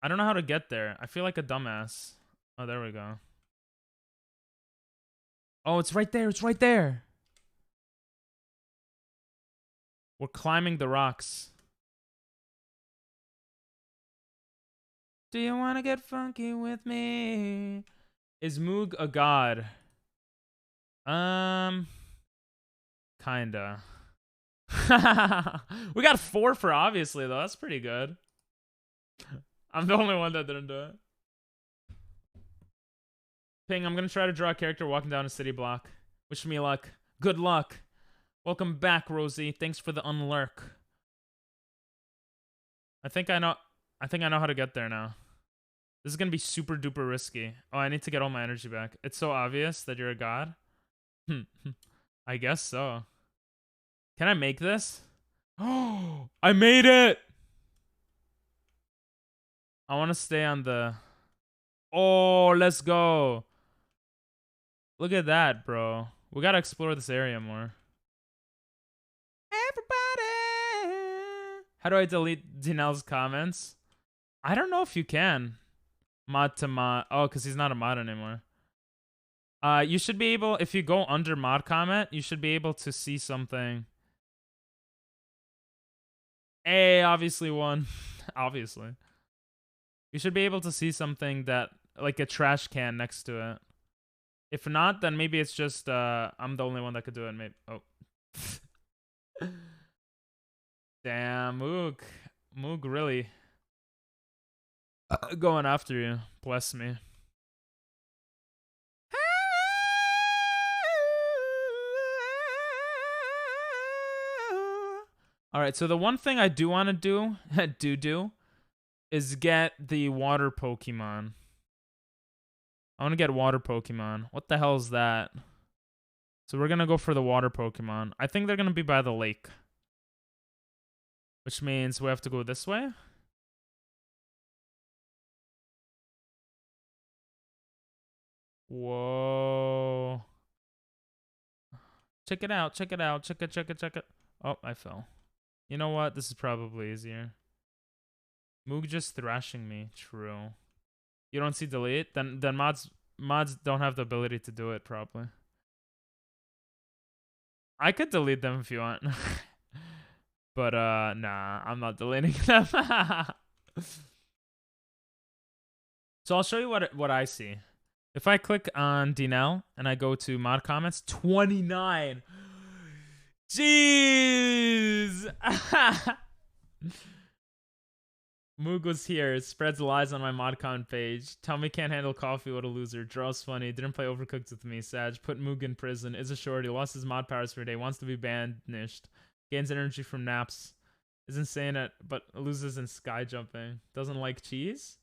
I don't know how to get there. I feel like a dumbass. Oh, there we go. Oh, it's right there. It's right there. We're climbing the rocks. Do you want to get funky with me? Is Moog a god? Kinda. We got 4 for obviously, though. That's pretty good. I'm the only one that didn't do it. Ping, I'm gonna try to draw a character walking down a city block. Wish me luck. Good luck. Welcome back, Rosie. Thanks for the unlurk. I think I know how to get there now. This is gonna be super duper risky. Oh, I need to get all my energy back. It's so obvious that you're a god. I guess so. Can I make this? Oh, I made it! I want to stay on the... Oh, let's go. Look at that, bro. We gotta explore this area more. Everybody. How do I delete Dinel's comments? I don't know if you can. Mod to mod. Oh, because he's not a mod anymore. You should be able, if you go under mod comment, you should be able to see something. Hey, obviously one. Obviously. You should be able to see something that, like a trash can next to it. If not, then maybe it's just, I'm the only one that could do it. Maybe. Oh. Damn, Moog. Moog really going after you. Bless me. All right, so the one thing I do want to do, is get the water Pokemon. I want to get water Pokemon. What the hell is that? So we're going to go for the water Pokemon. I think they're going to be by the lake. Which means we have to go this way. Whoa. Check it out. Check it out. Check it, check it, check it. Oh, I fell. You know what? This is probably easier. Moog just thrashing me. True. You don't see delete? Then mods don't have the ability to do it probably. I could delete them if you want. But nah, I'm not deleting them. So I'll show you what I see. If I click on Dinel and I go to mod comments, 29. Jeez. Moog was here. Spreads lies on my mod comment page. Tell me can't handle coffee. What a loser. Draw's funny. Didn't play Overcooked with me. Sag. Put Moog in prison. Is a shorty. Lost his mod powers for a day. Wants to be banished. Gains energy from naps. Is insane at but loses in sky jumping. Doesn't like cheese.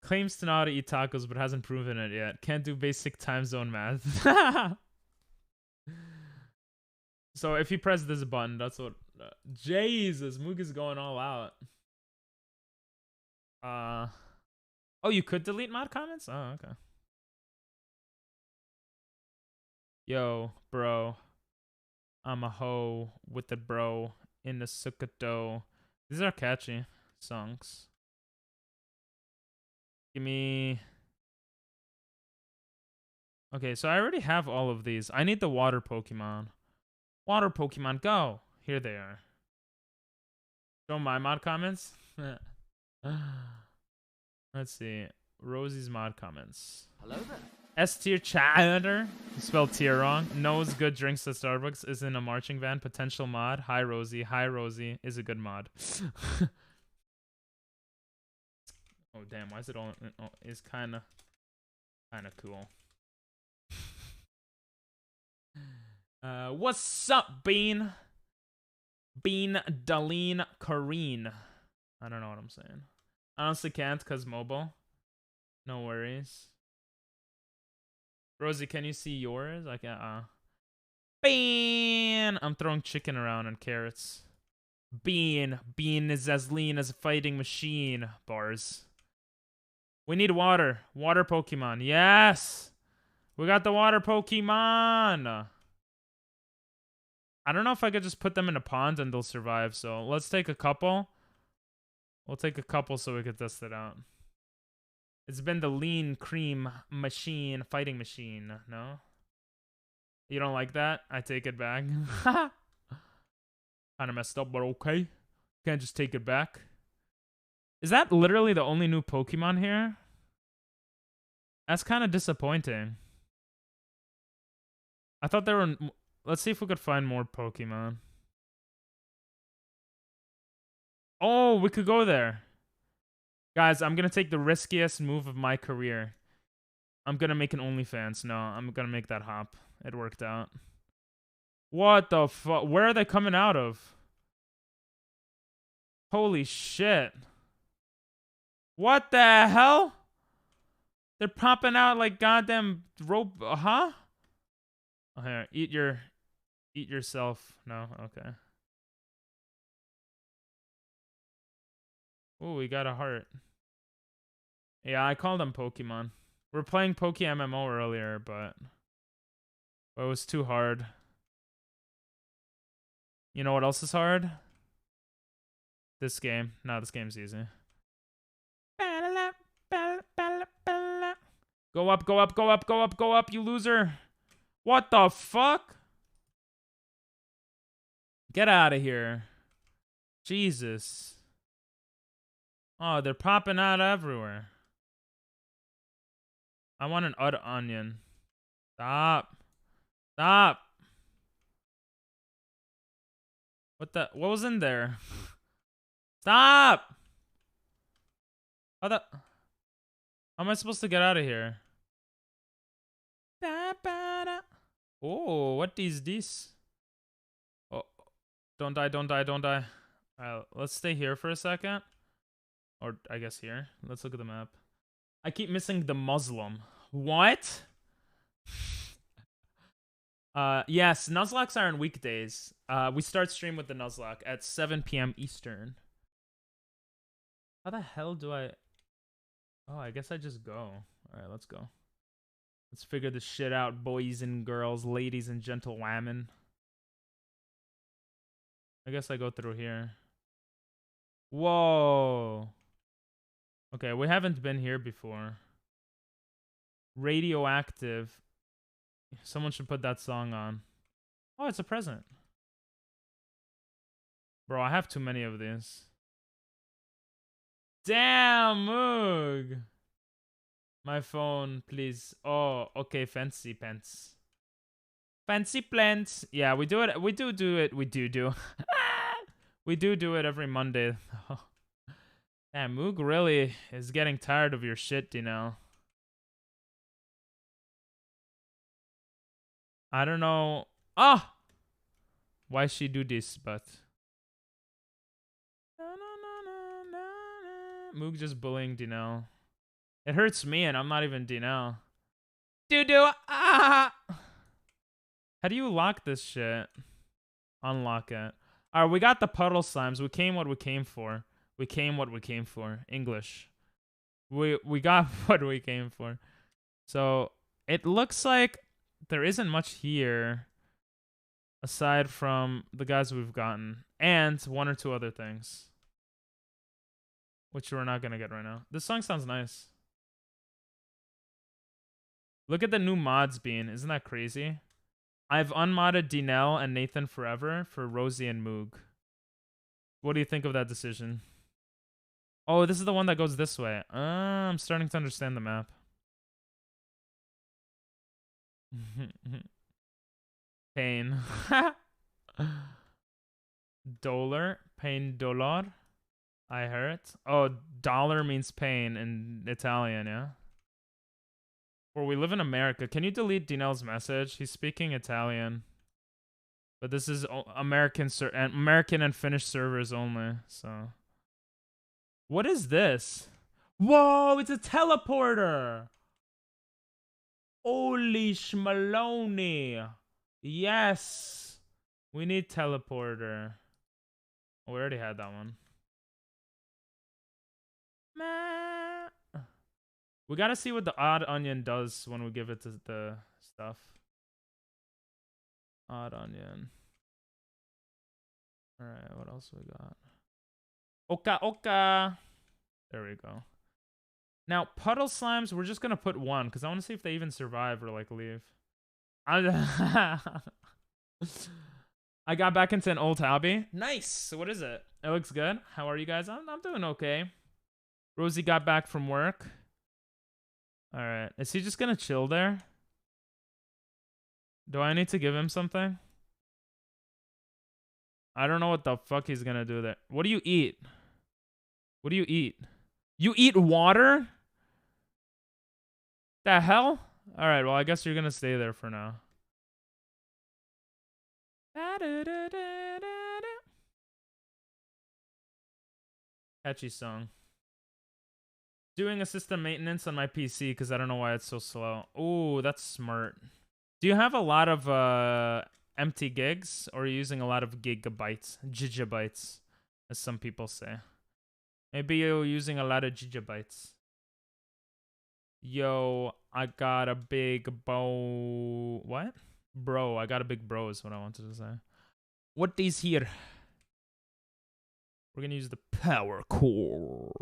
Claims to know how to eat tacos but hasn't proven it yet. Can't do basic time zone math. So if you press this button, that's what. Jesus, Moog is going all out. Oh, you could delete mod comments? Oh, okay. Yo, bro. I'm a hoe with the bro in the sukato. These are catchy songs. Give me. Okay, so I already have all of these. I need the water Pokemon. Water Pokemon, go. Here they are. Show my mod comments. Let's see. Rosie's mod comments. Hello there. S tier chatter. Spelled tier wrong. Knows good drinks at Starbucks. Is in a marching band. Potential mod. Hi Rosie. Hi Rosie. Is a good mod. Oh damn. Why is it all? Oh, it's kind of cool. What's up, Bean? Bean Darlene Kareen. I don't know what I'm saying. I honestly can't because mobile. No worries. Rosie, can you see yours? I can't. Bean! I'm throwing chicken around and carrots. Bean. Bean is as lean as a fighting machine. Bars. We need water. Water Pokemon. Yes! We got the water Pokemon! I don't know if I could just put them in a pond and they'll survive, so let's take a couple. We'll take a couple so we can test it out. It's been the lean cream machine, fighting machine, no? You don't like that? I take it back. Kind of messed up, but okay. Can't just take it back. Is that literally the only new Pokemon here? That's kind of disappointing. I thought there were... Let's see if we could find more Pokemon. Oh, we could go there. Guys, I'm going to take the riskiest move of my career. I'm going to make an OnlyFans. No, I'm going to make that hop. It worked out. What the fuck? Where are they coming out of? Holy shit. What the hell? They're popping out like goddamn rope. Huh? Oh, here, eat yourself. No, okay. Oh, we got a heart. Yeah, I called them Pokemon. We were playing PokeMMO earlier, but it was too hard. You know what else is hard? This game. No, this game's easy. Go up, go up, go up, go up, go up, you loser. What the fuck? Get out of here. Jesus. Oh, they're popping out everywhere. I want an odd onion. Stop. Stop. What was in there? Stop. How am I supposed to get out of here? Oh, what is this? Oh, don't die, don't die, don't die. Alright, let's stay here for a second. Or I guess here. Let's look at the map. I keep missing the Muslim. What? Yes, Nuzlocks are on weekdays. We start stream with the Nuzlocke at 7 p.m. Eastern. How the hell do I... Oh, I guess I just go. Alright, let's go. Let's figure this shit out, boys and girls, ladies and gentlewomen. I guess I go through here. Whoa. Okay, we haven't been here before. Radioactive. Someone should put that song on. Oh, it's a present. Bro, I have too many of these. Damn, Moog. My phone, please. Oh, okay, fancy pants. Fancy plants. Yeah, we do it. We do it. We do. We do it every Monday. Damn, Moog really is getting tired of your shit, Dino. I don't know. Ah! Why she do this, but... Moog just bullying Dino. It hurts me and I'm not even Dino. Doo-doo! Ah! How do you lock this shit? Unlock it. Alright, we got the puddle slimes. We came what we came for. We came what we came for. English. We got what we came for. So, it looks like there isn't much here aside from the guys we've gotten. And one or two other things. Which we're not gonna get right now. This song sounds nice. Look at the new mods being. Isn't that crazy? I've unmodded Dinell and Nathan Forever for Rosie and Moog. What do you think of that decision? Oh, this is the one that goes this way. I'm starting to understand the map. Pain. Dollar. Pain dollar. I heard. Oh, dollar means pain in Italian, yeah? Or we live in America. Can you delete Dinell's message? He's speaking Italian. But this is American and Finnish servers only, so. What is this? Whoa, it's a teleporter! Holy schmaloni! Yes! We need teleporter. Oh, we already had that one. We gotta see what the odd onion does when we give it to the stuff. Odd onion. Alright, what else we got? Oka oka! There we go. Now, puddle slimes, we're just gonna put one, because I want to see if they even survive or, like, leave. I got back into an old hobby. Nice! So what is it? It looks good. How are you guys? I'm doing okay. Rosie got back from work. Alright. Is he just gonna chill there? Do I need to give him something? I don't know what the fuck he's gonna do there. What do you eat? What do you eat? You eat water? The hell? Alright, well, I guess you're gonna stay there for now. Catchy song. Doing a system maintenance on my PC because I don't know why it's so slow. Ooh, that's smart. Do you have a lot of empty gigs, or are you using a lot of gigabytes, as some people say? Maybe you're using a lot of gigabytes. Yo, I got a big bow. What? Bro, I got a big bro is what I wanted to say. What is here? We're gonna use the power core.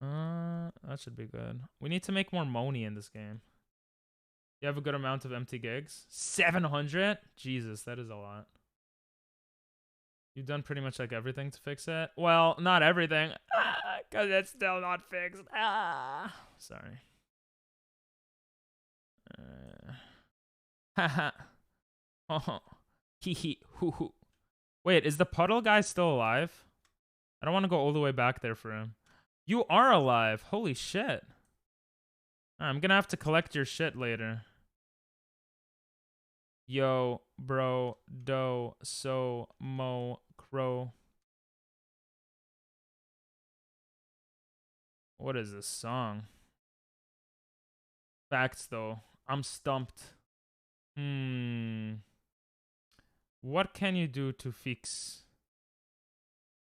That should be good. We need to make more money in this game. You have a good amount of empty gigs? 700? Jesus, that is a lot. You've done pretty much like everything to fix it? Well, not everything. Because it's still not fixed. Sorry. Haha. Oh. Hee hee. Hoo hoo. Wait, is the puddle guy still alive? I don't want to go all the way back there for him. You are alive. Holy shit. I'm gonna have to collect your shit later. Yo, bro, do, so, mo, crow. What is this song? Facts, though. I'm stumped. What can you do to fix?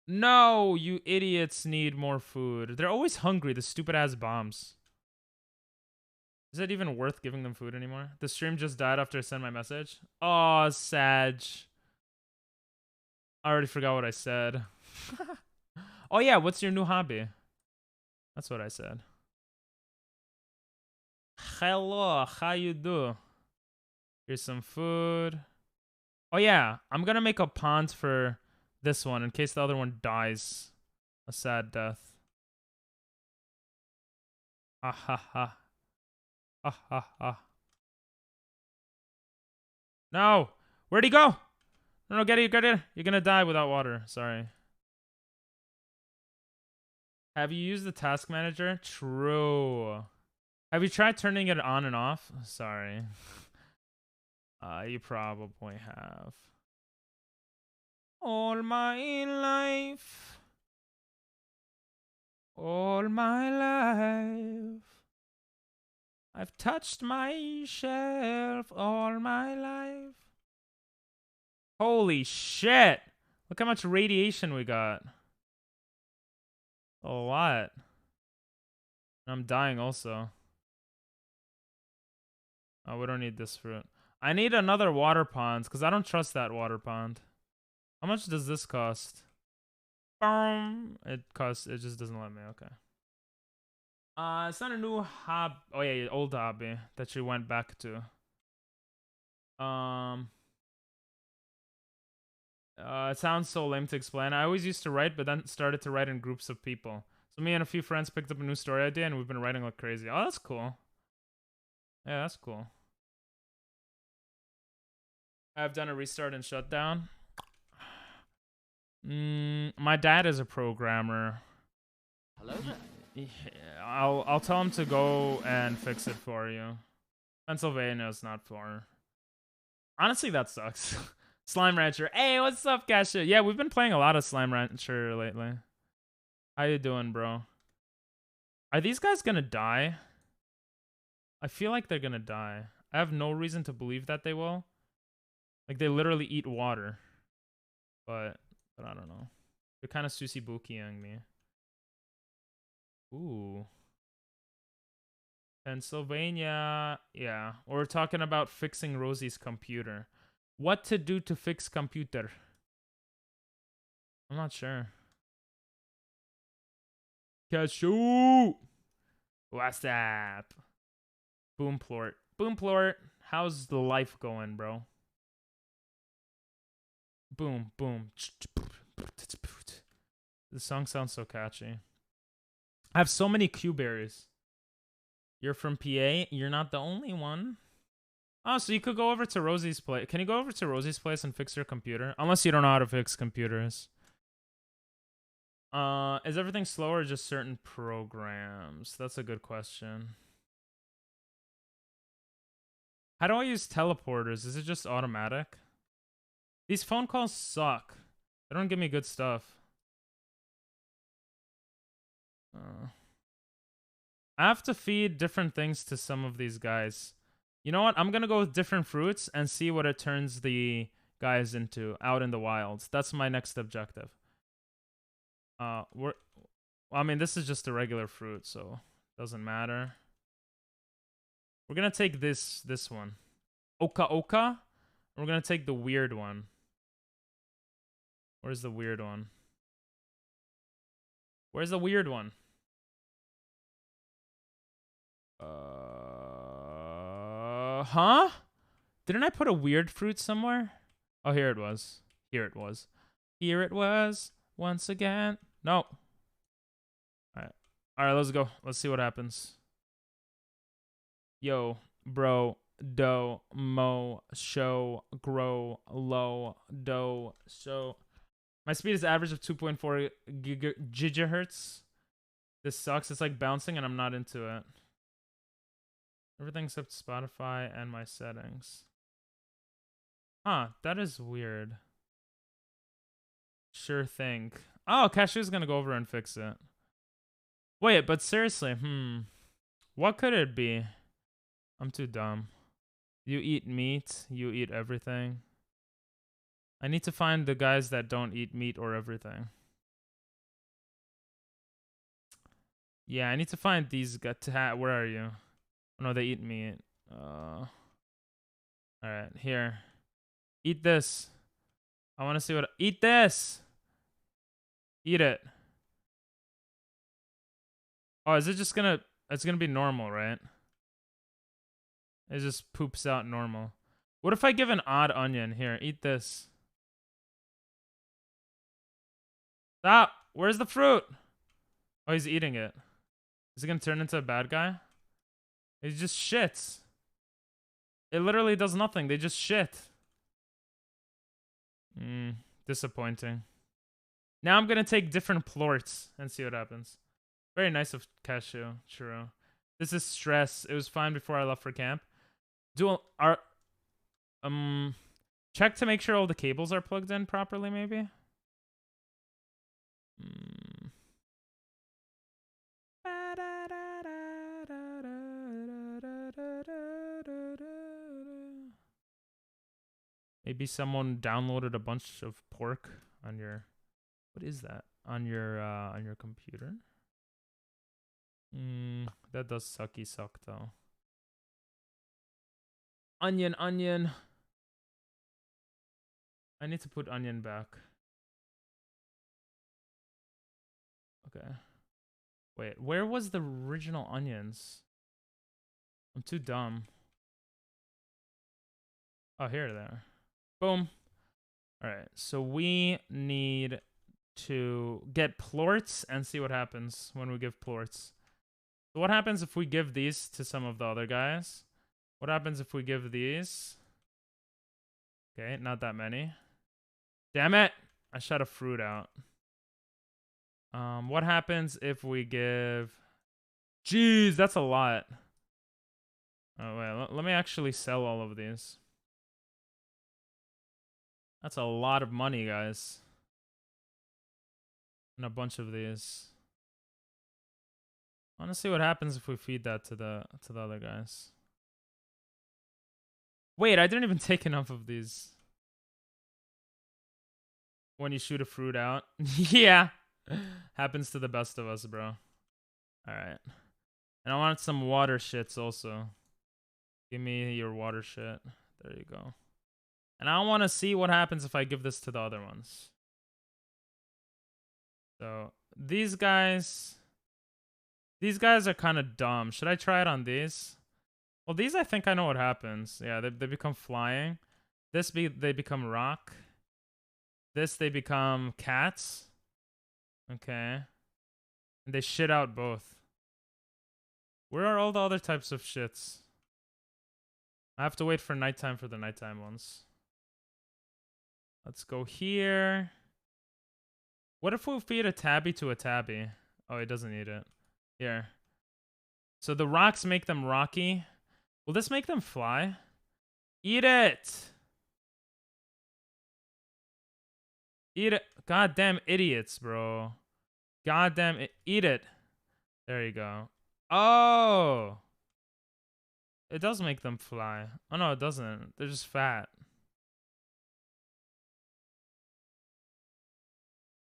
No, you idiots need more food. They're always hungry, the stupid ass bombs. Is it even worth giving them food anymore? The stream just died after I sent my message. Oh, Sag. I already forgot what I said. Oh yeah, what's your new hobby? That's what I said. Hello, how you do? Here's some food. Oh yeah, I'm gonna make a pond for this one in case the other one dies. A sad death. Ha ha ha. Ha ha ha. No! Where'd he go? No, get it. You're gonna die without water. Sorry. Have you used the task manager? True. Have you tried turning it on and off? Sorry. You probably have. All my life. All my life. I've touched my shelf all my life. Holy shit. Look how much radiation we got. A lot. I'm dying also. Oh, we don't need this fruit. I need another water pond because I don't trust that water pond. How much does this cost? It just doesn't let me. Okay. It's not a new hobby. Oh yeah, old hobby that you went back to. It sounds so lame to explain. I always used to write, but then started to write in groups of people. So me and a few friends picked up a new story idea, and we've been writing like crazy. Oh, that's cool. Yeah, that's cool. I've done a restart and shutdown. My dad is a programmer. Hello there. Yeah, I'll tell him to go and fix it for you. Pennsylvania is not far. Honestly, that sucks. Slime Rancher. Hey, what's up, Gasha? Yeah, we've been playing a lot of Slime Rancher lately. How you doing, bro? Are these guys gonna die? I feel like they're gonna die. I have no reason to believe that they will. Like, they literally eat water. But I don't know. They're kind of Susie Bukiing me. Ooh. Pennsylvania. Yeah. We're talking about fixing Rosie's computer. What to do to fix computer? I'm not sure. Cashew! What's up? Boomplort. Boomplort. How's the life going, bro? Boom, boom. The song sounds so catchy. I have so many Q berries. You're from PA? You're not the only one. Oh, so you could go over to Rosie's place. Can you go over to Rosie's place and fix your computer? Unless you don't know how to fix computers. Is everything slow or just certain programs? That's a good question. How do I use teleporters? Is it just automatic? These phone calls suck. They don't give me good stuff. I have to feed different things to some of these guys. You know what? I'm gonna go with different fruits and see what it turns the guys into out in the wilds. That's my next objective. Well, I mean, this is just a regular fruit, so doesn't matter. We're gonna take this one. Oka Oka. We're gonna take the weird one. Where's the weird one? Where's the weird one? Huh? Didn't I put a weird fruit somewhere? Oh, here it was. Here it was. Here it was once again. No. Alright. Alright, let's go. Let's see what happens. Yo, bro, do, mo, show, grow, low, do, show. My speed is average of 2.4 gigahertz. This sucks. It's like bouncing and I'm not into it. Everything except Spotify and my settings. Huh, that is weird. Sure thing. Oh, Cashew's gonna go over and fix it. Wait, but seriously, what could it be? I'm too dumb. You eat meat, you eat everything. I need to find the guys that don't eat meat or everything. Yeah, I need to find these guys. Where are you? Oh, no, they eat meat. Alright, here. Eat this. I want to see what... Eat this! Eat it. Oh, is it just gonna... It's gonna be normal, right? It just poops out normal. What if I give an odd onion? Here, eat this. Stop! Where's the fruit? Oh, he's eating it. Is he gonna turn into a bad guy? He just shits. It literally does nothing. They just shit. Disappointing. Now I'm gonna take different plorts and see what happens. Very nice of Cashew. True. This is stress. It was fine before I left for camp. Check to make sure all the cables are plugged in properly, maybe. Maybe someone downloaded a bunch of pork on your... What is that? On your computer? That does sucky suck though. Onion, onion. I need to put onion back. Okay. Wait, where was the original onions? I'm too dumb. Oh, here they are. Boom. Alright, so we need to get plorts and see what happens when we give plorts. So what happens if we give these to some of the other guys? What happens if we give these? Okay, not that many. Damn it! I shot a fruit out. What happens if we give... Jeez, that's a lot. Oh, wait, let me actually sell all of these. That's a lot of money, guys. And a bunch of these. I want to see what happens if we feed that to the other guys. Wait, I didn't even take enough of these. When you shoot a fruit out. Yeah. Happens to the best of us, bro. Alright. And I want some water shits also. Give me your water shit. There you go. And I want to see what happens if I give this to the other ones. So, these guys are kind of dumb. Should I try it on these? Well, these I think I know what happens. Yeah, they become flying. They become rock. This, they become cats. Okay. And they shit out both. Where are all the other types of shits? I have to wait for nighttime for the nighttime ones. Let's go here. What if we feed a tabby to a tabby? Oh, it doesn't eat it. Here. So the rocks make them rocky. Will this make them fly? Eat it! Eat it. Goddamn idiots, bro. Goddamn it. Eat it. There you go. Oh! It does make them fly. Oh, no, it doesn't. They're just fat.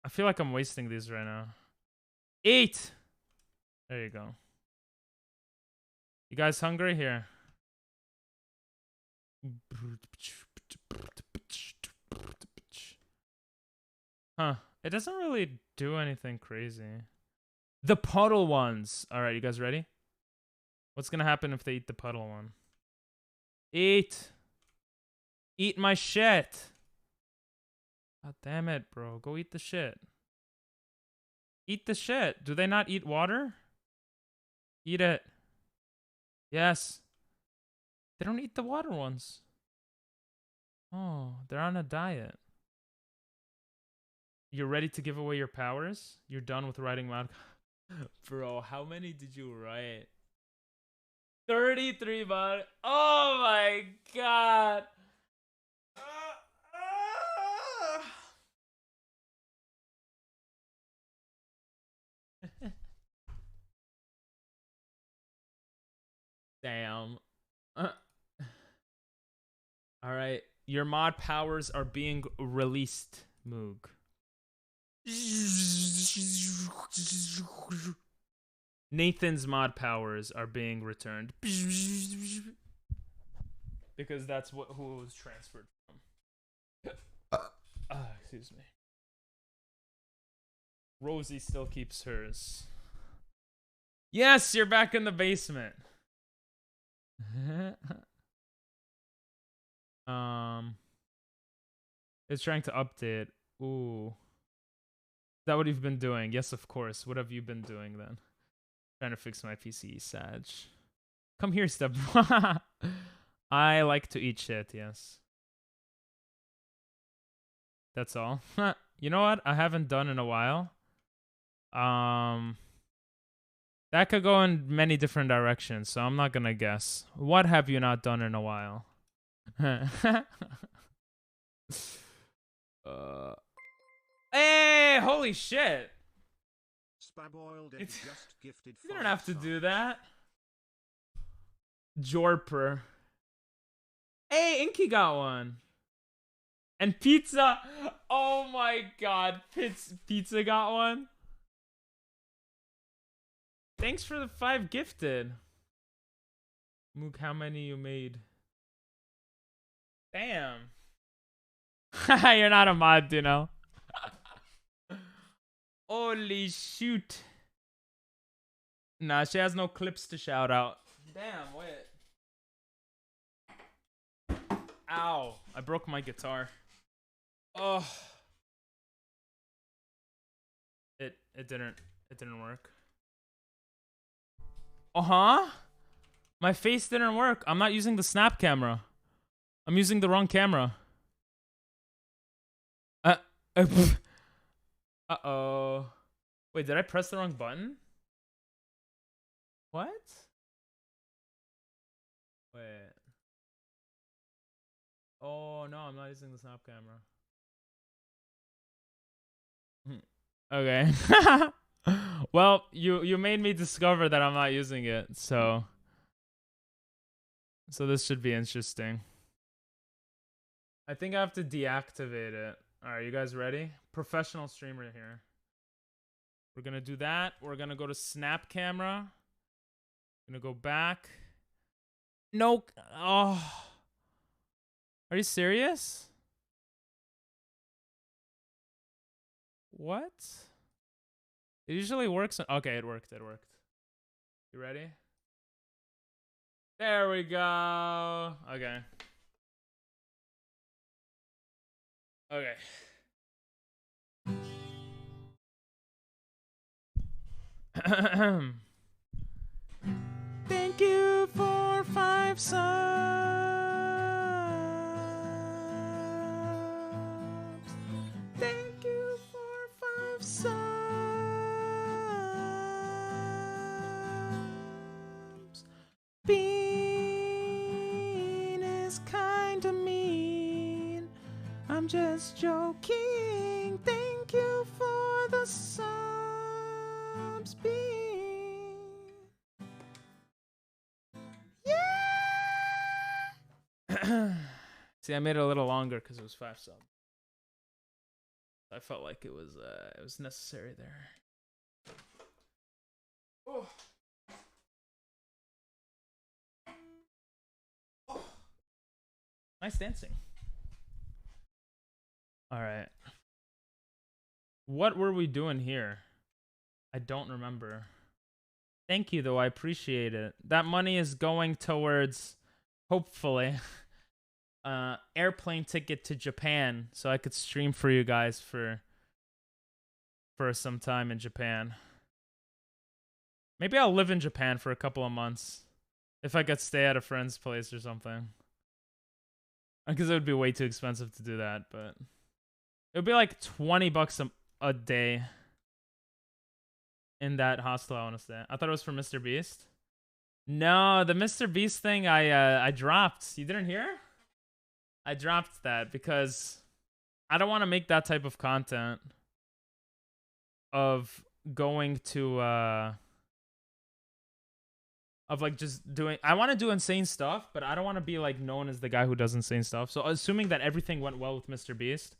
I feel like I'm wasting these right now. Eat. There you go. You guys hungry? Here. Huh. It doesn't really do anything crazy. The puddle ones. Alright, you guys ready? What's gonna happen if they eat the puddle one? Eat. Eat my shit. God damn it, bro. Go eat the shit. Eat the shit. Do they not eat water? Eat it. Yes. They don't eat the water ones. Oh, they're on a diet. You're ready to give away your powers? You're done with writing mod. Bro, how many did you write? 33 mod. Oh my god. Damn. Alright. Your mod powers are being released, Moog. Nathan's mod powers are being returned. Because that's who it was transferred from. Excuse me. Rosie still keeps hers. Yes, you're back in the basement. It's trying to update. Ooh. Is that what you've been doing? Yes, of course. What have you been doing then? Trying to fix my PC, Sag. Come here, Step. I like to eat shit, yes. That's all. You know what? I haven't done in a while. That could go in many different directions, so I'm not gonna guess. What have you not done in a while? Hey, holy shit! You don't have to do that. Jorper. Hey, Inky got one. And Pizza. Oh my god, Pizza got one. Thanks for the 5 gifted. Mook, how many you made? Damn. You're not a mod, you know. Holy shoot. Nah, she has no clips to shout out. Damn, wait. Ow. I broke my guitar. Oh. It didn't work. Uh-huh. My face didn't work. I'm not using the snap camera. I'm using the wrong camera. Uh-oh. Wait, did I press the wrong button? What? Wait. Oh, no, I'm not using the snap camera. Okay. Well, you made me discover that I'm not using it, so this should be interesting. I think I have to deactivate it. Alright, you guys ready? Professional streamer here. We're gonna do that. We're gonna go to snap camera. Gonna go back. No. Oh. Are you serious? What? It usually works. Okay, it worked. It worked. You ready? There we go. Okay. Okay. Thank you for 5 subs. Thank you for 5 subs. Bean is kinda mean. I'm just joking. Thank you for the subs, Bean. Yeah. See, I made it a little longer because it was 5 subs. I felt like it was necessary there. Oh. Nice dancing. All right. What were we doing here? I don't remember. Thank you, though. I appreciate it. That money is going towards, hopefully, airplane ticket to Japan, so I could stream for you guys for some time in Japan. Maybe I'll live in Japan for a couple of months if I could stay at a friend's place or something. Because it would be way too expensive to do that, but it would be like $20 a day in that hostel I want to stay. I thought it was for Mr. Beast. No, the Mr. Beast thing I dropped. You didn't hear? I dropped that because I don't want to make that type of content of going to of like just doing. I want to do insane stuff, but I don't want to be like known as the guy who does insane stuff. So assuming that everything went well with Mr. Beast,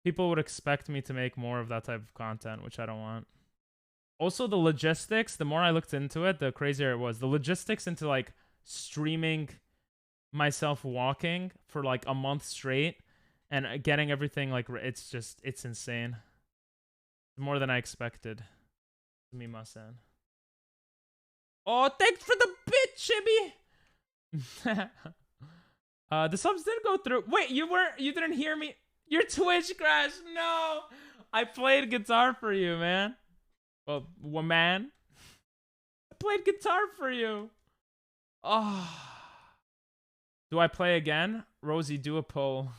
people would expect me to make more of that type of content, which I don't want. Also, the logistics, the more I looked into it, the crazier it was. The logistics into like streaming myself walking for like a month straight and getting everything like it's insane. More than I expected. Sumimasen. Oh, thanks for the bit, Chibi. The subs did go through. Wait, you didn't hear me? Your Twitch crashed. No, I played guitar for you, man. Well, man, I played guitar for you. Oh, do I play again? Rosie, do a poll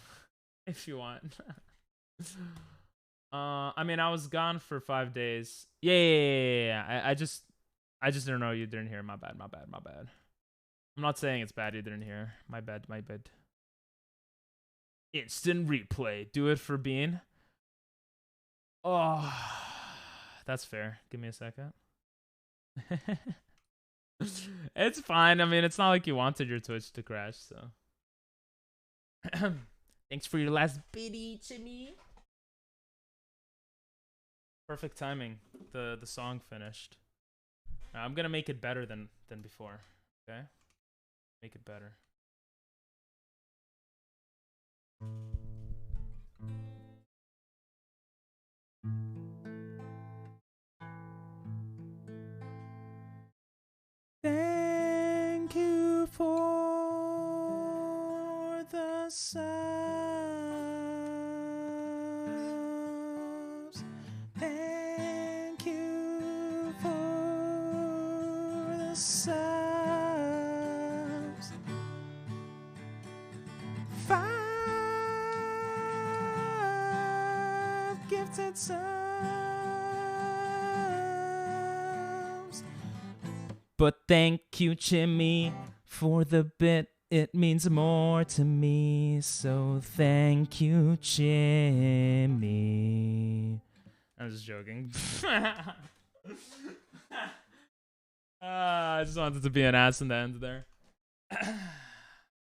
if you want. I mean, I was gone for 5 days. Yeah. I just didn't know you didn't hear. My bad. I'm not saying it's bad you didn't hear. My bad. Instant replay. Do it for Bean. Oh, that's fair. Give me a second. It's fine. I mean, it's not like you wanted your Twitch to crash, so. Thanks for your last biddy, Jimmy. Perfect timing. The song finished. Now, I'm gonna make it better than before. Okay? Make it better. Thank you for the subs. Thank you for the subs. 5 gifted subs. But thank you, Jimmy, for the bit. It means more to me. So thank you, Jimmy. I was just joking. I just wanted to be an ass in the end there.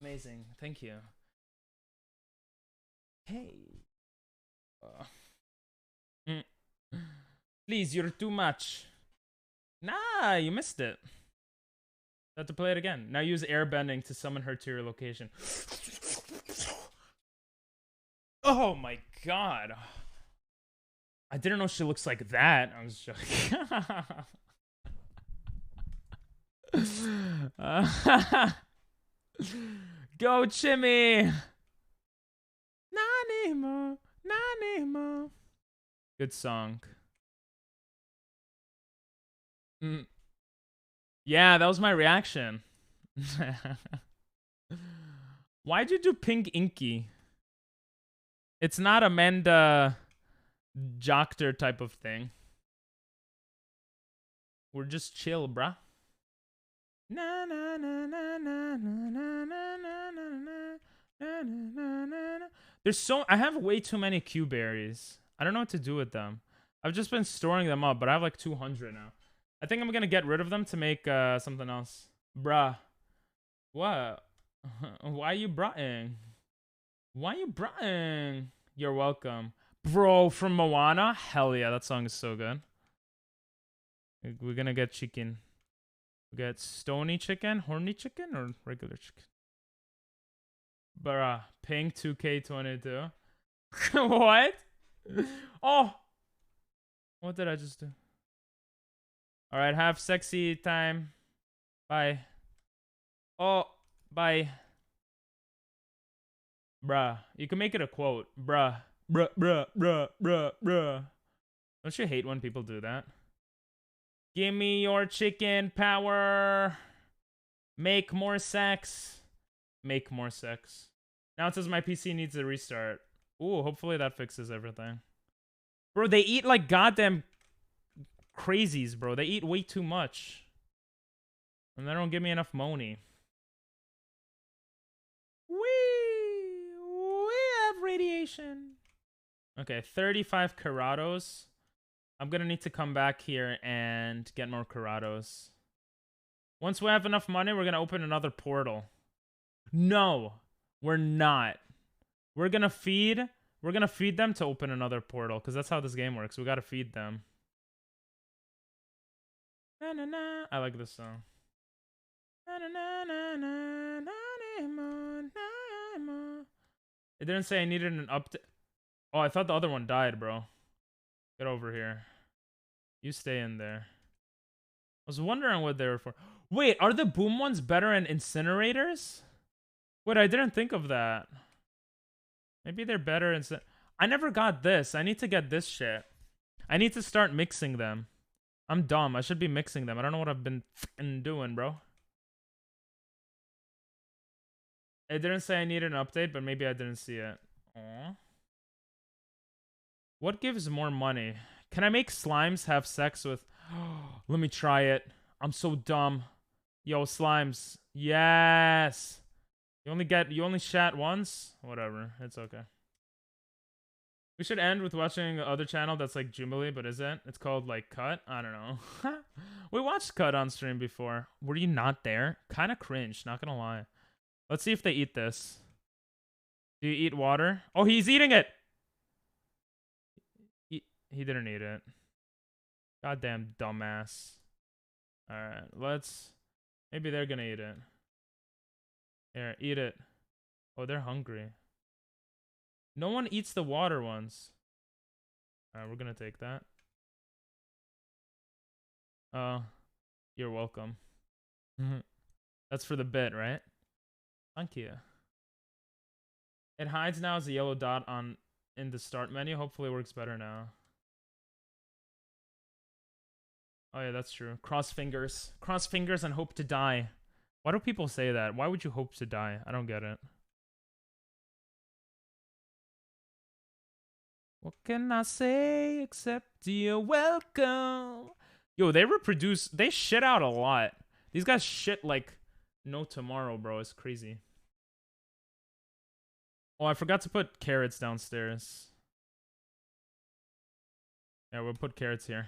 Amazing. Thank you. Hey. Please, you're too much. Nah, you missed it. Have to play it again. Now use airbending to summon her to your location. Oh my god. I didn't know she looks like that. I was joking. Go, Chimmy. Nanimo. Good song. Yeah, that was my reaction. Why'd you do pink inky? It's not Amanda Jochter type of thing. We're just chill, bruh. Na na na na na na na na na na na na. I have way too many Q berries. I don't know what to do with them. I've just been storing them up, but I have like 200 now. I think I'm gonna get rid of them to make something else. Bruh. What? Why you brutting? You're welcome. Bro, from Moana? Hell yeah, that song is so good. We're gonna get chicken. We got stony chicken, horny chicken, or regular chicken? Bruh, pink 2K22. What? Oh! What did I just do? Alright, have sexy time. Bye. Oh, bye. Bruh. You can make it a quote. Bruh. Bruh, bruh, bruh, bruh, bruh. Don't you hate when people do that? Give me your chicken power. Make more sex. Make more sex. Now it says my PC needs a restart. Ooh, hopefully that fixes everything. Bro, they eat like goddamn crazies, bro. They eat way too much. And they don't give me enough money. We have radiation. Okay, 35 Carados. I'm gonna need to come back here and get more Carados. Once we have enough money, we're gonna open another portal. No, we're not. We're gonna feed them to open another portal, because that's how this game works. We gotta feed them. Na, na, na. I like this song. Na, na, na, na, na, na, na, na, na. It didn't say I needed an update. Oh, I thought the other one died, bro. Get over here. You stay in there. I was wondering what they were for. Wait, are the boom ones better in incinerators? Wait, I didn't think of that. Maybe they're better in... I never got this. I need to get this shit. I need to start mixing them. I'm dumb. I should be mixing them. I don't know what I've been doing, bro. It didn't say I needed an update, but maybe I didn't see it. Aww. What gives more money? Can I make slimes have sex with... Let me try it. I'm so dumb. Yo, slimes. Yes. You only shat once? Whatever. It's okay. We should end with watching other channel that's like Jubilee, but isn't. It's called like Cut. I don't know. We watched Cut on stream before. Were you not there? Kind of cringe, not gonna lie. Let's see if they eat this. Do you eat water? Oh, he's eating it! He didn't eat it. Goddamn dumbass. Alright, let's... Maybe they're gonna eat it. Here, eat it. Oh, they're hungry. No one eats the water ones. Alright, we're gonna take that. You're welcome. That's for the bit, right? Thank you. It hides now as a yellow dot in the start menu. Hopefully it works better now. Oh yeah, that's true. Cross fingers. Cross fingers and hope to die. Why do people say that? Why would you hope to die? I don't get it. What can I say except you're welcome? Yo, they reproduce. They shit out a lot. These guys shit like no tomorrow, bro. It's crazy. Oh, I forgot to put carrots downstairs. Yeah, we'll put carrots here.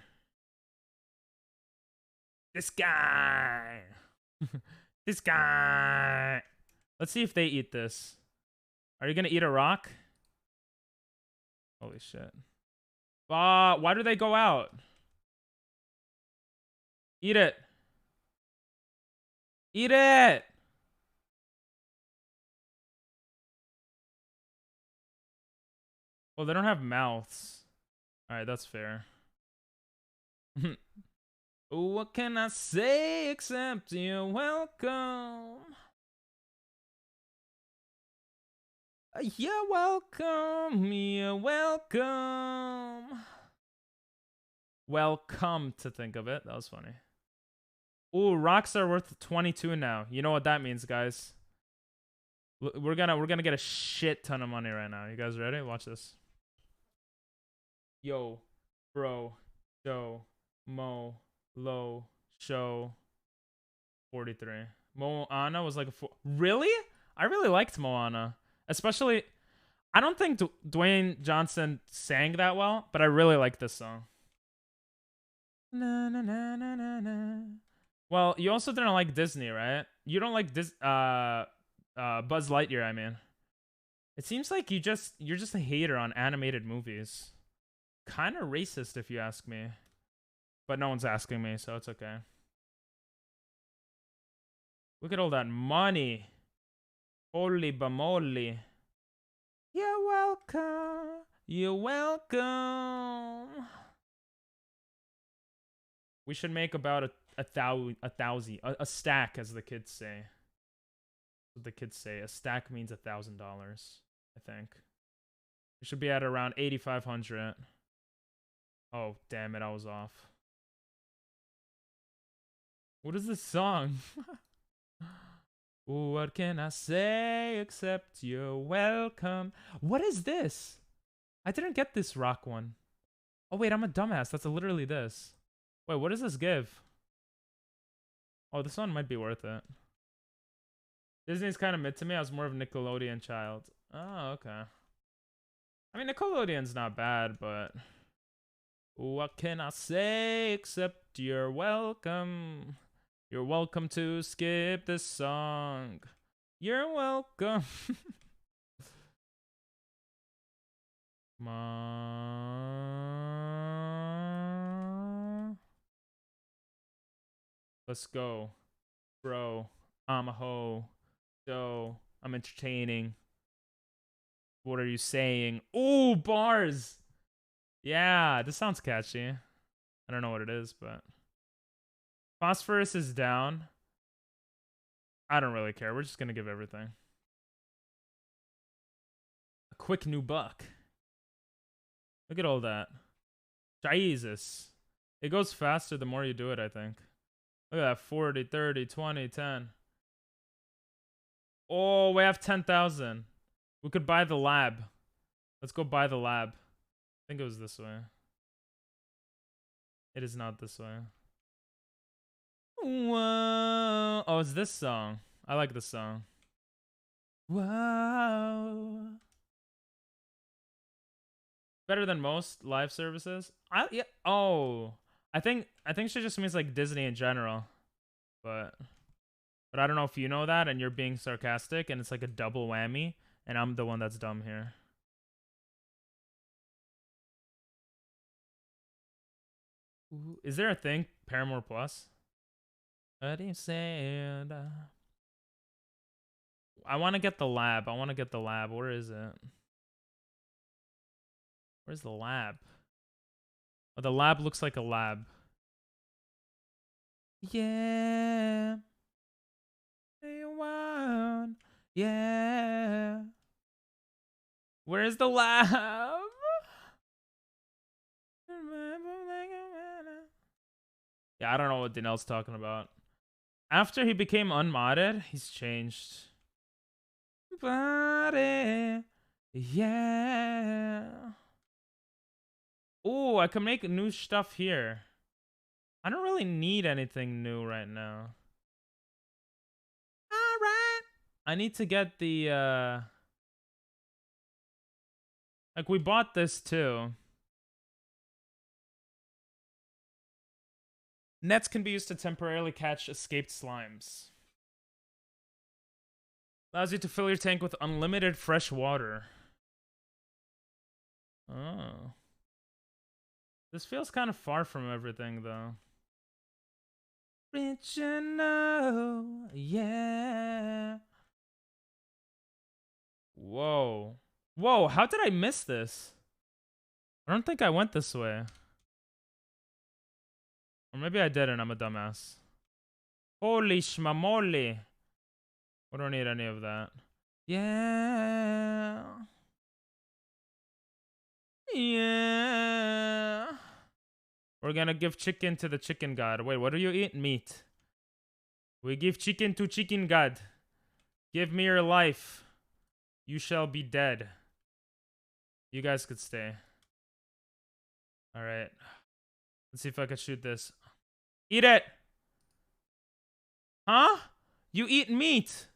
This guy. This guy. Let's see if they eat this. Are you gonna eat a rock? Holy shit. Why do they go out? Eat it. Eat it. Well, they don't have mouths. Alright, that's fair. What can I say except you're welcome? You're welcome. You're welcome. Welcome to think of it. That was funny. Ooh, rocks are worth 22 now. You know what that means, guys. We're gonna get a shit ton of money right now. You guys ready? Watch this. Yo, bro, show, mo, low, show, 43. Moana was like a 4. Really? I really liked Moana. Especially, I don't think Dwayne Johnson sang that well, but I really like this song. Na, na, na, na, na, na. Well, you also didn't like Disney, right? You don't like Buzz Lightyear, I mean. It seems like you're just a hater on animated movies. Kind of racist, if you ask me. But no one's asking me, so it's okay. Look at all that money. Holy bamoli. You're welcome. You're welcome. We should make about a stack, as the kids say. What the kids say. A stack means $1,000, I think. We should be at around 8,500. Oh, damn it, I was off. What is this song? What can I say except you're welcome? What is this? I didn't get this rock one. Oh, wait, I'm a dumbass. That's literally this. Wait, what does this give? Oh, this one might be worth it. Disney's kind of mid to me. I was more of a Nickelodeon child. Oh, okay. I mean, Nickelodeon's not bad, but... What can I say except you're welcome? You're welcome to skip this song. You're welcome. Come on. Let's go. Bro, I'm a hoe. So, I'm entertaining. What are you saying? Ooh, bars! Yeah, this sounds catchy. I don't know what it is, but... Phosphorus is down. I don't really care. We're just gonna give everything. A quick new buck. Look at all that. Jesus. It goes faster the more you do it, I think. Look at that. 40, 30, 20, 10. Oh, we have 10,000. We could buy the lab. Let's go buy the lab. I think it was this way. It is not this way. Whoa. Oh, it's this song. I like this song. Wow. Better than most live services. Yeah. Oh, I think she just means like Disney in general, but I don't know if you know that and you're being sarcastic and it's like a double whammy and I'm the one that's dumb here. Ooh, is there a thing Paramore Plus? What do you say? I want to get the lab. Where is it? Where's the lab? Oh, the lab looks like a lab. Yeah. Yeah. Where's the lab? Yeah, I don't know what Dinel's talking about. After he became unmodded, he's changed. Body. Yeah. Oh, I can make new stuff here. I don't really need anything new right now. Alright. I need to get the, like, we bought this too. Nets can be used to temporarily catch escaped slimes. Allows you to fill your tank with unlimited fresh water. Oh. This feels kind of far from everything, though. Original, yeah. Whoa. Whoa, how did I miss this? I don't think I went this way. Or maybe I didn't, I'm a dumbass. Holy shmamole. We don't need any of that. Yeah. Yeah. We're gonna give chicken to the chicken god. Wait, what do you eat? Meat. We give chicken to chicken god. Give me your life. You shall be dead. You guys could stay. Alright. Let's see if I can shoot this. Eat it! Huh? You eat meat!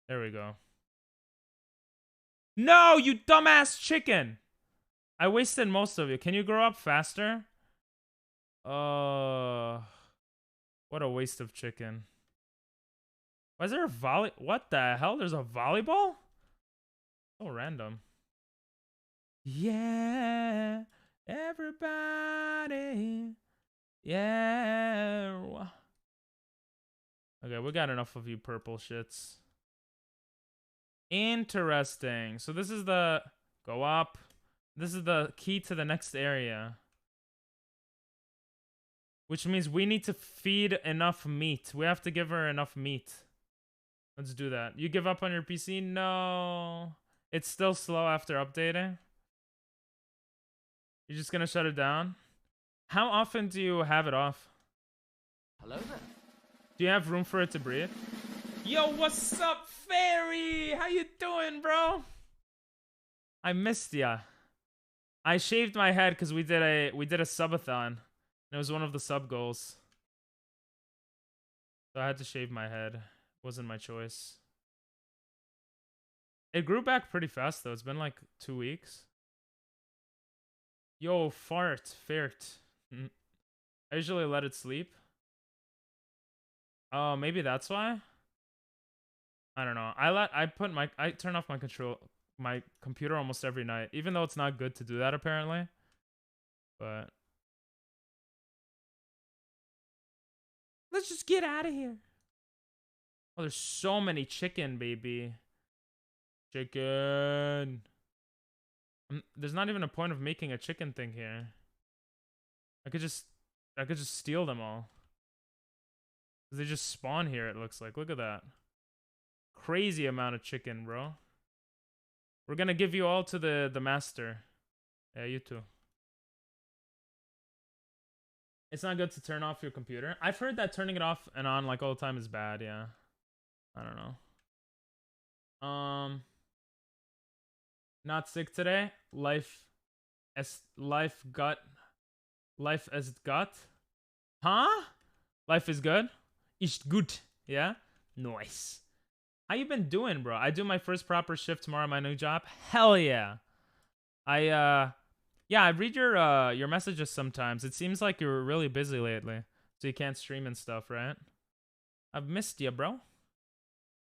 There we go. No, you dumbass chicken! I wasted most of you. Can you grow up faster? What a waste of chicken. Why is there a volley? What the hell? There's a volleyball? So random. Yeah, everybody. Yeah. Okay, we got enough of you purple shits. Interesting. So this is the... Go up. This is the key to the next area. Which means we need to feed enough meat. We have to give her enough meat. Let's do that. You give up on your PC? No. It's still slow after updating. You're just gonna shut it down? How often do you have it off? Hello there. Do you have room for it to breathe? Yo, what's up, Fairy? How you doing, bro? I missed ya. I shaved my head because we did a subathon. It was one of the sub goals. So I had to shave my head. Wasn't my choice. It grew back pretty fast though. It's been like 2 weeks. Yo, fart. I usually let it sleep. Oh, maybe that's why? I don't know. I turn off my computer almost every night, even though it's not good to do that apparently. But let's just get out of here. Oh, there's so many chicken, baby. Chicken. There's not even a point of making a chicken thing here. I could just steal them all. They just spawn here, it looks like. Look at that. Crazy amount of chicken, bro. We're gonna give you all to the master. Yeah, you too. It's not good to turn off your computer. I've heard that turning it off and on like all the time is bad, yeah. I don't know. Not sick today. Life as gut. Huh? Life is good? Ist gut. Yeah? Nice. How you been doing, bro? I do my first proper shift tomorrow at my new job. Hell yeah. I read your messages sometimes. It seems like you're really busy lately. So you can't stream and stuff, right? I've missed you, bro.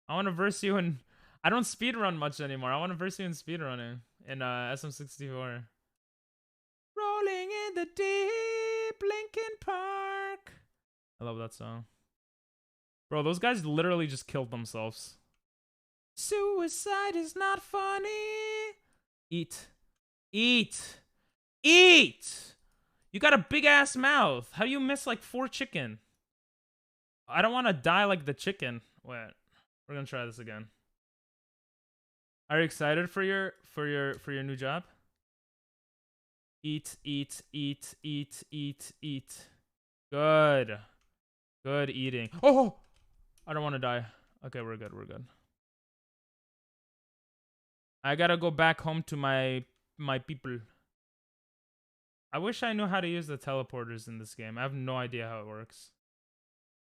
I want to verse you in... I don't speedrun much anymore. I want to verse you in speedrunning in SM64. Rolling in the deep, Linkin Park. I love that song. Bro, those guys literally just killed themselves. Suicide is not funny. Eat. Eat. Eat! You got a big ass mouth. How do you miss like 4 chicken? I don't want to die like the chicken. Wait. We're gonna try this again. Are you excited for your new job? Eat, eat, eat, eat, eat, eat. Good. Good eating. Oh! I don't want to die. Okay, we're good. We're good. I gotta go back home to my people. I wish I knew how to use the teleporters in this game. I have no idea how it works.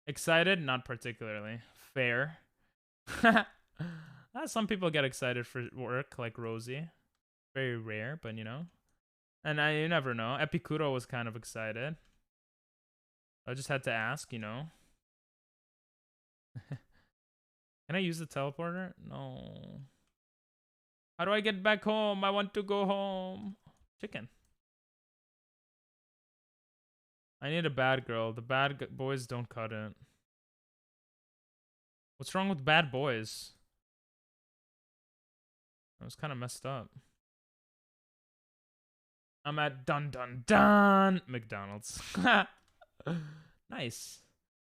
Excited? Not particularly. Fair. Some people get excited for work, like Rosie. Very rare, but you know. And you never know. Epicuro was kind of excited. I just had to ask, you know. Can I use the teleporter? No. How do I get back home? I want to go home. Chicken. I need a bad girl. The bad boys don't cut it. What's wrong with bad boys? I was kind of messed up. I'm at Dun Dun Dun McDonald's. Nice.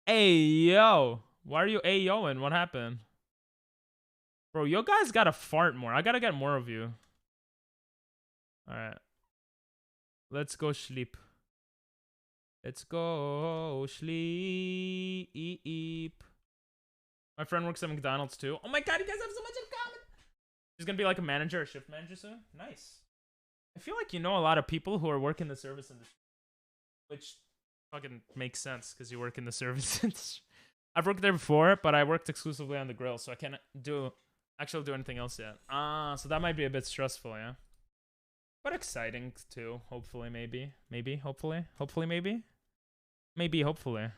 Hey, yo. Why are you ayoing? What happened? Bro, you guys gotta fart more. I gotta get more of you. Alright. Let's go sleep. Let's go sleep. My friend works at McDonald's too. Oh my god, you guys have so much in common. She's gonna be like a manager or shift manager soon. Nice. I feel like you know a lot of people who are working the service industry. Which fucking makes sense because you work in the service industry. I've worked there before, but I worked exclusively on the grill, so I can't actually do anything else yet. So that might be a bit stressful, yeah. But exciting too, hopefully, maybe. Maybe, hopefully. Hopefully, maybe. Maybe, hopefully.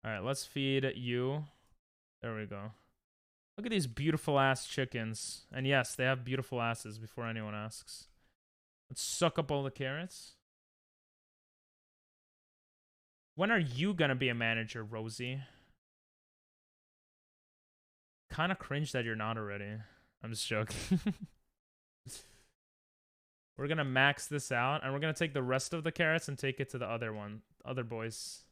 Alright, let's feed you. There we go. Look at these beautiful ass chickens. And yes, they have beautiful asses before anyone asks. Let's suck up all the carrots. When are you gonna be a manager, Rosie? Kind of cringe that you're not already. I'm just joking. We're gonna max this out, and we're gonna take the rest of the carrots and take it to the other boys.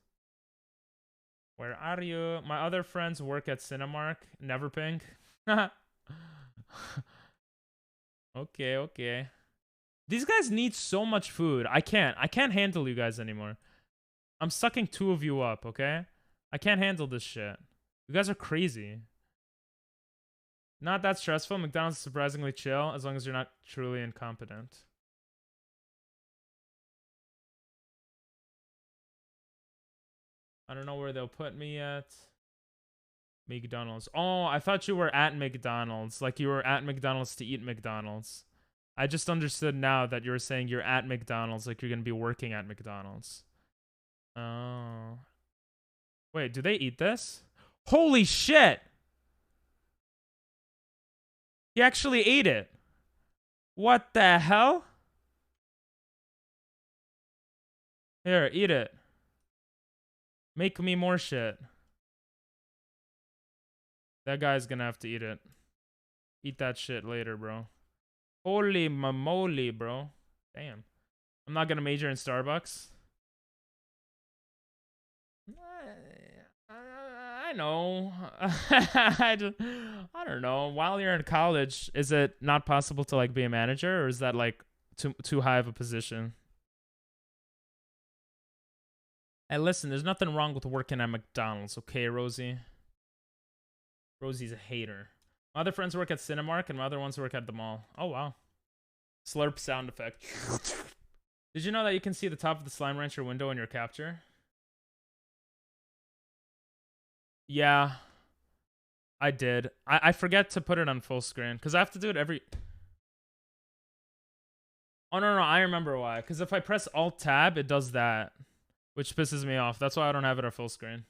Where are you? My other friends work at Cinemark. Neverpink. Okay, okay. These guys need so much food. I can't handle you guys anymore. I'm sucking 2 of you up, okay? I can't handle this shit. You guys are crazy. Not that stressful. McDonald's is surprisingly chill as long as you're not truly incompetent. I don't know where they'll put me yet. McDonald's. Oh, I thought you were at McDonald's. Like you were at McDonald's to eat McDonald's. I just understood now that you were saying you're at McDonald's, like you're going to be working at McDonald's. Oh. Wait, do they eat this? Holy shit! He actually ate it. What the hell? Here, eat it. Make me more shit. That guy's gonna have to eat it. Eat that shit later, bro. Holy moly, bro. Damn. I'm not gonna major in Starbucks. I know. I don't know. While you're in college, is it not possible to like be a manager, or is that like too high of a position? Hey, listen, there's nothing wrong with working at McDonald's, okay, Rosie? Rosie's a hater. My other friends work at Cinemark, and my other ones work at the mall. Oh, wow. Slurp sound effect. Did you know that you can see the top of the Slime Rancher window in your capture? Yeah. I did. I forget to put it on full screen, because I have to do it every... Oh, no, I remember why. Because if I press Alt-Tab, it does that, which pisses me off. That's why I don't have it on full screen.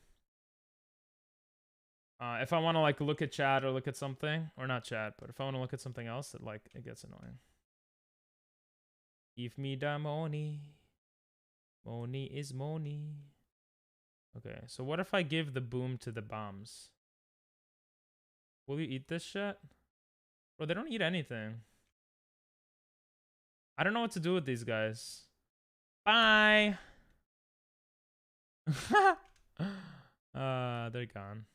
If I want to like look at chat or look at something, or not chat, but if I want to look at something else, it gets annoying. Give me the money. Money is money. Okay, so what if I give the boom to the bombs? Will you eat this shit? Bro, they don't eat anything. I don't know what to do with these guys. Bye. They're gone.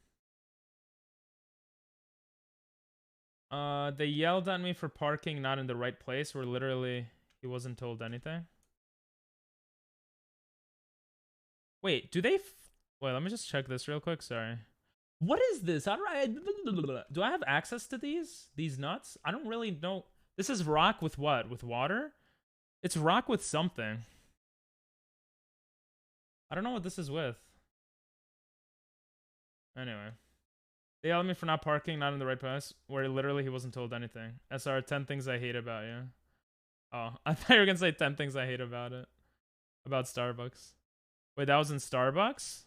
They yelled at me for parking not in the right place, where literally he wasn't told anything. Wait, do they... Wait, let me just check this real quick. Sorry. What is this? How do I have access to these? These nuts? I don't really know. This is rock with what? With water? It's rock with something. I don't know what this is with. Anyway. They yelled at me for not parking, not in the right place, where literally he wasn't told anything. SR, 10 things I hate about you. Oh, I thought you were going to say 10 things I hate about it. About Starbucks. Wait, that was in Starbucks?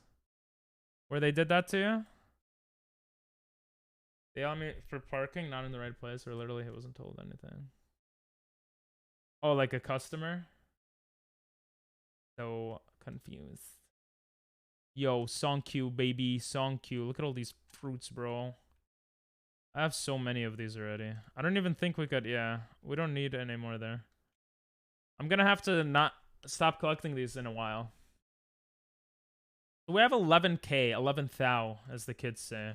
Where they did that to you? They yelled at me for parking, not in the right place, where literally he wasn't told anything. Oh, like a customer? So confused. Yo, song queue, baby. Song queue. Look at all these fruits, bro. I have so many of these already. I don't even think we could... Yeah, we don't need any more there. I'm gonna have to not stop collecting these in a while. We have 11K, 11,000, as the kids say.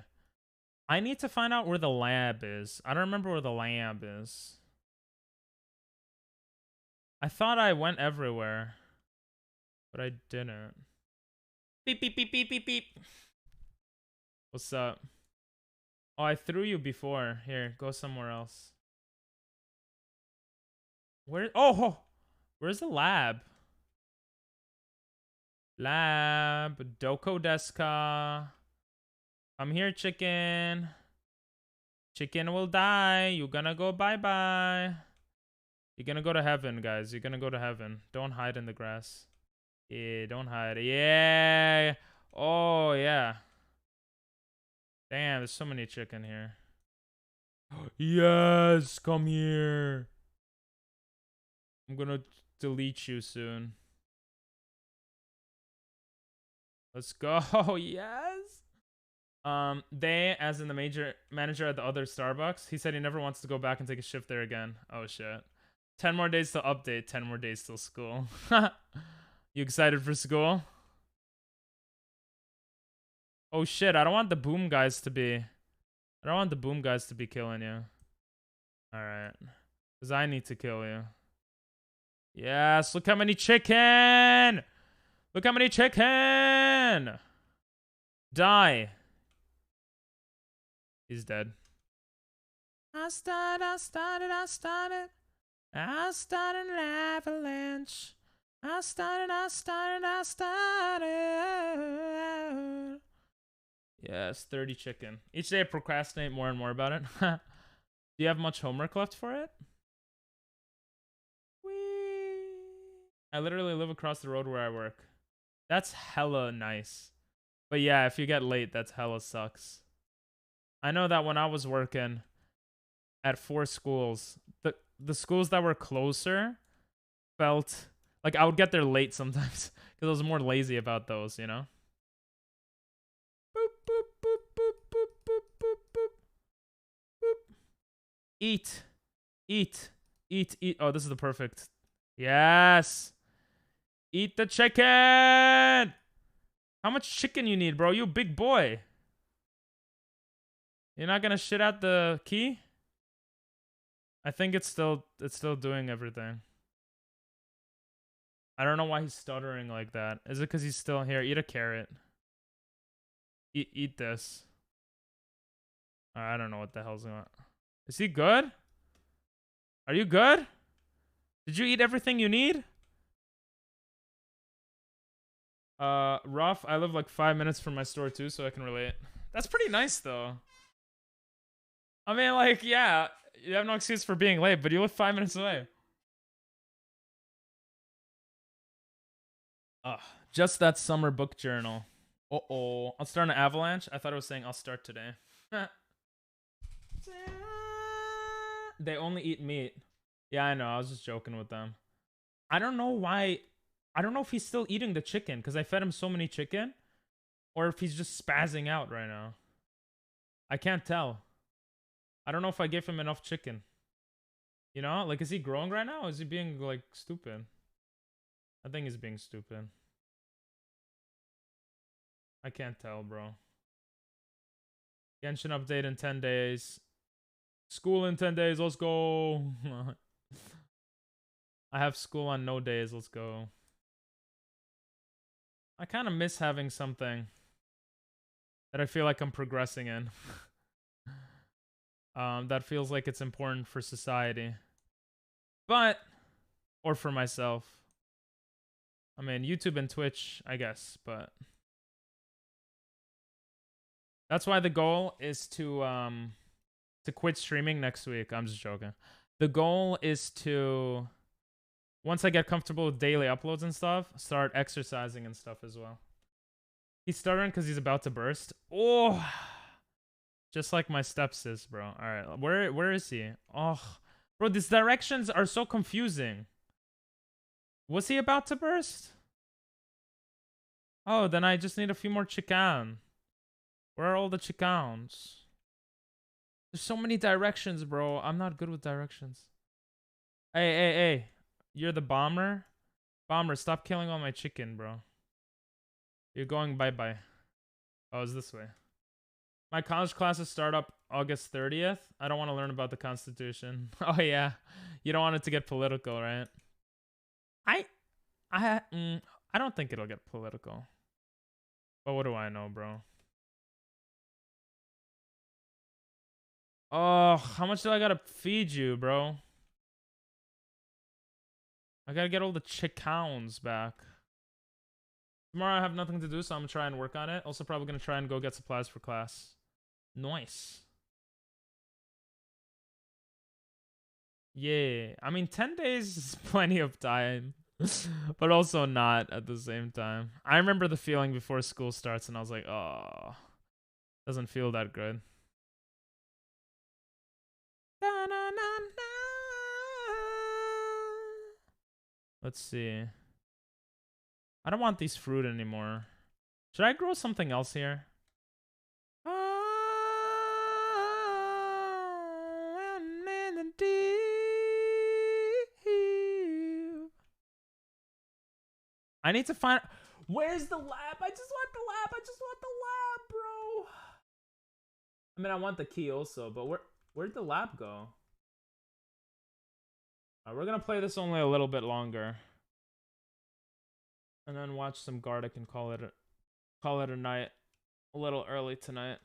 I need to find out where the lab is. I don't remember where the lab is. I thought I went everywhere, but I didn't. Beep, beep, beep, beep, beep, beep. What's up? Oh, I threw you before. Here, go somewhere else. Where? Oh, where's the lab? Lab. Doko Deska. Come here, chicken. Chicken will die. You're gonna go bye-bye. You're gonna go to heaven, guys. You're gonna go to heaven. Don't hide in the grass. Yeah, don't hide. Yeah. Oh, yeah. Damn, there's so many chicken here. Yes, come here. I'm gonna delete you soon. Let's go. Yes. They, as in the major manager at the other Starbucks, he said he never wants to go back and take a shift there again. Oh shit. 10 more days to update, 10 more days till school. You excited for school? Oh shit, I don't want the boom guys to be killing you. Alright. Because I need to kill you. Yes, look how many chicken! Look how many chicken! Die. He's dead. I started an avalanche. I started. Yes, 30 chicken. Each day I procrastinate more and more about it. Do you have much homework left for it? Whee! I literally live across the road where I work. That's hella nice. But yeah, if you get late, that's hella sucks. I know that when I was working at 4 schools, the schools that were closer felt like I would get there late sometimes because I was more lazy about those, you know? Boop, boop, boop, boop, boop, boop, boop, boop, boop. Eat. Eat. Eat. Eat. Oh, this is the perfect. Yes. Eat the chicken. How much chicken you need, bro? You big boy. You're not gonna shit out the key? I think it's still doing everything. I don't know why he's stuttering like that. Is it because he's still here? Eat a carrot. Eat this. I don't know what the hell's going on. Is he good? Are you good? Did you eat everything you need? Rough. I live like 5 minutes from my store too, so I can relate. That's pretty nice though. I mean, like, yeah, you have no excuse for being late, but you live 5 minutes away. Just that summer book journal. Uh-oh. I'll start an avalanche. I thought it was saying I'll start today. They only eat meat. Yeah, I know. I was just joking with them. I don't know why. I don't know if he's still eating the chicken because I fed him so many chicken, or if he's just spazzing out right now. I can't tell. I don't know if I gave him enough chicken. You know? Like, is he growing right now? Or is he being, like, stupid? I think he's being stupid. I can't tell, bro. Genshin update in 10 days. School in 10 days. Let's go. I have school on no days. Let's go. I kind of miss having something that I feel like I'm progressing in. That feels like it's important for society. But, or for myself. I mean, YouTube and Twitch, I guess, but that's why the goal is to quit streaming next week. I'm just joking. The goal is to, once I get comfortable with daily uploads and stuff, start exercising and stuff as well. He's stuttering because he's about to burst. Oh, just like my stepsis, bro. All right, where is he? Oh, bro, these directions are so confusing. Was he about to burst? Oh, then I just need a few more chicken. Where are all the chickens? There's so many directions, bro. I'm not good with directions. Hey. You're the bomber? Bomber, stop killing all my chicken, bro. You're going bye-bye. Oh, it's this way. My college classes start up August 30th. I don't want to learn about the Constitution. Oh, yeah. You don't want it to get political, right? I don't think it'll get political. But what do I know, bro? Oh, how much do I gotta feed you, bro? I gotta get all the chickens back. Tomorrow I have nothing to do, so I'm gonna try and work on it. Also probably gonna try and go get supplies for class. Nice. Yeah. I mean, 10 days is plenty of time. But also not at the same time. I remember the feeling before school starts and I was like, oh, doesn't feel that good. Let's see. I don't want these fruit anymore. Should I grow something else here? I need to find. Where's the lab? I just want the lab. I just want the lab, bro. I mean, I want the key also, but where'd the lab go? We're gonna play this only a little bit longer, and then watch some Gartic and call it a night. A little early tonight.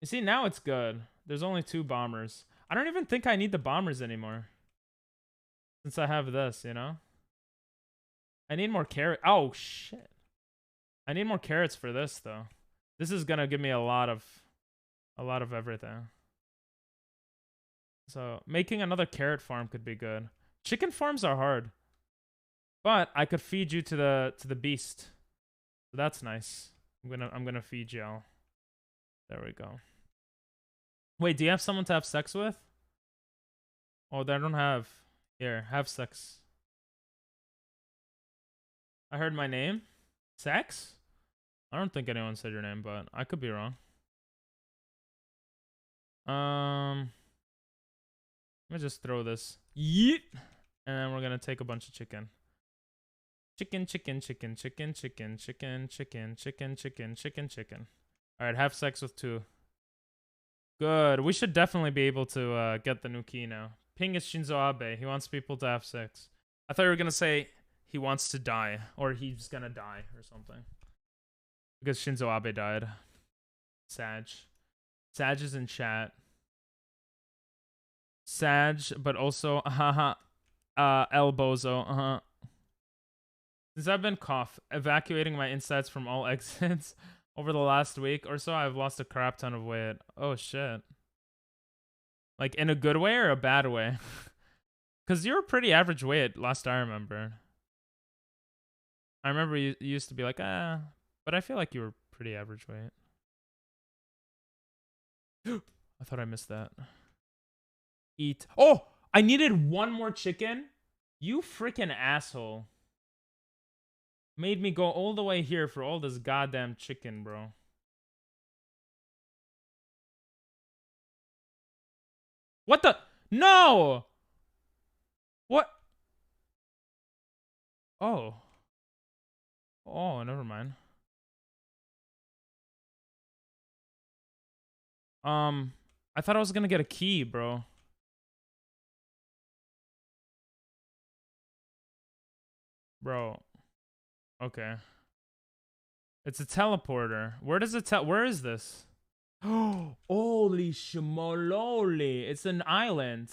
You see, now it's good. There's only 2 bombers. I don't even think I need the bombers anymore, since I have this, you know? I need more carrot. Oh, shit. I need more carrots for this, though. This is gonna give me a lot of everything. So, making another carrot farm could be good. Chicken farms are hard. But I could feed you to the beast. So that's nice. I'm gonna feed y'all. There we go. Wait, do you have someone to have sex with? Oh, they don't have. Here, have sex. I heard my name. Sex? I don't think anyone said your name, but I could be wrong. Let me just throw this. Yeet! And then we're gonna take a bunch of chicken. Chicken. Alright, have sex with 2. Good. We should definitely be able to get the new key now. Ping is Shinzo Abe. He wants people to have sex. I thought you were gonna say he wants to die. Or he's gonna die or something. Because Shinzo Abe died. Sag. Sag is in chat. Sag, but also El Bozo. Since I've been evacuating my insides from all exits over the last week or so, I've lost a crap ton of weight. Oh shit. Like in a good way or a bad way? Because you're a pretty average weight last I remember. I remember you used to be like, but I feel like you were pretty average weight. I thought I missed that. Eat. Oh, I needed 1 more chicken. You freaking asshole. Made me go all the way here for all this goddamn chicken, bro. What the? No! What? Oh. Oh, never mind. I thought I was gonna get a key, bro. Bro. Okay. It's a teleporter. Where does it where is this? Oh, holy shimololi. It's an island.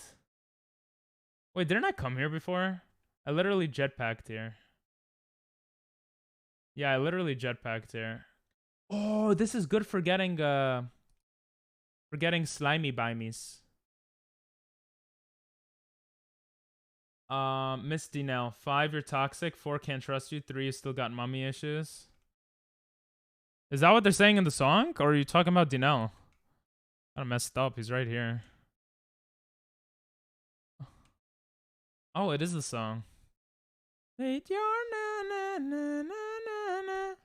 Wait, didn't I come here before? I literally jetpacked here. Yeah, I literally jetpacked here. Oh, this is good for getting slimy bimies. Miss Dinell, 5, you're toxic. 4, can't trust you. 3, you still got mummy issues. Is that what they're saying in the song? Or are you talking about Dinell? Kinda messed up. He's right here. Oh, it is the song. Wait, your na na na na na.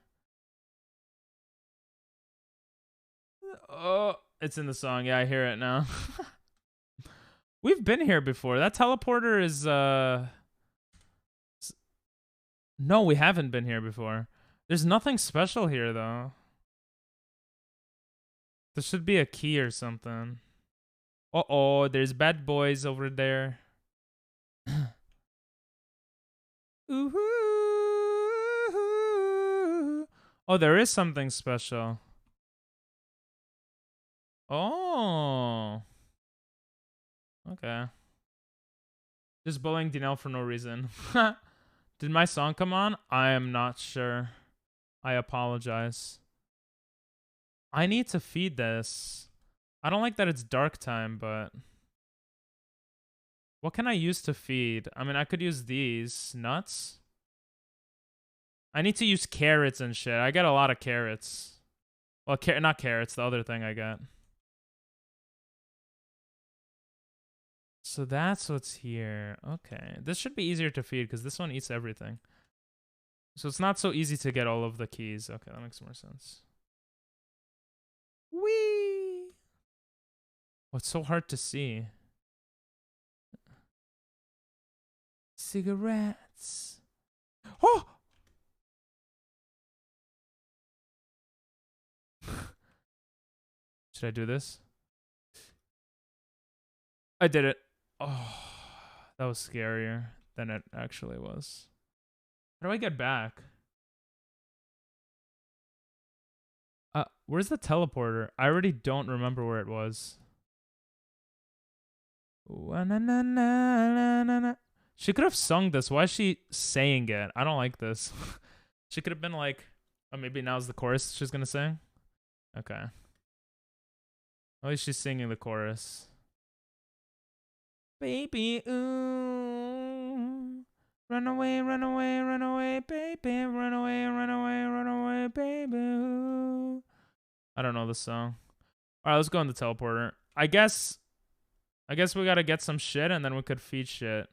Oh, it's in the song. Yeah, I hear it now. We've been here before. That teleporter is no, we haven't been here before. There's nothing special here though. There should be a key or something. Uh-oh, there's bad boys over there. Ooh-hoo. Oh, there is something special. Oh. Okay. Just bullying Dinell for no reason. Did my song come on? I am not sure. I apologize. I need to feed this. I don't like that it's dark time, but... What can I use to feed? I mean, I could use these. Nuts? I need to use carrots and shit. I get a lot of carrots. Well, not carrots, the other thing I got. So that's what's here. Okay. This should be easier to feed because this one eats everything. So it's not so easy to get all of the keys. Okay, that makes more sense. Whee! Oh, it's so hard to see. Cigarettes. Oh! Should I do this? I did it. Oh, that was scarier than it actually was. How do I get back? Where's the teleporter? I already don't remember where it was. She could have sung this. Why is she saying it? I don't like this. She could have been like, oh, maybe now's the chorus she's gonna sing. Okay. At least she's singing the chorus. Baby, ooh. Run away, run away, run away, baby. Run away, run away, run away, baby. Ooh. I don't know the song. All right, let's go in the teleporter. I guess we gotta get some shit and then we could feed shit.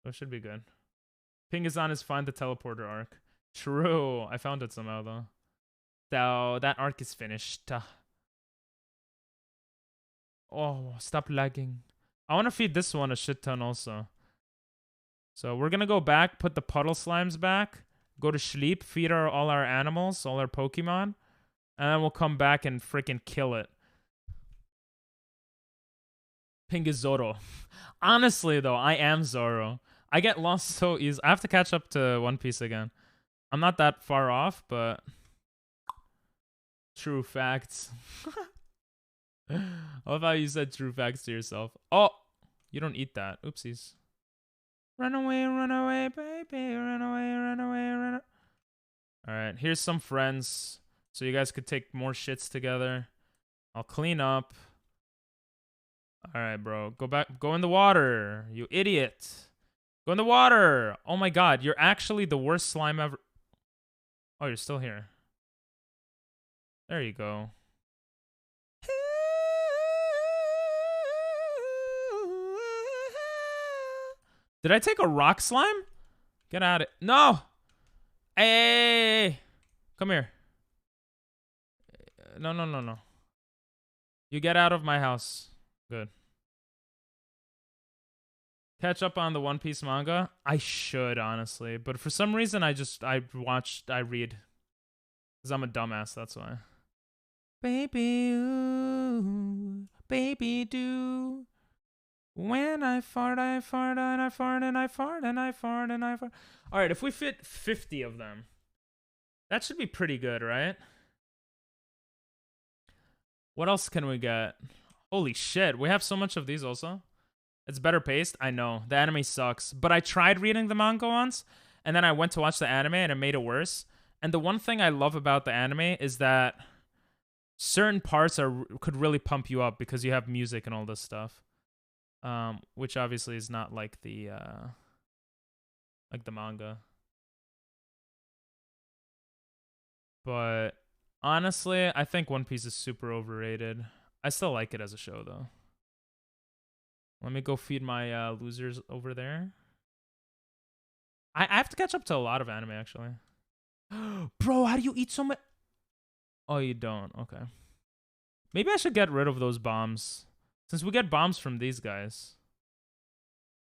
So it should be good. Ping is on his find the teleporter arc. True. I found it somehow though. So that arc is finished. Oh, stop lagging. I want to feed this one a shit ton also. So we're gonna go back, put the puddle slimes back, go to sleep, feed all our animals, all our Pokemon, and then we'll come back and freaking kill it. Ping is Zoro. Honestly though, I am Zoro. I get lost so easy. I have to catch up to One Piece again. I'm not that far off, but true facts. I love how you said true facts to yourself. Oh, you don't eat that. Oopsies. Run away, baby. Run away, run away, run away. All right, here's some friends so you guys could take more shits together. I'll clean up. All right, bro. Go back. Go in the water. You idiot. Go in the water. Oh my god, you're actually the worst slime ever. Oh, you're still here. There you go. Did I take a rock slime? Get out of it. No! Hey! Come here. No, no, no, no. You get out of my house. Good. Catch up on the One Piece manga? I should, honestly. But for some reason, I read. Because I'm a dumbass, that's why. Baby, ooh, baby, do. When I fart, I fart, and I fart, and I fart, and I fart, and I fart. All right, if we fit 50 of them, that should be pretty good, right? What else can we get? Holy shit, we have so much of these also. It's better paced. I know. The anime sucks. But I tried reading the manga once, and then I went to watch the anime, and it made it worse. And the one thing I love about the anime is that certain parts could really pump you up because you have music and all this stuff. Which obviously is not like the manga. But honestly, I think One Piece is super overrated. I still like it as a show though. Let me go feed my losers over there. I have to catch up to a lot of anime actually. Bro, how do you eat so much? Oh, you don't. Okay. Maybe I should get rid of those bombs. Since we get bombs from these guys.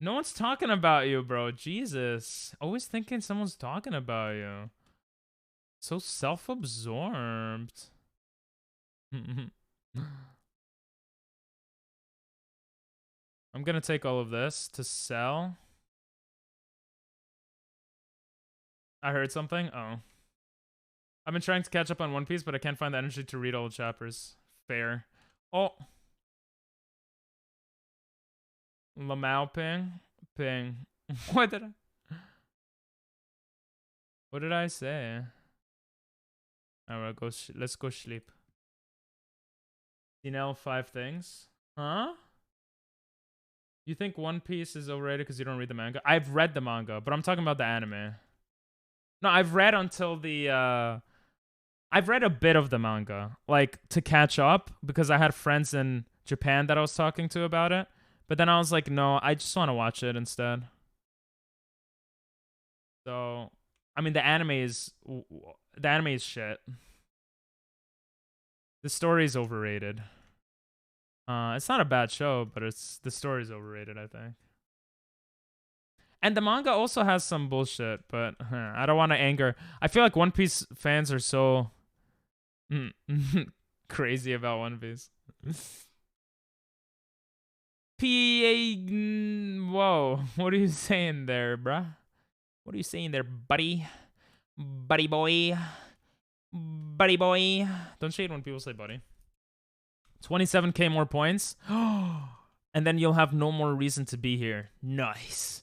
No one's talking about you, bro. Jesus. Always thinking someone's talking about you. So self-absorbed. I'm gonna take all of this to sell. I heard something? Oh. I've been trying to catch up on One Piece, but I can't find the energy to read all the chapters. Fair. Oh. Lamau ping. What did I say? Alright, let's go sleep. You know 5 things? Huh? You think One Piece is overrated because you don't read the manga? I've read the manga, but I'm talking about the anime. No, I've read until the I've read a bit of the manga, like to catch up because I had friends in Japan that I was talking to about it. But then I was like, no, I just want to watch it instead. So I mean, the anime is shit. The story is overrated. It's not a bad show, but the story is overrated, I think. And the manga also has some bullshit, but I don't want to anger. I feel like One Piece fans are so crazy about One Piece. Whoa, what are you saying there, bruh? What are you saying there, buddy? Buddy boy. Buddy boy. Don't shade when people say buddy. 27k more points. And then you'll have no more reason to be here. Nice.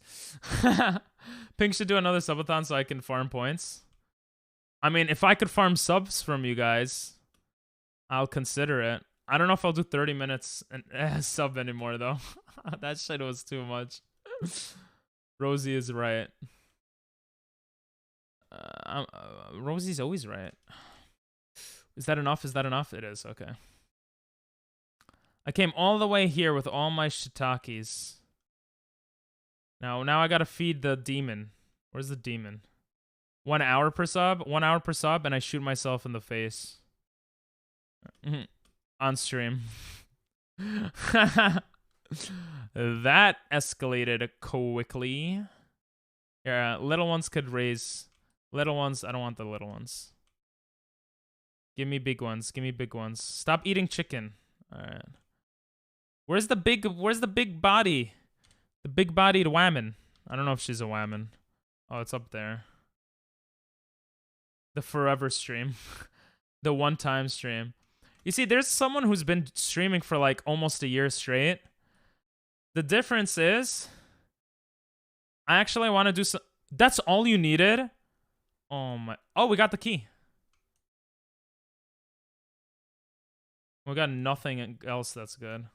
Pink should do another subathon so I can farm points. I mean, if I could farm subs from you guys, I'll consider it. I don't know if I'll do 30 minutes and sub anymore, though. That shit was too much. Rosie is right. Rosie's always right. Is that enough? Is that enough? It is. Okay. I came all the way here with all my shiitakes. Now I gotta feed the demon. Where's the demon? 1 hour per sub? 1 hour per sub, and I shoot myself in the face. On stream. That escalated quickly. Yeah, little ones could raise. Little ones, I don't want the little ones. Give me big ones. Give me big ones. Stop eating chicken. Alright. Where's the big body? The big bodied whammon. I don't know if she's a whammon. Oh, it's up there. The forever stream. The one-time stream. You see, there's someone who's been streaming for like almost a year straight. The difference is, I actually want to do some. That's all you needed? Oh my. Oh, we got the key. We got nothing else that's good.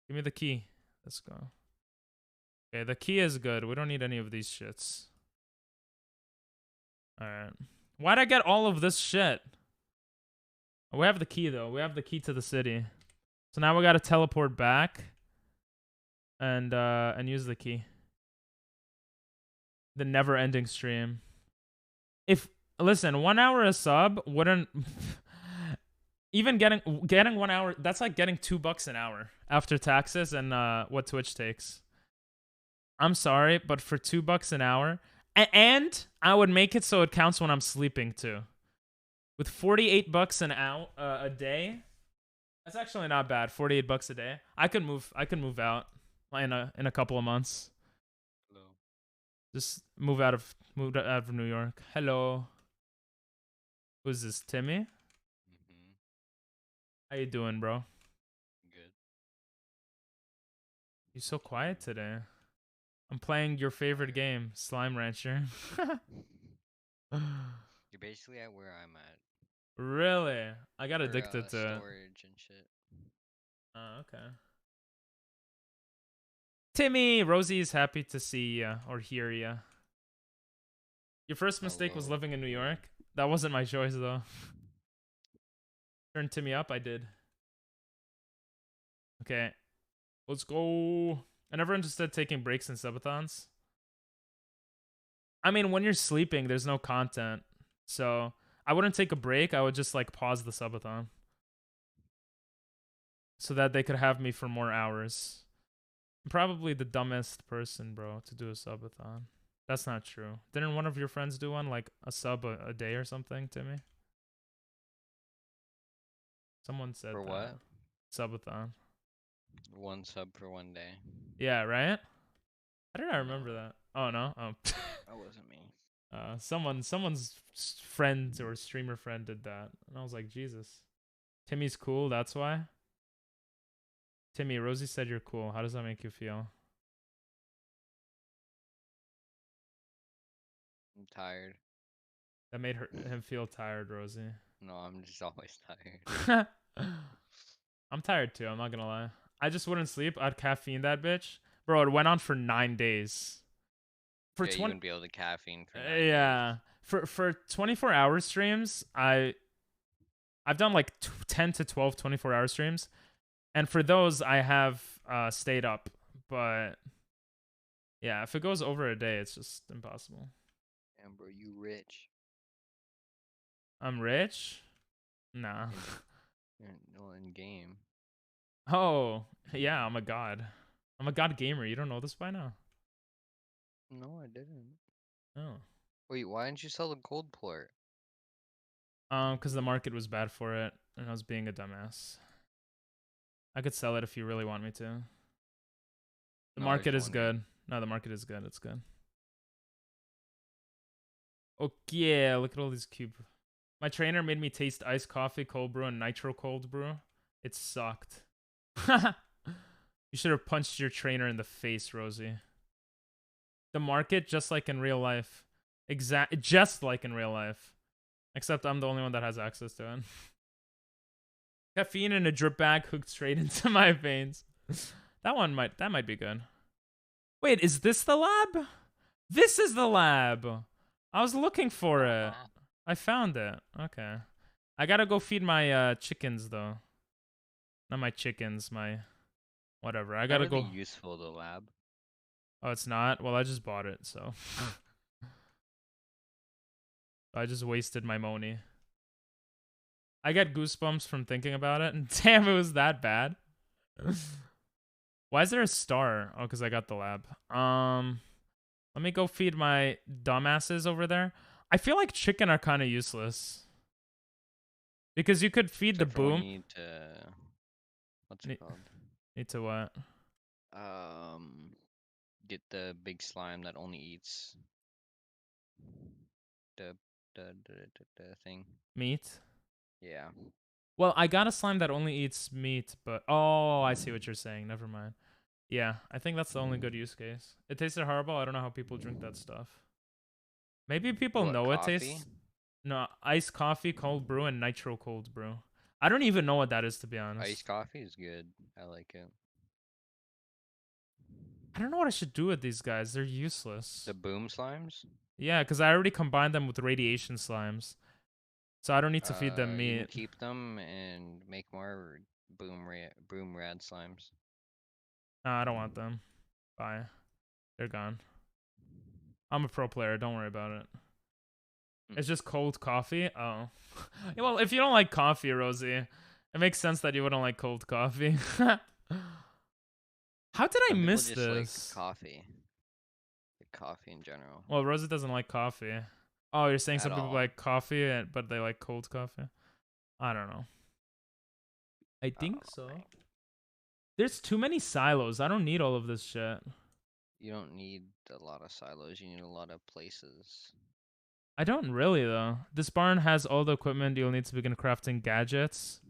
Give me the key. Let's go. Okay, the key is good. We don't need any of these shits. Alright. Why'd I get all of this shit? We have the key, though. We have the key to the city. So now we gotta teleport back. And use the key. The never-ending stream. Listen, 1 hour a sub wouldn't... Even getting 1 hour, that's like getting $2 an hour after taxes and what Twitch takes. I'm sorry, but for $2 an hour, and I would make it so it counts when I'm sleeping too. With $48 an hour a day, that's actually not bad. $48 a day. I could move out in a couple of months. Hello. Just move out of New York. Hello. Who's this? Timmy? How you doing, bro? Good. You're so quiet today. I'm playing your favorite game, Slime Rancher. You're basically at where I'm at. Really? I got addicted to it. Storage and shit. Oh, okay. Timmy! Rosie's happy to see ya or hear ya. Your first mistake was living in New York? That wasn't my choice, though. Turn Timmy up, I did. Okay. Let's go. I never understood taking breaks in subathons. I mean, when you're sleeping, there's no content. So, I wouldn't take a break. I would just, like, pause the subathon. So that they could have me for more hours. I'm probably the dumbest person, bro, to do a subathon. That's not true. Didn't one of your friends do one? Like, a sub a day or something, Timmy? Someone said For that. what? Subathon. 1 sub for 1 day. Yeah, right? How did I remember that? Oh, no? Oh. That wasn't me. Someone's friend or streamer friend did that. And I was like, Jesus. Timmy's cool, that's why? Timmy, Rosie said you're cool. How does that make you feel? I'm tired. That made him feel tired, Rosie. No, I'm just always tired. I'm tired too, I'm not gonna lie. I just wouldn't sleep. I'd caffeine that bitch. Bro, it went on for 9 days. For You wouldn't be able to caffeine for 9 yeah. For 24-hour streams, I've done like 10 to 12 24-hour streams. And for those, I have stayed up. But Yeah, if it goes over a day, it's just impossible. Damn, bro, you rich. I'm rich? Nah. No, in game. Oh, yeah, I'm a god. I'm a god gamer. You don't know this by now? No, I didn't. Oh. Wait, why didn't you sell the gold port? Because the market was bad for it, and I was being a dumbass. I could sell it if you really want me to. The No, I was market just is wondering. good. No, the market is good. It's good. Okay, look at all these cube. My trainer made me taste iced coffee, cold brew, and nitro cold brew. It sucked. You should have punched your trainer in the face, Rosie. The market, just like in real life. Just like in real life. Except I'm the only one that has access to it. Caffeine in a drip bag hooked straight into my veins. That might be good. Wait, is this the lab? This is the lab. I was looking for it. I found it. Okay. I gotta go feed my chickens though. Not my chickens, my whatever. I gotta Not really go. useful, the lab. Oh, it's not? Well, I just bought it, so. I just wasted my money. I get goosebumps from thinking about it, and damn, it was that bad. Why is there a star? Oh, because I got the lab. Let me go feed my dumbasses over there. I feel like chicken are kind of useless. Because you could feed Except the for when boom. you need to. What's it called? Need to what? Get the big slime that only eats the the thing. Meat? Yeah. Well, I got a slime that only eats meat, but... Oh, I see what you're saying. Never mind. Yeah, I think that's the only good use case. It tasted horrible. I don't know how people drink that stuff. Maybe people What, know it coffee? tastes... No, iced coffee, cold brew, and nitro cold brew. I don't even know what that is, to be honest. Iced coffee is good. I like it. I don't know what I should do with these guys. They're useless. The boom slimes? Yeah, because I already combined them with radiation slimes. So I don't need to feed them You can meat. keep them and make more boom rad slimes. No, I don't want them. Bye. They're gone. I'm a pro player. Don't worry about it. It's just cold coffee? Oh. Yeah, well, if you don't like coffee, Rosie, it makes sense that you wouldn't like cold coffee. How did I Some people miss just this? like coffee. Like coffee in general. Well, Rosie doesn't like coffee. Oh, you're saying At some people all. like coffee, but they like cold coffee? I don't know. I think so. man. There's too many silos. I don't need all of this shit. You don't need a lot of silos. You need a lot of places. I don't really, though. This barn has all the equipment you'll need to begin crafting gadgets.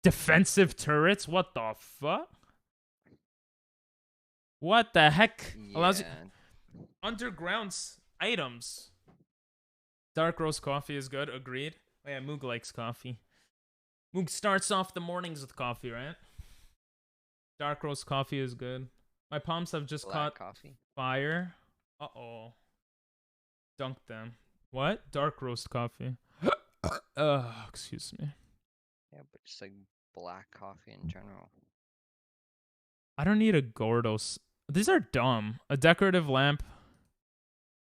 Defensive turrets? What the fuck? What the heck? Allows you underground items. Dark roast coffee is good. Agreed. Oh yeah, Moog likes coffee. Moog starts off the mornings with coffee, right? Dark roast coffee is good. My palms have just caught coffee. fire. Uh-oh. Dunked them. What? Dark roast coffee. Excuse me. Yeah, but just like black coffee in general. I don't need a Gordos. These are dumb. A decorative lamp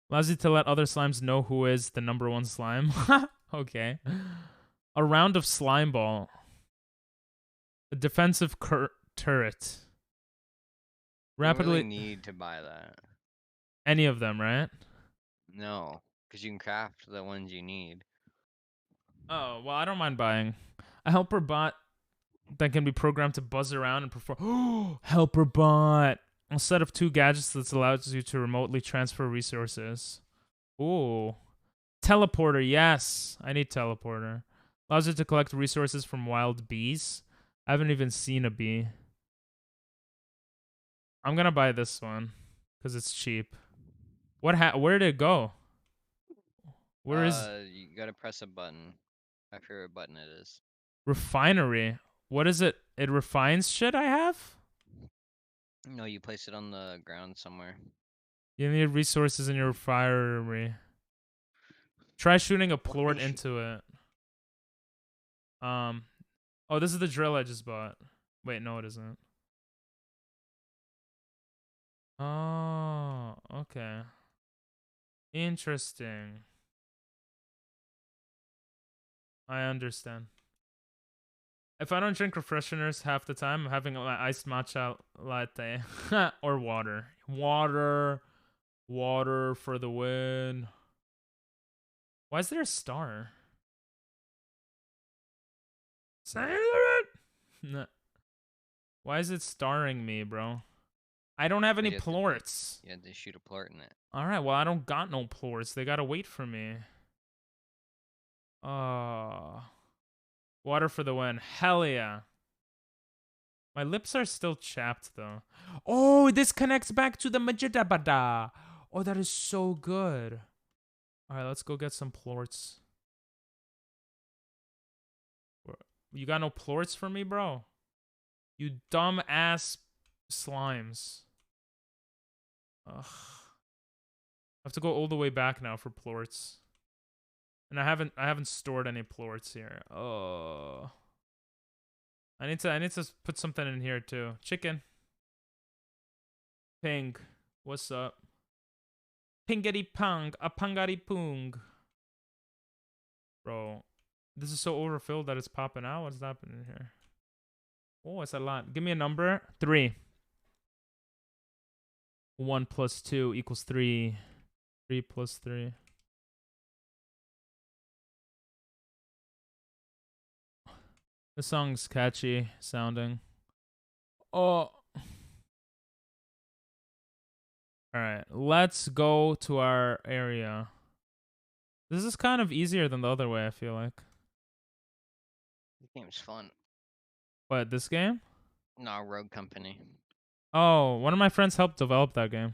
allows you to let other slimes know who is the number one slime. Okay. A round of slime ball. A defensive turret. Rapidly. You don't really need to buy that. Any of them, right? No, because you can craft the ones you need. Oh, well, I don't mind buying. A helper bot that can be programmed to buzz around and perform. Helper bot. A set of 2 gadgets that allows you to remotely transfer resources. Ooh. Teleporter, yes. I need teleporter. Allows you to collect resources from wild bees. I haven't even seen a bee. I'm gonna buy this one because it's cheap. Where did it go? Where is You gotta press a button. I forget what button it is. refinery? What is it? It refines shit I have? No, you place it on the ground somewhere. You need resources in your refinery. Try shooting a plort into it. Oh, this is the drill I just bought. Wait, no, it isn't. Oh, okay. Interesting. I understand. If I don't drink refresheners half the time, I'm having my iced matcha latte or water. Water for the win. Why is there a star? Sailor it. Why is it starring me, bro? I don't have any plorts. You had to shoot a plort in it. All right, well I don't got no plorts. They gotta wait for me. Water for the win. Hell yeah. My lips are still chapped though. Oh, this connects back to the Majidabada. Oh, that is so good. All right, let's go get some plorts. You got no plorts for me, bro? You dumb ass slimes. Ugh. I have to go all the way back now for plorts. And I haven't stored any plorts here. Oh. I need to put something in here too. Chicken. Ping. What's up? Pingity pong. A pangari poong. Bro. This is so overfilled that it's popping out. What's happening here? Oh, it's a lot. Give me a number. 3. 1 plus 2 equals 3. 3 plus 3. This song's catchy sounding. Oh. Alright, let's go to our area. This is kind of easier than the other way, I feel like. The game's fun. What, this game? No, Rogue Company. Oh, one of my friends helped develop that game.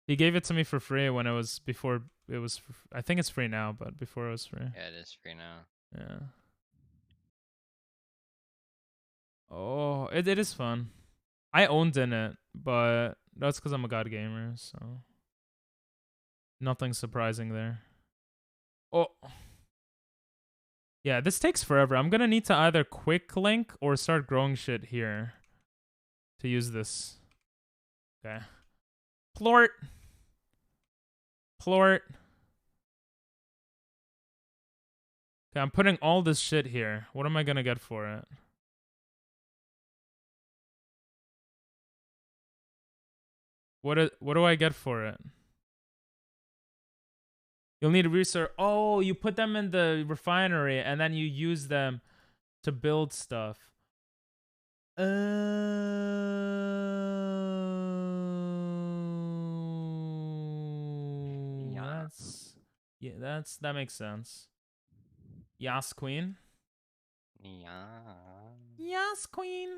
He gave it to me for free when it was before it was. I think it's free now, but before it was free. Yeah, it is free now. Yeah. Oh, it is fun. I owned in it, but that's because I'm a god gamer, so nothing surprising there. Oh. Yeah, this takes forever. I'm gonna need to either quick link or start growing shit here to use this. Okay. Plort. Plort. Okay, I'm putting all this shit here. What am I gonna get for it? What do I get for it? You'll need research. Oh, you put them in the refinery and then you use them to build stuff. That makes sense. Yas queen. Yeah. Yas queen.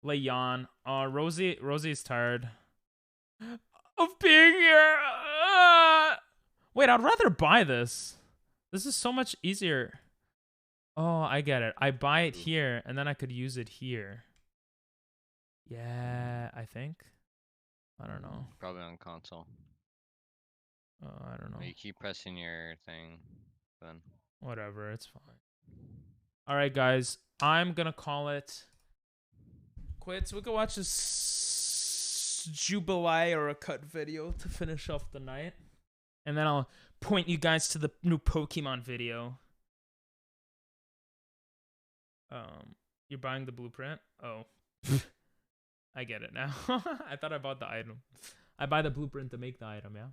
Leon. Rosie's tired of being here. Wait, I'd rather buy this. This is so much easier. Oh, I get it. I buy it here, and then I could use it here. Yeah, I think. I don't know. Probably on console. I don't know. You keep pressing your thing, then. Whatever, it's fine. All right, guys. I'm going to call it quits. We can watch this Jubilee or a cut video to finish off the night. And then I'll point you guys to the new Pokemon video. You're buying the blueprint? Oh. I get it now. I thought I bought the item. I buy the blueprint to make the item, yeah?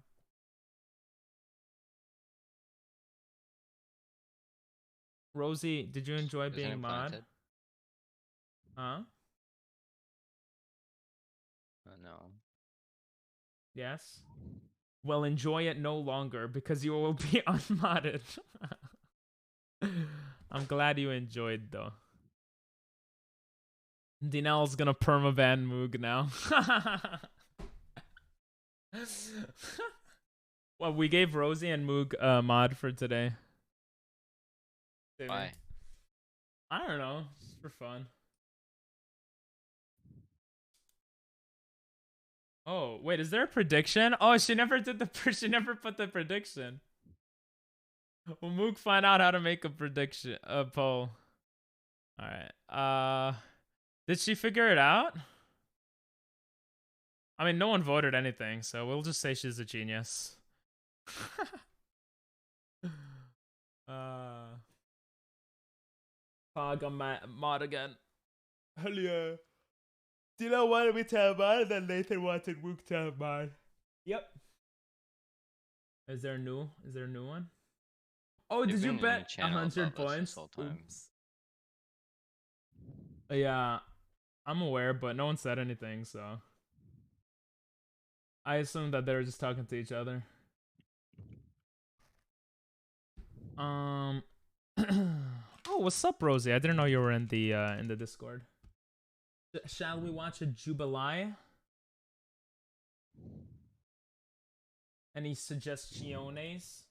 Rosie, did you enjoy being mod? Huh? No. Yes? Well, enjoy it no longer because you will be unmodded. I'm glad you enjoyed, though. Dinel's gonna permaban Moog now. Well, we gave Rosie and Moog a mod for today. Why? I don't know. Just for fun. Oh, wait, is there a prediction? Oh, she never did she never put the prediction. Will Moog find out how to make a prediction, a poll? All right. Did she figure it out? I mean, no one voted anything, so we'll just say she's a genius. Pog on my mod again. Hell yeah. Dino wanted me to have mine, and then Nathan wanted Mook to have mine. Yep. Is there a new one? Oh, They've did you been in bet the channel about 100 this points? whole time. Oops. Yeah, I'm aware, but no one said anything, so I assumed that they were just talking to each other. Oh, what's up, Rosie? I didn't know you were in the Discord. Shall we watch a Jubilee? Any suggestions?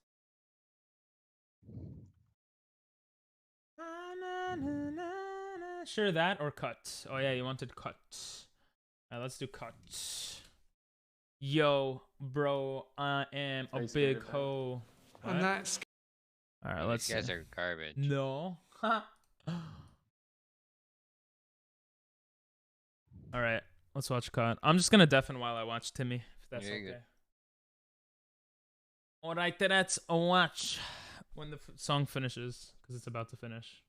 Sure, that or cut. Oh yeah, you wanted cut. Alright, let's do cut. Yo, bro, I am a big hoe. I'm not scared. Alright, let's These guys see. are garbage. No. Alright, let's watch cut. I'm just gonna deafen while I watch Timmy, if that's Very okay. good. Alright, let's watch when the song finishes, because it's about to finish.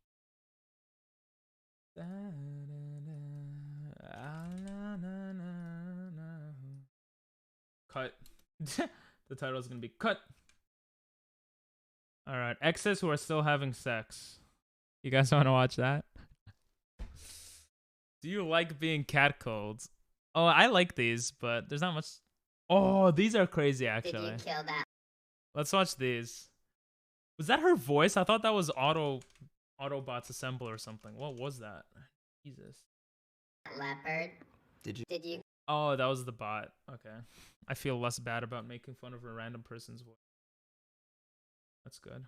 Cut. The title is gonna be cut. Alright, exes who are still having sex. You guys want to watch that? Do you like being catcalled? Oh, I like these, but there's not much. Oh, these are crazy, actually. Did you kill that Let's watch these. Was that her voice? I thought that was Autobots Assemble or something. What was that? Jesus. leopard? Did you? Oh, that was the bot. Okay. I feel less bad about making fun of a random person's voice. That's good.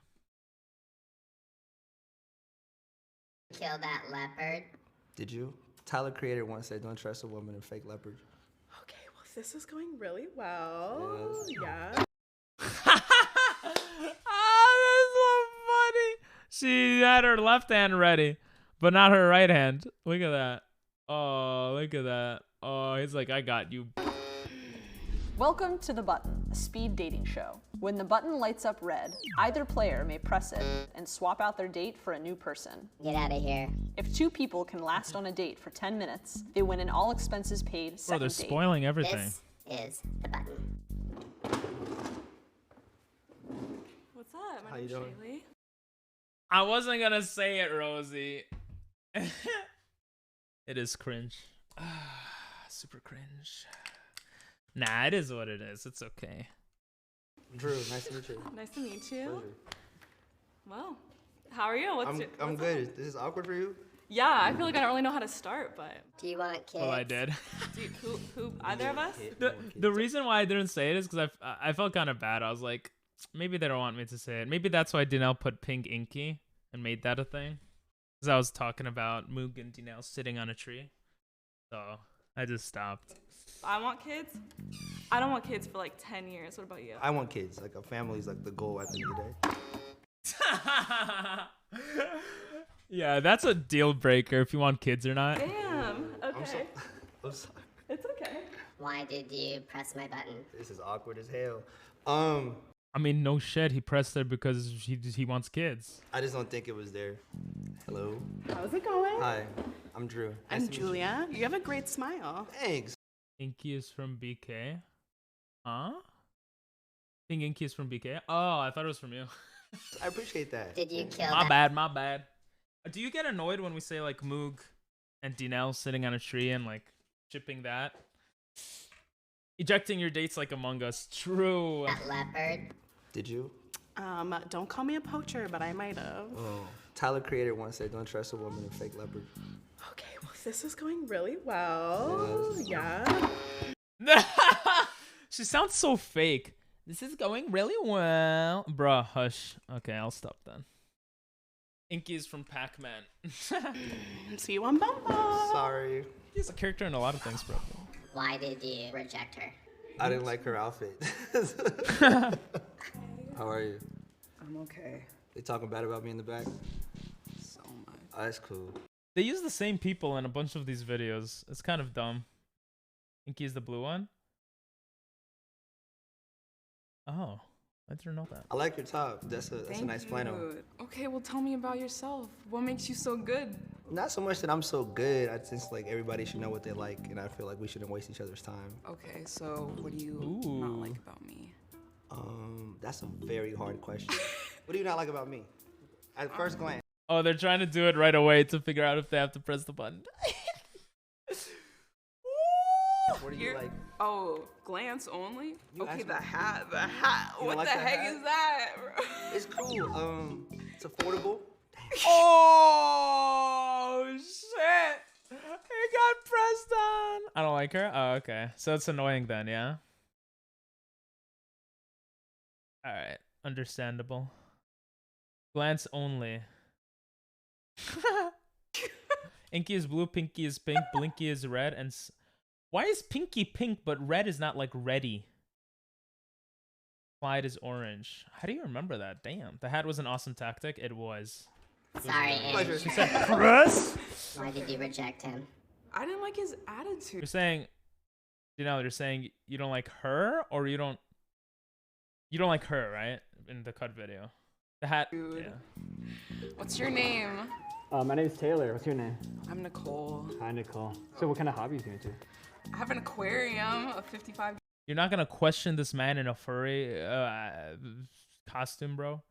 Kill that leopard? Did you? Tyler Creator once said, "Don't trust a woman in fake leopard." Okay, well, this is going really well. Yes. Yeah. Oh, that's so funny. She had her left hand ready, but not her right hand. Look at that. Oh, look at that. Oh, he's like, I got you. Welcome to The Button, a speed dating show. When the button lights up red, either player may press it and swap out their date for a new person. Get out of here. If 2 people can last on a date for 10 minutes, they win an all expenses paid Bro, second they're date. spoiling everything. This is the button. What's up? How you doing? Shaylee. I wasn't gonna say it, Rosie. It is cringe. Super cringe. Nah, it is what it is. It's okay. Drew, nice to meet you. Nice to meet you. Pleasure. Well, how are you? I'm what's good. up? This is awkward for you? Yeah, I feel like I don't really know how to start, but Do you want kids? Well, I did. who either of us? The reason why I didn't say it is because I felt kind of bad. I was like, maybe they don't want me to say it. Maybe that's why Dinelle put pink inky and made that a thing. Because I was talking about Moog and Dinelle sitting on a tree. So I just stopped. I want kids. I don't want kids for like 10 years. What about you? I want kids. Like a family's like the goal at the end of the day. Yeah, that's a deal breaker if you want kids or not. Damn. Okay. I'm sorry. It's okay. Why did you press my button? This is awkward as hell. I mean, no shit. He pressed it because he wants kids. I just don't think it was there. Hello. How's it going? Hi. I'm Drew. Nice I'm to meet you. Julia. You have a great smile. Thanks. Inky is from BK. Huh? I think Inky is from BK. Oh, I thought it was from you. I appreciate that. Did you kill My that? bad, my bad. Do you get annoyed when we say like Moog and Dinelle sitting on a tree and like shipping that? Ejecting your dates like Among Us. True. That leopard? Did you? Don't call me a poacher, but I might have. Oh. Tyler Creator once said, "Don't trust a woman in fake leopard." Okay, well, this is going really well. Yes. Yeah. She sounds so fake. This is going really well. Bruh, hush. Okay, I'll stop then. Inky is from Pac-Man. See you on Bumble. Sorry. He's a character in a lot of things, bro. Why did you reject her? I didn't like her outfit. How are you? I'm okay. They talking bad about me in the back? So much. Oh, that's cool. They use the same people in a bunch of these videos. It's kind of dumb. Inky's the blue one. Oh, I didn't know that. I like your top. That's a nice flannel. Okay, well tell me about yourself. What makes you so good? Not so much that I'm so good. I just like everybody should know what they like, and I feel like we shouldn't waste each other's time. Okay, so what do you not like about me? That's a very hard question. What do you not like about me? At first glance. Oh, they're trying to do it right away to figure out if they have to press the button. What do you like? Oh, glance only? You Okay, asked the me. hat. You What like the the heck hat? is that, bro? It's cool. It's affordable. Oh shit! It got pressed on. I don't like her. Oh, okay. So it's annoying then, yeah. All right, understandable. Glance only. Inky is blue, Pinky is pink, Blinky is red, and why is Pinky pink but red is not like ready? Clyde is orange. How do you remember that? Damn, the hat was an awesome tactic. It was. Sorry, Ange. She said, "Press." Why did you reject him? I didn't like his attitude. You're saying, you're saying you don't like her, or you don't like her, right? In the cut video, the hat. Dude. Yeah. What's your name? My name's Taylor. What's your name? I'm Nicole. Hi, Nicole. So what kind of hobbies are you into? I have an aquarium, a 55. You're not gonna question this man in a furry costume, bro.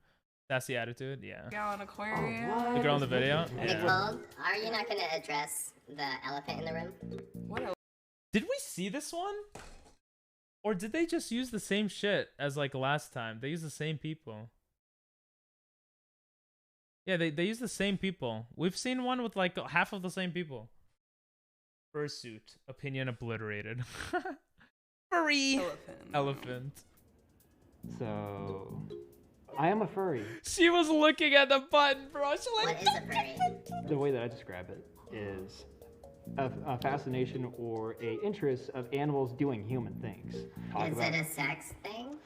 That's the attitude, yeah. Gallon aquarium. The girl in the video. Yeah. Nicole, are you not gonna address the elephant in the room? What else? Did we see this one? Or did they just use the same shit as like last time? They use the same people. Yeah, they use the same people. We've seen one with like half of the same people. Fursuit. Opinion obliterated. Furry. Elephant. So, I am a furry. She was looking at the button, bro. She like. What is a furry? The way that I describe it is a fascination or a interest of animals doing human things. Is it a sex thing?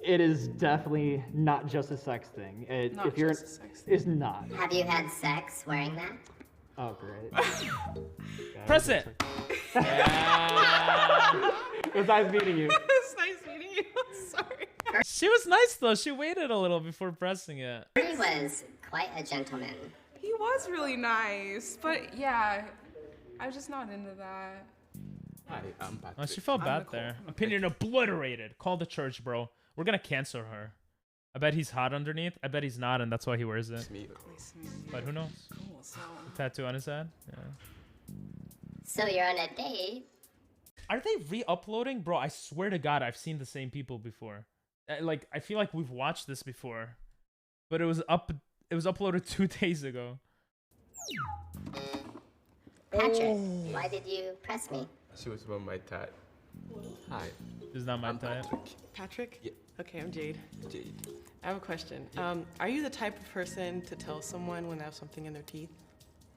It is definitely not just a sex thing. Not if you're, just a sex it's not. Have you had sex wearing that? Oh, great. Press it. Yeah. It was nice meeting you. It's nice meeting you. Sorry. She was nice though. She waited a little before pressing it. He was quite a gentleman. He was really nice, but yeah, I'm just not into that. Hi, I'm Patrick. Oh, she felt bad there. Opinion obliterated. Call the church, bro. We're gonna cancel her. I bet he's hot underneath. I bet he's not, and that's why he wears it. But who knows? Cool, so. Tattoo on his head. Yeah. So you're on a date? Are they re-uploading, bro? I swear to God, I've seen the same people before. Like, I feel like we've watched this before, but it was uploaded 2 days ago. Patrick, why did you press me? She was on my tat. Hi. This is not my type. Patrick? Yeah. Okay, I'm Jade. Jade. I have a question. Are you the type of person to tell someone when they have something in their teeth?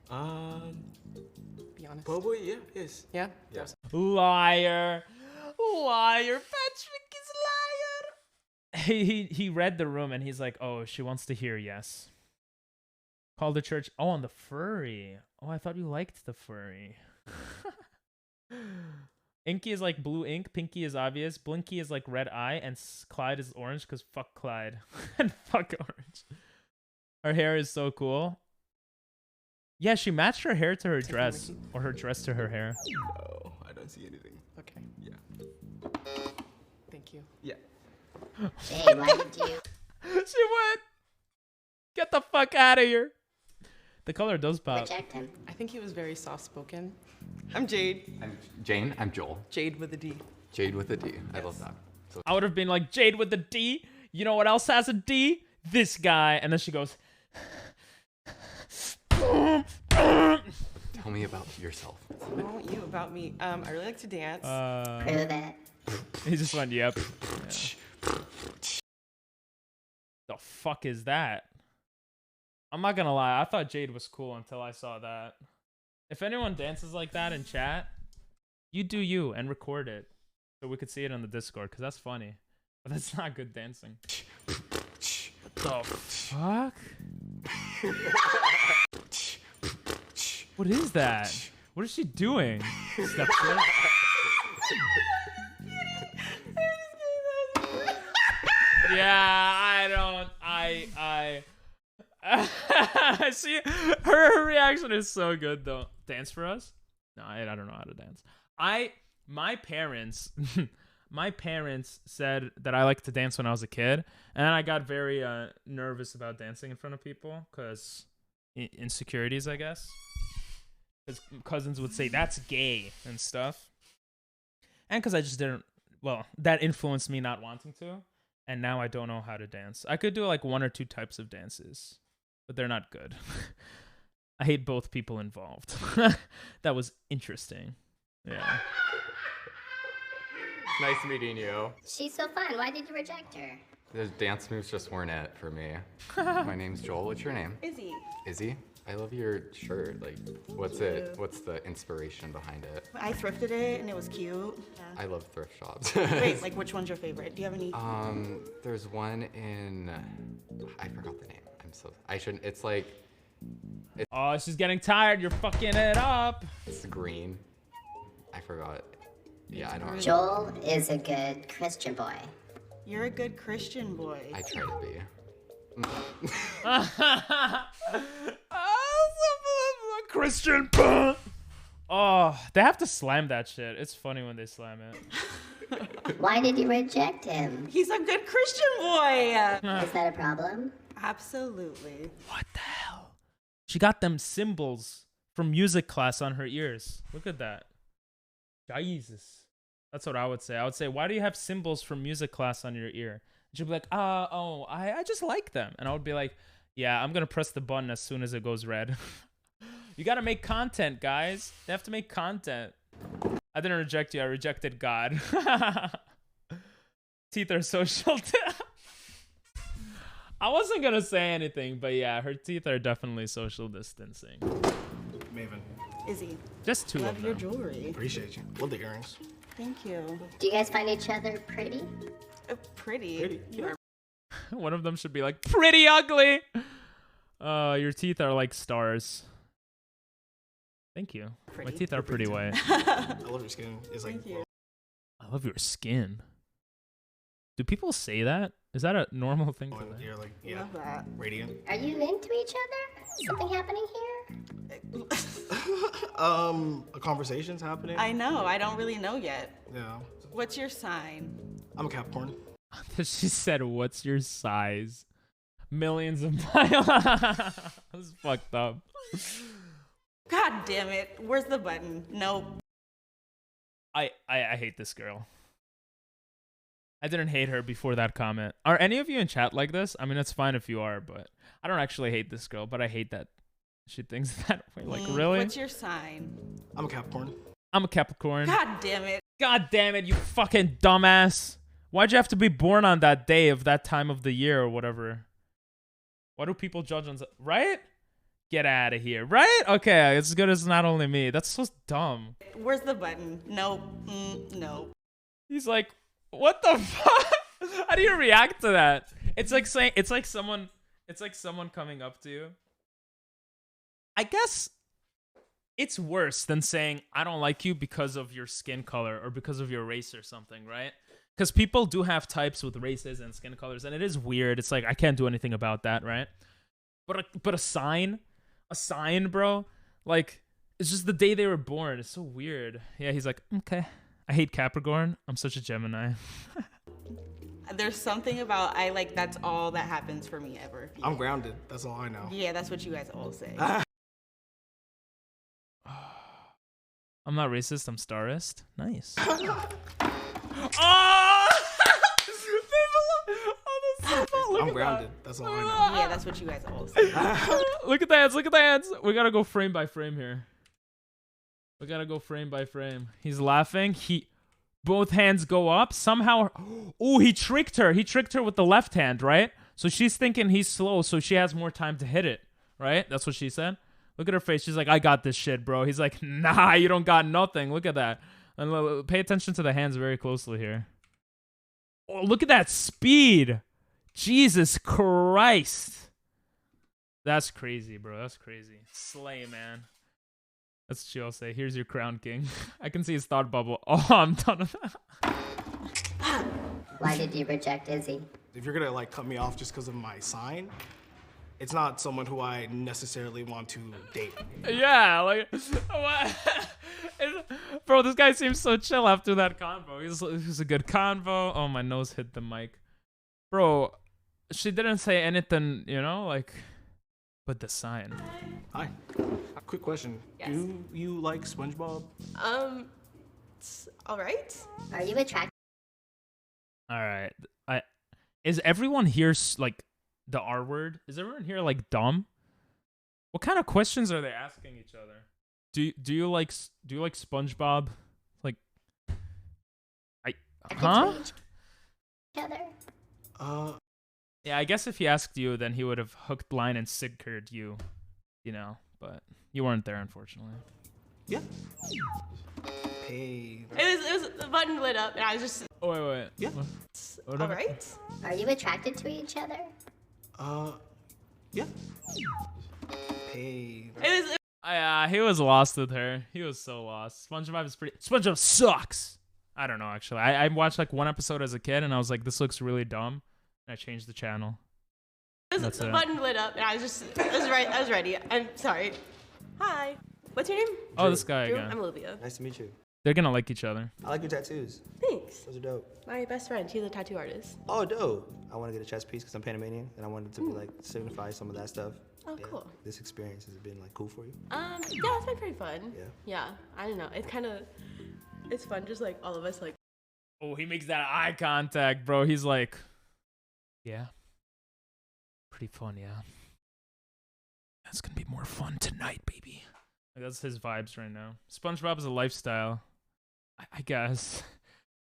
Be honest. Probably, yeah, yes. Yeah? Yeah. Liar. Liar. Patrick is liar. He read the room and he's like, oh, she wants to hear yes. Call the church. Oh, on the furry. Oh, I thought you liked the furry. Inky is like blue ink, Pinky is obvious, Blinky is like red eye, and Clyde is orange because fuck Clyde. And fuck orange. Her hair is so cool. Yeah, she matched her hair to her dress. Or her dress to her hair. Oh, I don't see anything. Okay. Yeah. Thank you. Yeah. Jade, why did you? She went. Get the fuck out of here. The color does pop. Reject him. I think he was very soft-spoken. I'm Jade. I'm Jane. I'm Joel. Jade with a D. Jade with a D. I love that. So I would have been like, Jade with the D. You know what else has a D? This guy. And then she goes. tell me about yourself. Oh, you about me. I really like to dance. Prove it. He just went, yep. Yeah. The fuck is that? I'm not gonna lie, I thought Jade was cool until I saw that. If anyone dances like that in chat, you do you and record it so we could see it on the Discord, because that's funny. But that's not good dancing. What the fuck? What is that? What is she doing? Stepchild? Yeah, see, her reaction is so good though. Dance for us? No, I don't know how to dance. My parents my parents said that I liked to dance when I was a kid, and I got very nervous about dancing in front of people because insecurities, I guess. Because cousins would say that's gay and stuff, and because I just didn't. Well, that influenced me not wanting to, and now I don't know how to dance. I could do like 1 or 2 types of dances, but they're not good. I hate both people involved. That was interesting. Yeah. Nice meeting you. She's so fun. Why did you reject her? The dance moves just weren't it for me. My name's Joel. What's your name? Izzy. Izzy? I love your shirt. Like, what's it? What's the inspiration behind it? I thrifted it and it was cute. I love thrift shops. Wait, like which one's your favorite? Do you have any? There's one in. I forgot the name. I shouldn't. It's like. Oh, she's getting tired. You're fucking it up. It's green. I forgot. Yeah, I don't. Joel is a good Christian boy. You're a good Christian boy. I try to be. Christian. Oh, they have to slam that shit. It's funny when they slam it. Why did you reject him? He's a good Christian boy. Is that a problem? Absolutely. What the hell? She got them cymbals from music class on her ears. Look at that. Jesus. That's what I would say. I would say, why do you have cymbals from music class on your ear? And she'd be like, I just like them. And I would be like, yeah, I'm going to press the button as soon as it goes red. You got to make content, guys. They have to make content. I didn't reject you. I rejected God. Teeth are social. I wasn't going to say anything, but yeah, her teeth are definitely social distancing. Maven. Izzy. Just 2 Love of your them. jewelry. Appreciate you. Love the earrings. Thank you. Do you guys find each other pretty? Pretty. You are. One of them should be like, pretty ugly. Your teeth are like stars. Thank you. Pretty. My teeth are pretty white. I love your skin. It's like. Thank you. I love your skin. Do people say that? Is that a normal thing to say? You're like, yeah, Love that. radiant. Are you into each other? Something happening here? A conversation's happening. I know. I don't really know yet. Yeah. What's your sign? I'm a Capricorn. She said, what's your size? Millions of miles. That's fucked up. God damn it. Where's the button? Nope. I hate this girl. I didn't hate her before that comment. Are any of you in chat like this? I mean, it's fine if you are, but I don't actually hate this girl, but I hate that she thinks that way. Like, really? What's your sign? I'm a Capricorn. I'm a Capricorn. God damn it. God damn it, you fucking dumbass. Why'd you have to be born on that day of that time of the year or whatever? Why do people judge on... Right? Get out of here. Right? Okay, it's good as not only me. That's so dumb. Where's the button? Nope. Nope. He's like, what the fuck? How do you react to that? It's like saying... It's like someone coming up to you. I guess it's worse than saying, I don't like you because of your skin color or because of your race or something, right? Because people do have types with races and skin colors, and it is weird. It's like, I can't do anything about that, right? But a sign, bro, like, it's just the day they were born. It's so weird. Yeah, he's like, okay. I hate Capricorn. I'm such a Gemini. There's something about that's all that happens for me ever. Yeah. I'm grounded. That's all I know. Yeah, that's what you guys all say. I'm not racist. I'm starist. Nice. I'm grounded. That's all I know. Yeah, that's what you guys all say. Look at the hands. Look at the hands. We gotta go frame by frame here. We gotta go frame by frame. He's laughing. Both hands go up. Somehow. Oh, he tricked her. He tricked her with the left hand, right? So she's thinking he's slow, so she has more time to hit it, right? That's what she said. Look at her face. She's like, I got this shit, bro. He's like, nah, you don't got nothing. Look at that. And pay attention to the hands very closely here. Oh, look at that speed. Jesus Christ. That's crazy, bro. That's crazy. Slay, man. That's what she'll say. Here's your crown king. I can see his thought bubble. Oh, I'm done with that. Why did you reject Izzy? If you're gonna like cut me off just because of my sign, it's not someone who I necessarily want to date. Yeah, like, what? Bro, this guy seems so chill after that convo. It was a good convo. Oh, my nose hit the mic. Bro, she didn't say anything, you know, like, but the sign. Hi. Quick question. Yes. Do you like SpongeBob? It's all right. Are you attracted? All right. Is everyone here like the R word? Is everyone here like dumb? What kind of questions are they asking each other? Do you like SpongeBob? Like, huh? Each other? Yeah, I guess if he asked you, then he would have hooked, line, and sinkered you, you know. But you weren't there, unfortunately. Yeah. Hey. It was the button lit up, and I was just. Oh wait. Yeah. All right. Are you attracted to each other? Yeah. Hey. It was. He was lost with her. He was so lost. SpongeBob sucks. I don't know, actually. I watched like one episode as a kid, and I was like, this looks really dumb. And I changed the channel. The button lit up, and I was ready. I'm sorry. Hi. What's your name? Oh, this guy Drew? again. I'm Olivia. Nice to meet you. They're gonna like each other. I like your tattoos. Thanks. Those are dope. My best friend, she's a tattoo artist. Oh, dope. I want to get a chest piece because I'm Panamanian, and I wanted to be like signify some of that stuff. Oh, Yeah. cool. This experience has been like cool for you. Yeah, it's been pretty fun. Yeah. I don't know. It's fun. Just like all of us, like. Oh, he makes that eye contact, bro. He's like, yeah. Pretty fun, yeah. That's gonna be more fun tonight, baby. Like, that's his vibes right now. SpongeBob is a lifestyle, I guess.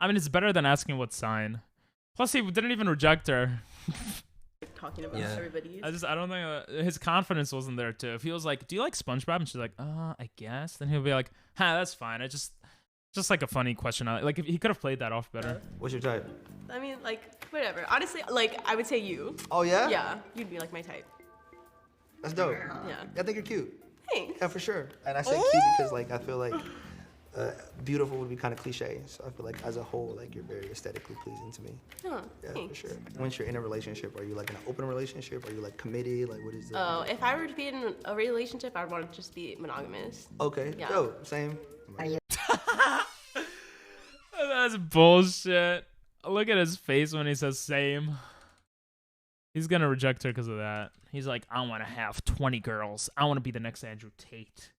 I mean, it's better than asking what sign. Plus, he didn't even reject her. Talking about everybody. I don't think his confidence wasn't there too. If he was like, "Do you like SpongeBob?" and she's like, I guess," then he'll be like, "Ha, that's fine. I just like a funny question. Like, if he could have played that off better." What's your type? I mean, like, whatever. Honestly, like, I would say you. Oh yeah? Yeah, you'd be like my type. That's dope. Yeah. I think you're cute. Thanks. Yeah, for sure. And I say cute because like I feel like beautiful would be kind of cliche. So I feel like as a whole, like you're very aesthetically pleasing to me. Oh, Yeah, thanks. for sure. Once you're in a relationship, are you like in an open relationship? Are you like committed? Like what is the? Oh, if I were to be in a relationship, I'd want to just be monogamous. Okay. Yeah. Dope. Same. Are you? That's bullshit. Look at his face when he says same. He's gonna reject her because of that. He's like, I want to have 20 girls. I want to be the next Andrew Tate.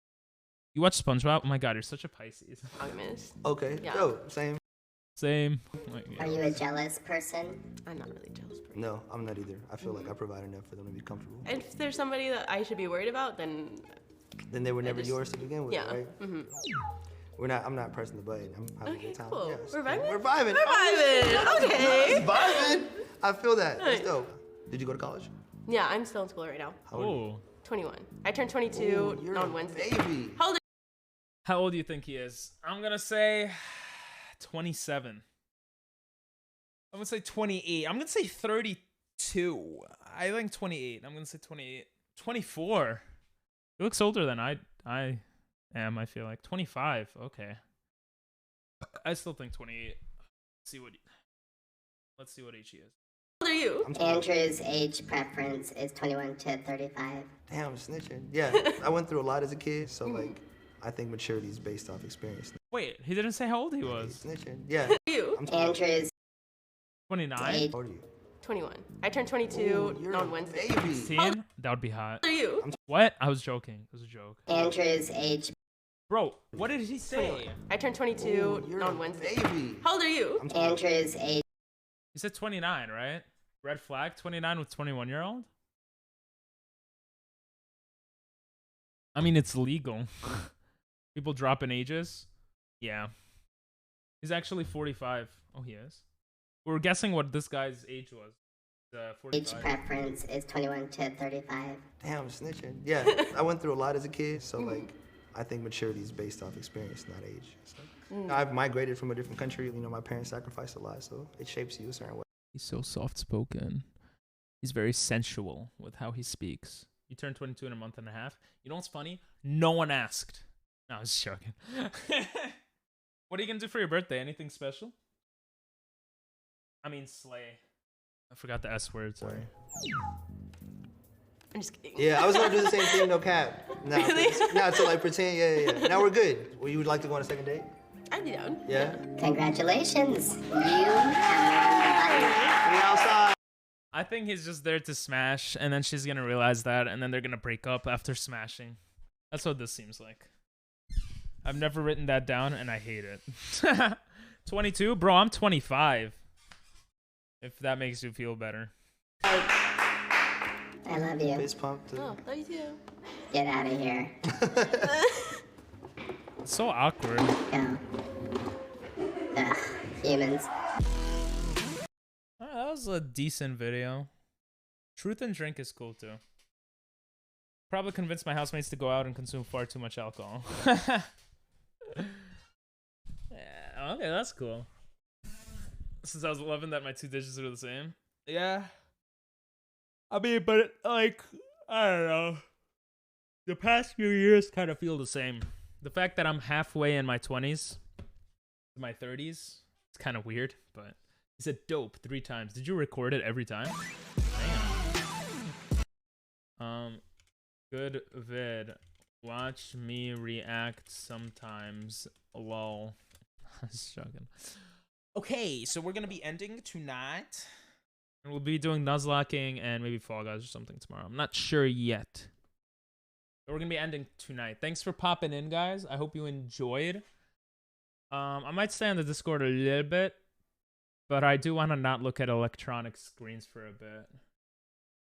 You watch SpongeBob? Oh my god, you're such a Pisces. Monogamous. Okay. Yeah. Dope. Same. Same. Like, yeah. Are you a jealous person? I'm not really a jealous person. No, I'm not either. I feel like I provide enough for them to be comfortable. And if there's somebody that I should be worried about, then. Then they were never yours to begin with, Yeah. right? Mm-hmm. I'm not pressing the button. I'm having a good time. Cool. Yes. We're vibing. We're vibing. We're vibing. Okay. Vibing. I feel that. That's Nice. dope. Did you go to college? Yeah, I'm still in school right now. How old are you? 21. I turned 22 Ooh, you're on a Wednesday. baby. How old How old do you think he is? I'm gonna say 27. I'm gonna say 28. I'm gonna say 32. I think 28. I'm gonna say 28. 24. He looks older than I am, I feel like. 25. Okay. I still think 28. Let's see what age he is. How old are you? Andrew's age preference is 21 to 35. Damn, I'm snitching. Yeah, I went through a lot as a kid, so like, I think maturity is based off experience. Wait, he didn't say how old he was. Snitching. Yeah. How old are you? Andrew's 29? How old are you? 21. I turned 22 you're on a Wednesday. baby. 16? That would be hot. How old are you? What? I was joking. It was a joke. Andrew's age. Bro, what did he say? 21. I turned 22 you're on a Wednesday. baby. How old are you? Andrew's age. He said 29, right? Red flag, 29 with 21-year-old? I mean, it's legal. People drop in ages. Yeah. He's actually 45. Oh, he is? We were guessing what this guy's age was. Age 45. preference is 21 to 35. Damn, I'm snitching. Yeah, I went through a lot as a kid, so like, I think maturity is based off experience, not age. So, I've migrated from a different country. You know, my parents sacrificed a lot, so it shapes you a certain way. He's so soft-spoken. He's very sensual with how he speaks. He turned 22 in a month and a half. You know what's funny? No one asked. No, I was just joking. What are you going to do for your birthday? Anything special? I mean, slay. I forgot the S word, sorry. I'm just kidding. Yeah, I was gonna do the same thing, no cap. No, Really? no, to like pretend, yeah. Now we're good. Well, you would like to go on a second date? I'd be down. Yeah? Congratulations. You have We outside. I think he's just there to smash, and then she's gonna realize that, and then they're gonna break up after smashing. That's what this seems like. I've never written that down, and I hate it. 22? Bro, I'm 25. If that makes you feel better. I love you. Fist pump too. Oh, love you too. Get out of here. It's so awkward. Yeah. Ugh, humans. That was a decent video. Truth and drink is cool too. Probably convinced my housemates to go out and consume far too much alcohol. Yeah, okay, that's cool. Since I was 11 that my two dishes are the same. Yeah. I mean, but like, I don't know. The past few years kind of feel the same. The fact that I'm halfway in my 20s to my 30s, it's kind of weird, but he said dope 3 times. Did you record it every time? Damn. Good vid. Watch me react sometimes. Lol. I was joking. Okay, so we're gonna be ending tonight. And we'll be doing Nuzlocking and maybe Fall Guys or something tomorrow. I'm not sure yet. But we're gonna be ending tonight. Thanks for popping in, guys. I hope you enjoyed. I might stay on the Discord a little bit, but I do want to not look at electronic screens for a bit.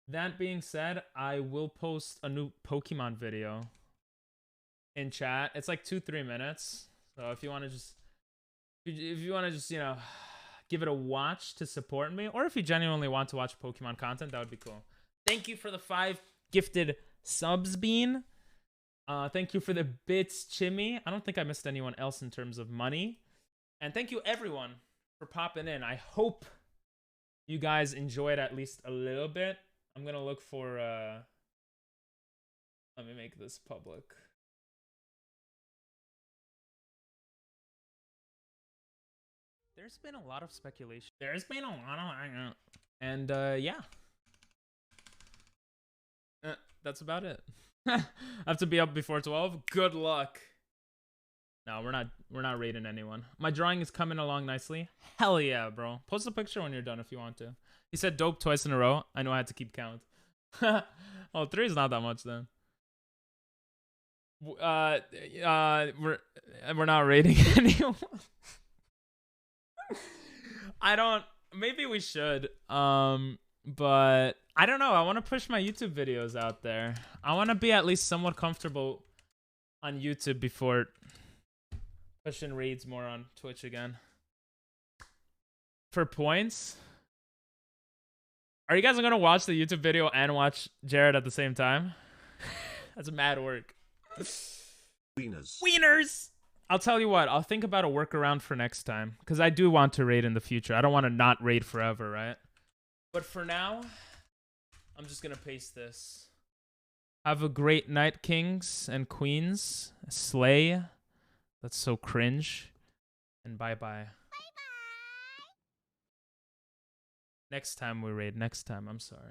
That being said, I will post a new Pokemon video in chat. It's like 2-3 minutes. So if you want to just, you know, give it a watch to support me, or if you genuinely want to watch Pokemon content, that would be cool. Thank you for the 5 gifted subs, Bean. Thank you for the bits, Chimmy. I don't think I missed anyone else in terms of money. And thank you everyone for popping in. I hope you guys enjoyed at least a little bit. I'm gonna look for let me make this public. There's been a lot of speculation. There's been a lot of and yeah. That's about it. I have to be up before 12. Good luck. No, we're not raiding anyone. My drawing is coming along nicely. Hell yeah, bro. Post a picture when you're done if you want to. He said dope twice in a row. I know I had to keep count. Oh, 3 is not that much then. We're not raiding anyone. Maybe we should. But I don't know. I want to push my YouTube videos out there. I want to be at least somewhat comfortable on YouTube before pushing raids more on Twitch again. For points, are you guys gonna watch the YouTube video and watch Jared at the same time? That's mad work. Wieners. I'll tell you what. I'll think about a workaround for next time, because I do want to raid in the future. I don't want to not raid forever, right? But for now, I'm just gonna paste this. Have a great night, kings and queens. Slay. That's so cringe. And bye-bye. Next time we raid. Next time. I'm sorry.